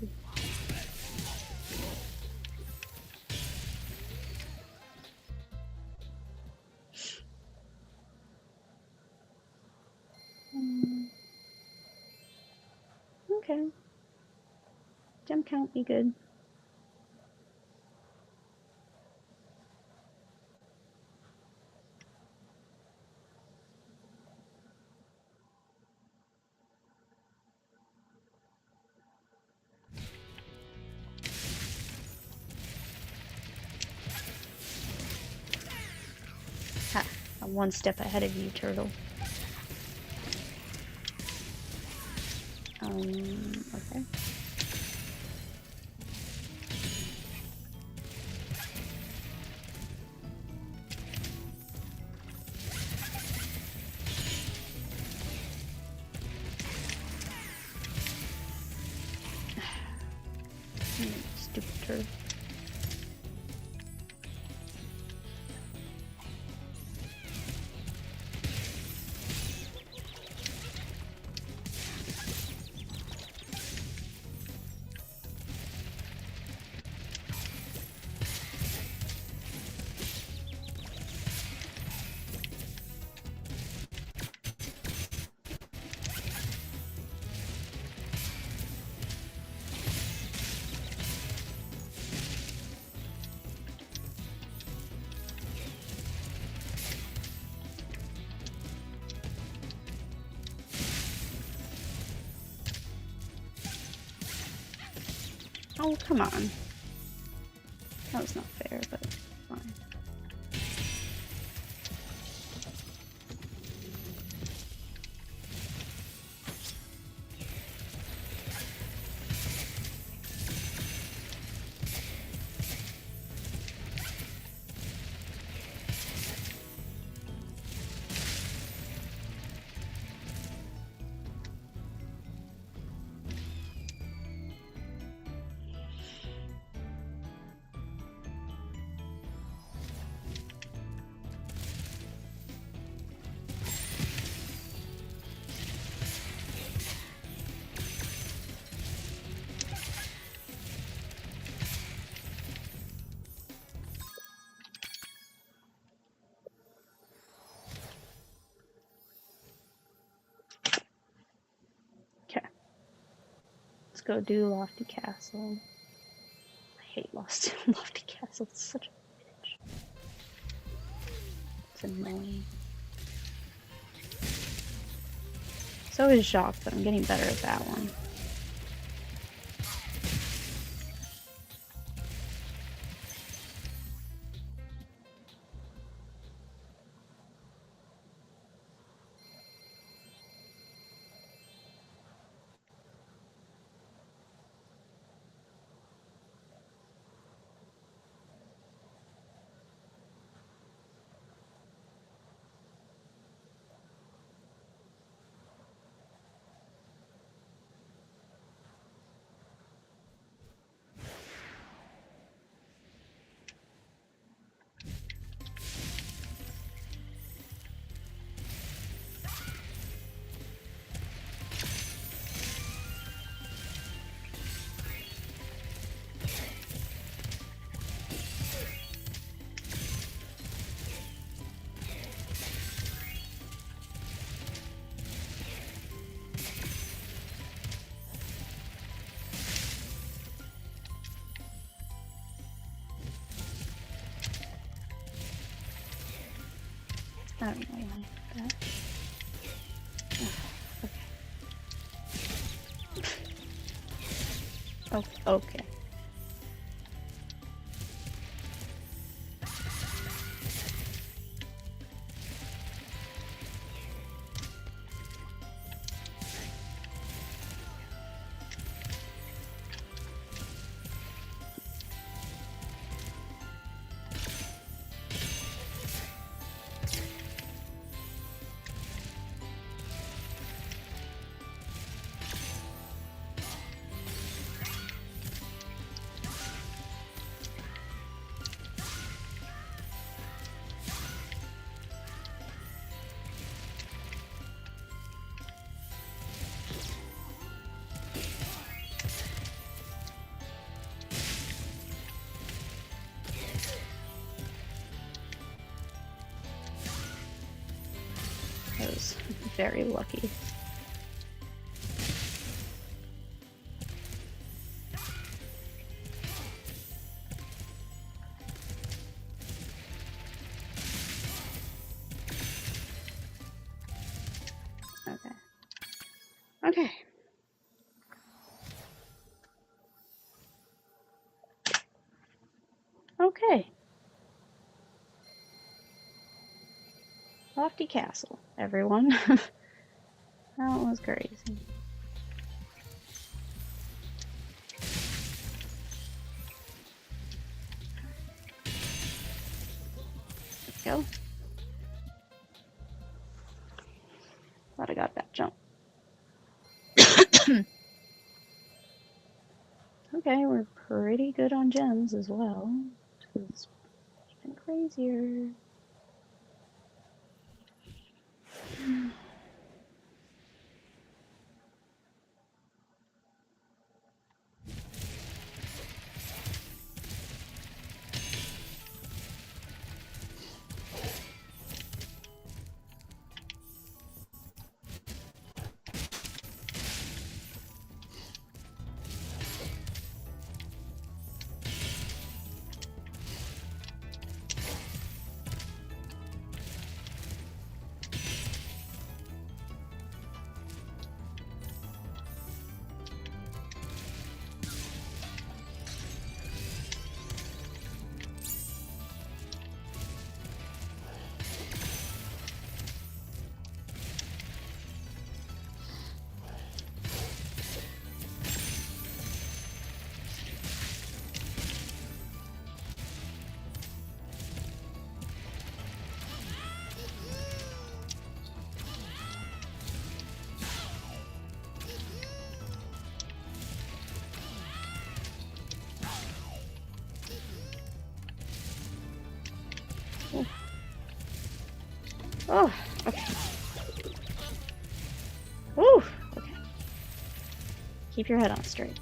Okay. Gem count be good. Ha! I'm one step ahead of you, turtle. Okay. Stupid turtle. Oh, come on. That was not fair, but fine. Okay. Let's go do Lofty Castle. I hate Lofty Castle. It's such a bitch. It's annoying. So is Jacques, but I'm getting better at that one. I don't know why that. Oh, okay. I was very lucky. Okay. Okay. Okay. Lofty Castle, everyone. That was crazy. Go. Glad I got that jump. Okay, we're pretty good on gems as well. It's even crazier. Oh, okay. Ooh, okay. Keep your head on straight.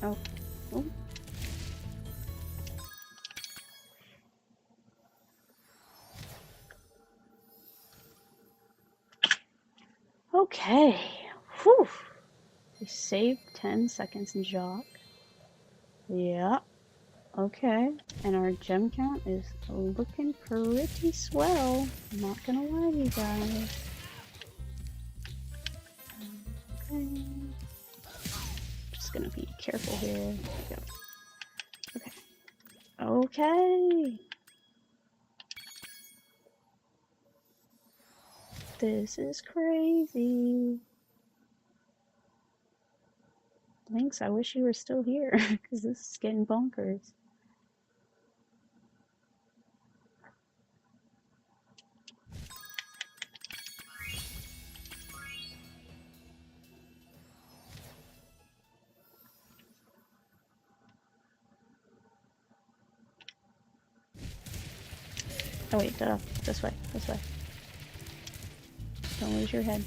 Oh. Oh. Okay. Whew. We saved 10 seconds in Jock. Yeah. Okay. And our gem count is looking pretty swell. I'm not gonna lie to you guys. Okay. Just gonna be careful here. There we go. Okay. Okay. This is crazy. Lynx, I wish you were still here, because this is getting bonkers. Oh wait, this way, this way. Don't lose your head.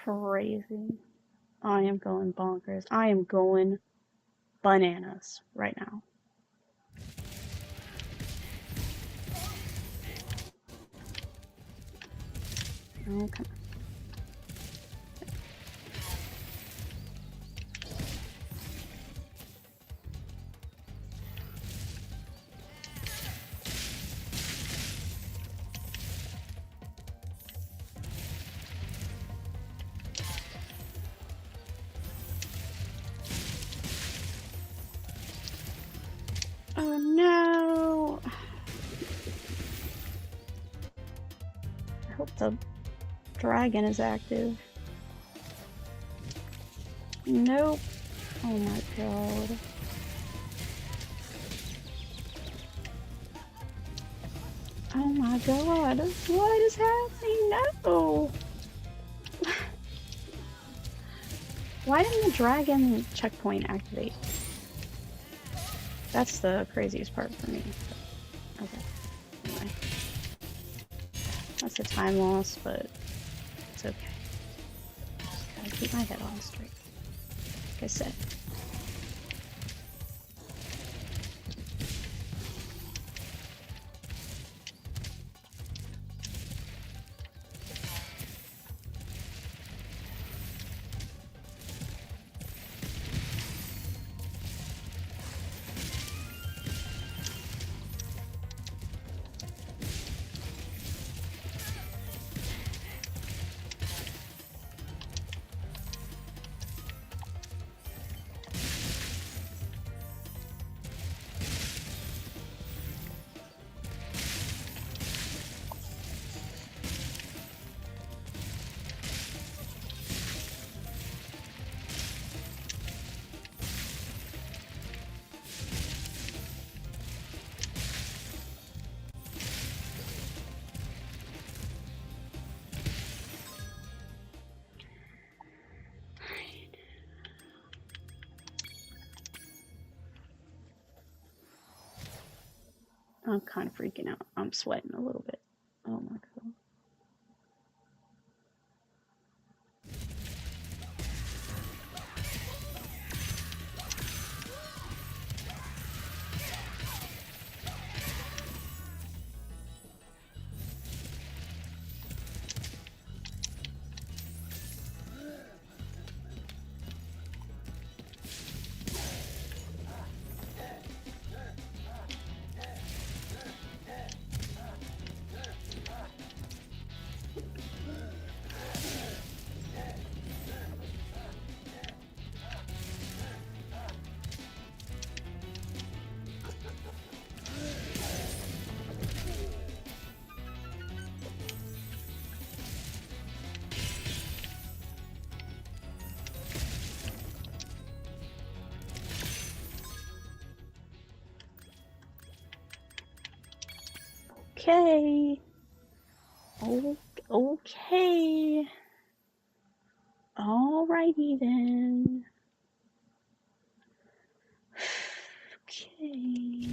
crazy. I am going bonkers. I am going bananas right now. Oh, come on. Oh no! I hope the dragon is active. Nope. Oh my god. Oh my god. What is happening? No! Why didn't the dragon checkpoint activate? That's the craziest part for me. Okay. Anyway. That's a time loss, but it's okay. Just gotta keep my head on straight. Like I said. I'm kind of freaking out. I'm sweating a little bit. Oh my god. Okay. Oh, okay. Alrighty then. Okay.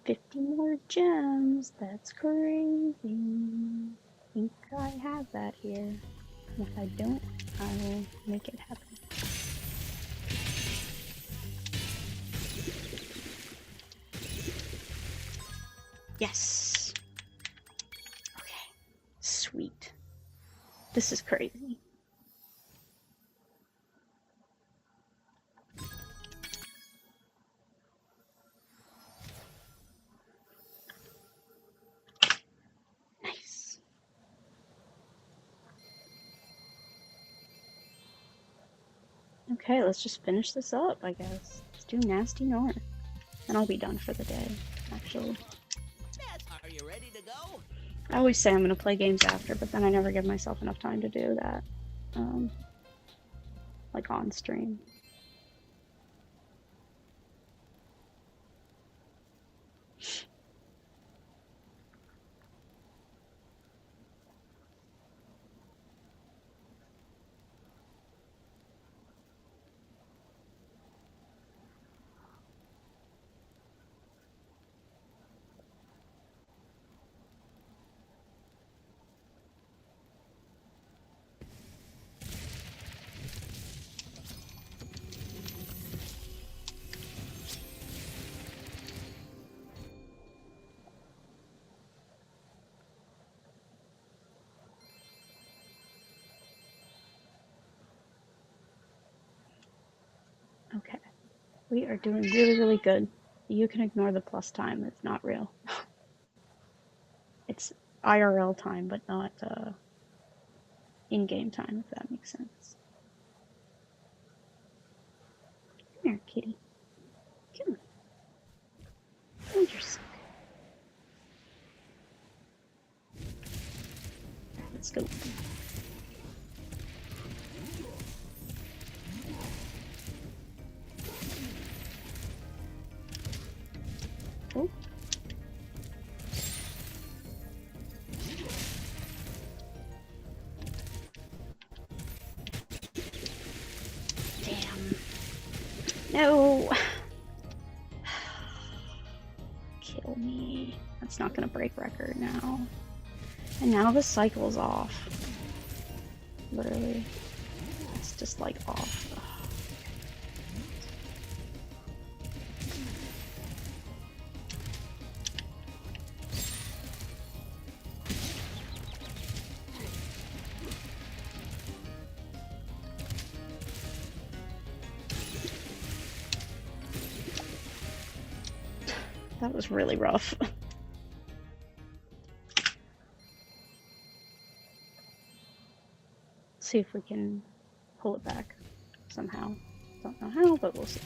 $50 more gems. That's crazy. I think I have that here. If I don't, I will make it happen. Yes! Okay. Sweet. This is crazy. Nice. Okay, let's just finish this up, I guess. Let's do Nasty North. And I'll be done for the day, actually. Are you ready to go? I always say I'm going to play games after, but then I never give myself enough time to do that. Like on stream. We are doing really, really good. You can ignore the plus time. It's not real. It's IRL time, but not in-game time, if that makes sense. Come here, kitty. Come on. Oh, you're sick. Let's go. Oh. Damn. No. Kill me. That's not gonna break record now. And now the cycle's off. Literally. It's just like off. That was really rough. See if we can pull it back somehow. Don't know how, but we'll see.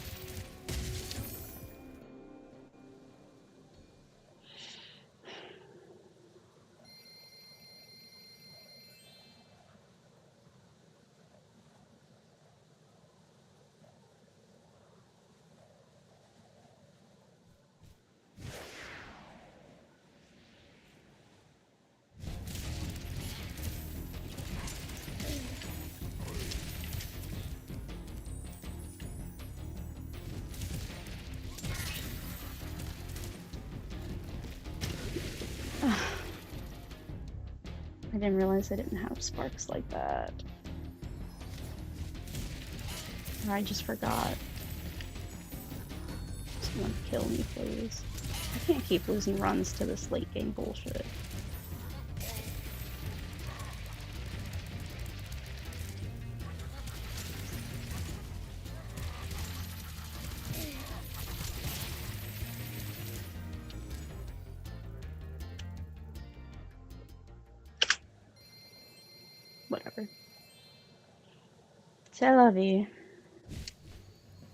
I didn't realize I didn't have sparks like that. I just forgot. Someone kill me, please. I can't keep losing runs to this late game bullshit. Whatever. C'est la vie.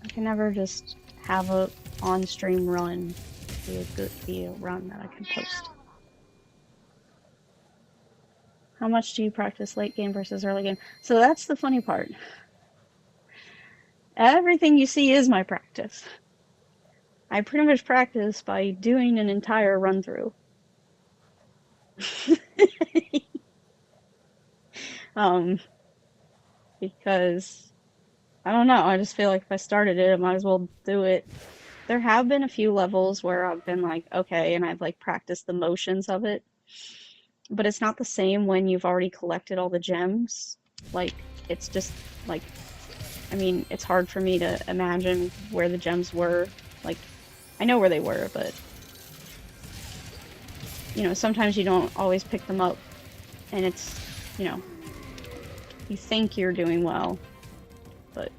I can never just have a on-stream run be a run that I can post. How much do you practice late game versus early game? So that's the funny part. Everything you see is my practice. I pretty much practice by doing an entire run through. Because I don't know, I just feel like if I started it, I might as well do it. There have been a few levels where I've been like, okay, and I've like practiced the motions of it. But it's not the same when you've already collected all the gems. Like, it's just like, I mean, it's hard for me to imagine where the gems were. Like, I know where they were, but you know, sometimes you don't always pick them up, and it's, you know, you think you're doing well, but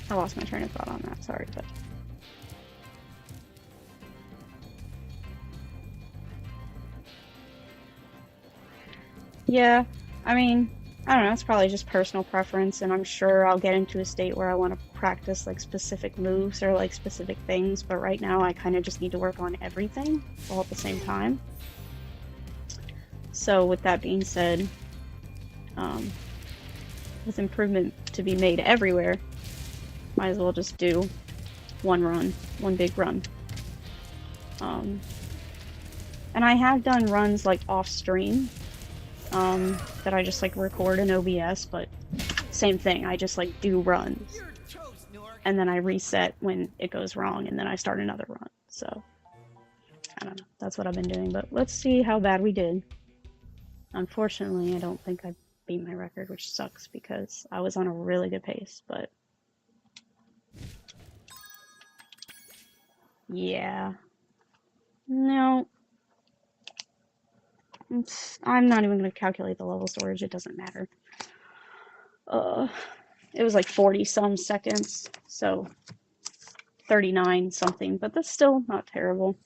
I lost my train of thought on that, sorry, but yeah, I mean, I don't know, it's probably just personal preference, and I'm sure I'll get into a state where I want to practice like specific moves or like specific things, but right now I kind of just need to work on everything all at the same time. So with that being said, with improvement to be made everywhere, might as well just do one big run. And I have done runs like off stream, that I just like record in OBS, but same thing, I just like do runs. And then I reset when it goes wrong, and then I start another run. So, I don't know, that's what I've been doing, but let's see how bad we did. Unfortunately, I don't think I beat my record, which sucks because I was on a really good pace, but yeah. No. I'm not even going to calculate the level storage. It doesn't matter. Uh, it was like 40 some seconds, so 39 something, but that's still not terrible.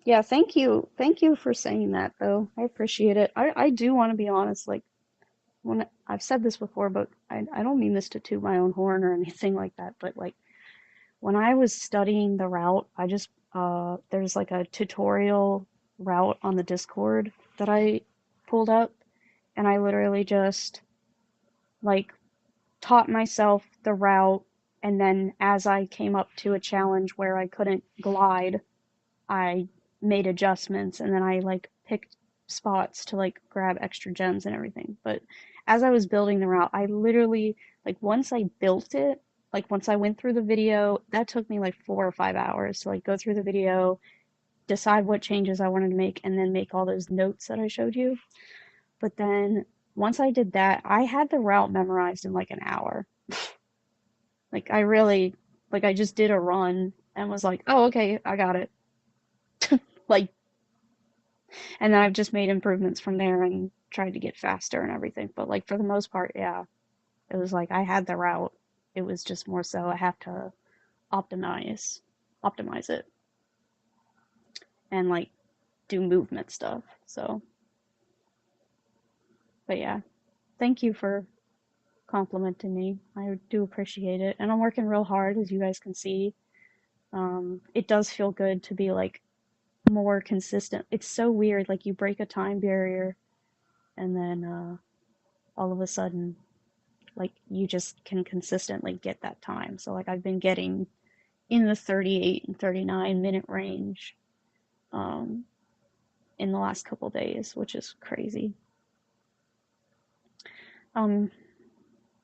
Yeah, thank you. Thank you for saying that, though. I appreciate it. I do want to be honest. Like, when I've said this before, but I don't mean this to toot my own horn or anything like that, but like, when I was studying the route, I just, there's like a tutorial route on the Discord that I pulled up, and I literally just, like, taught myself the route, and then as I came up to a challenge where I couldn't glide, I made adjustments and then I like picked spots to like grab extra gems and everything. But as I was building the route, I literally like once I built it, like once I went through the video, that took me like 4 or 5 hours to like go through the video, decide what changes I wanted to make, and then make all those notes that I showed you. But then once I did that, I had the route memorized in like an hour. Like I really, like I just did a run and was like, oh, okay, I got it. Like, and then I've just made improvements from there and tried to get faster and everything. But like for the most part, yeah, it was like I had the route. It was just more so I have to optimize optimize it and like do movement stuff. So, but yeah, thank you for complimenting me. I do appreciate it. And I'm working real hard, as you guys can see. It does feel good to be like more consistent. It's so weird. Like you break a time barrier and then all of a sudden, like you just can consistently get that time. So like I've been getting in the 38 and 39 minute range um, in the last couple days, which is crazy. Um,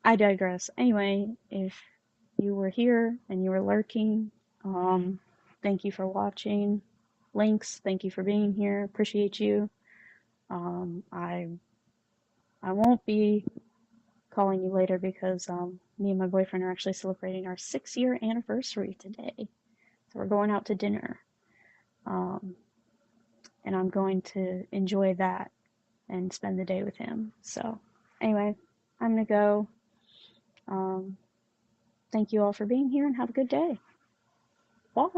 I digress. Anyway, if you were here and you were lurking, thank you for watching. Links, thank you for being here. Appreciate you. Um, I I won't be calling you later because me and my boyfriend are actually celebrating our 6 year anniversary today. So we're going out to dinner. Um, and I'm going to enjoy that and spend the day with him. So, anyway, I'm going to go. Thank you all for being here and have a good day. Bye.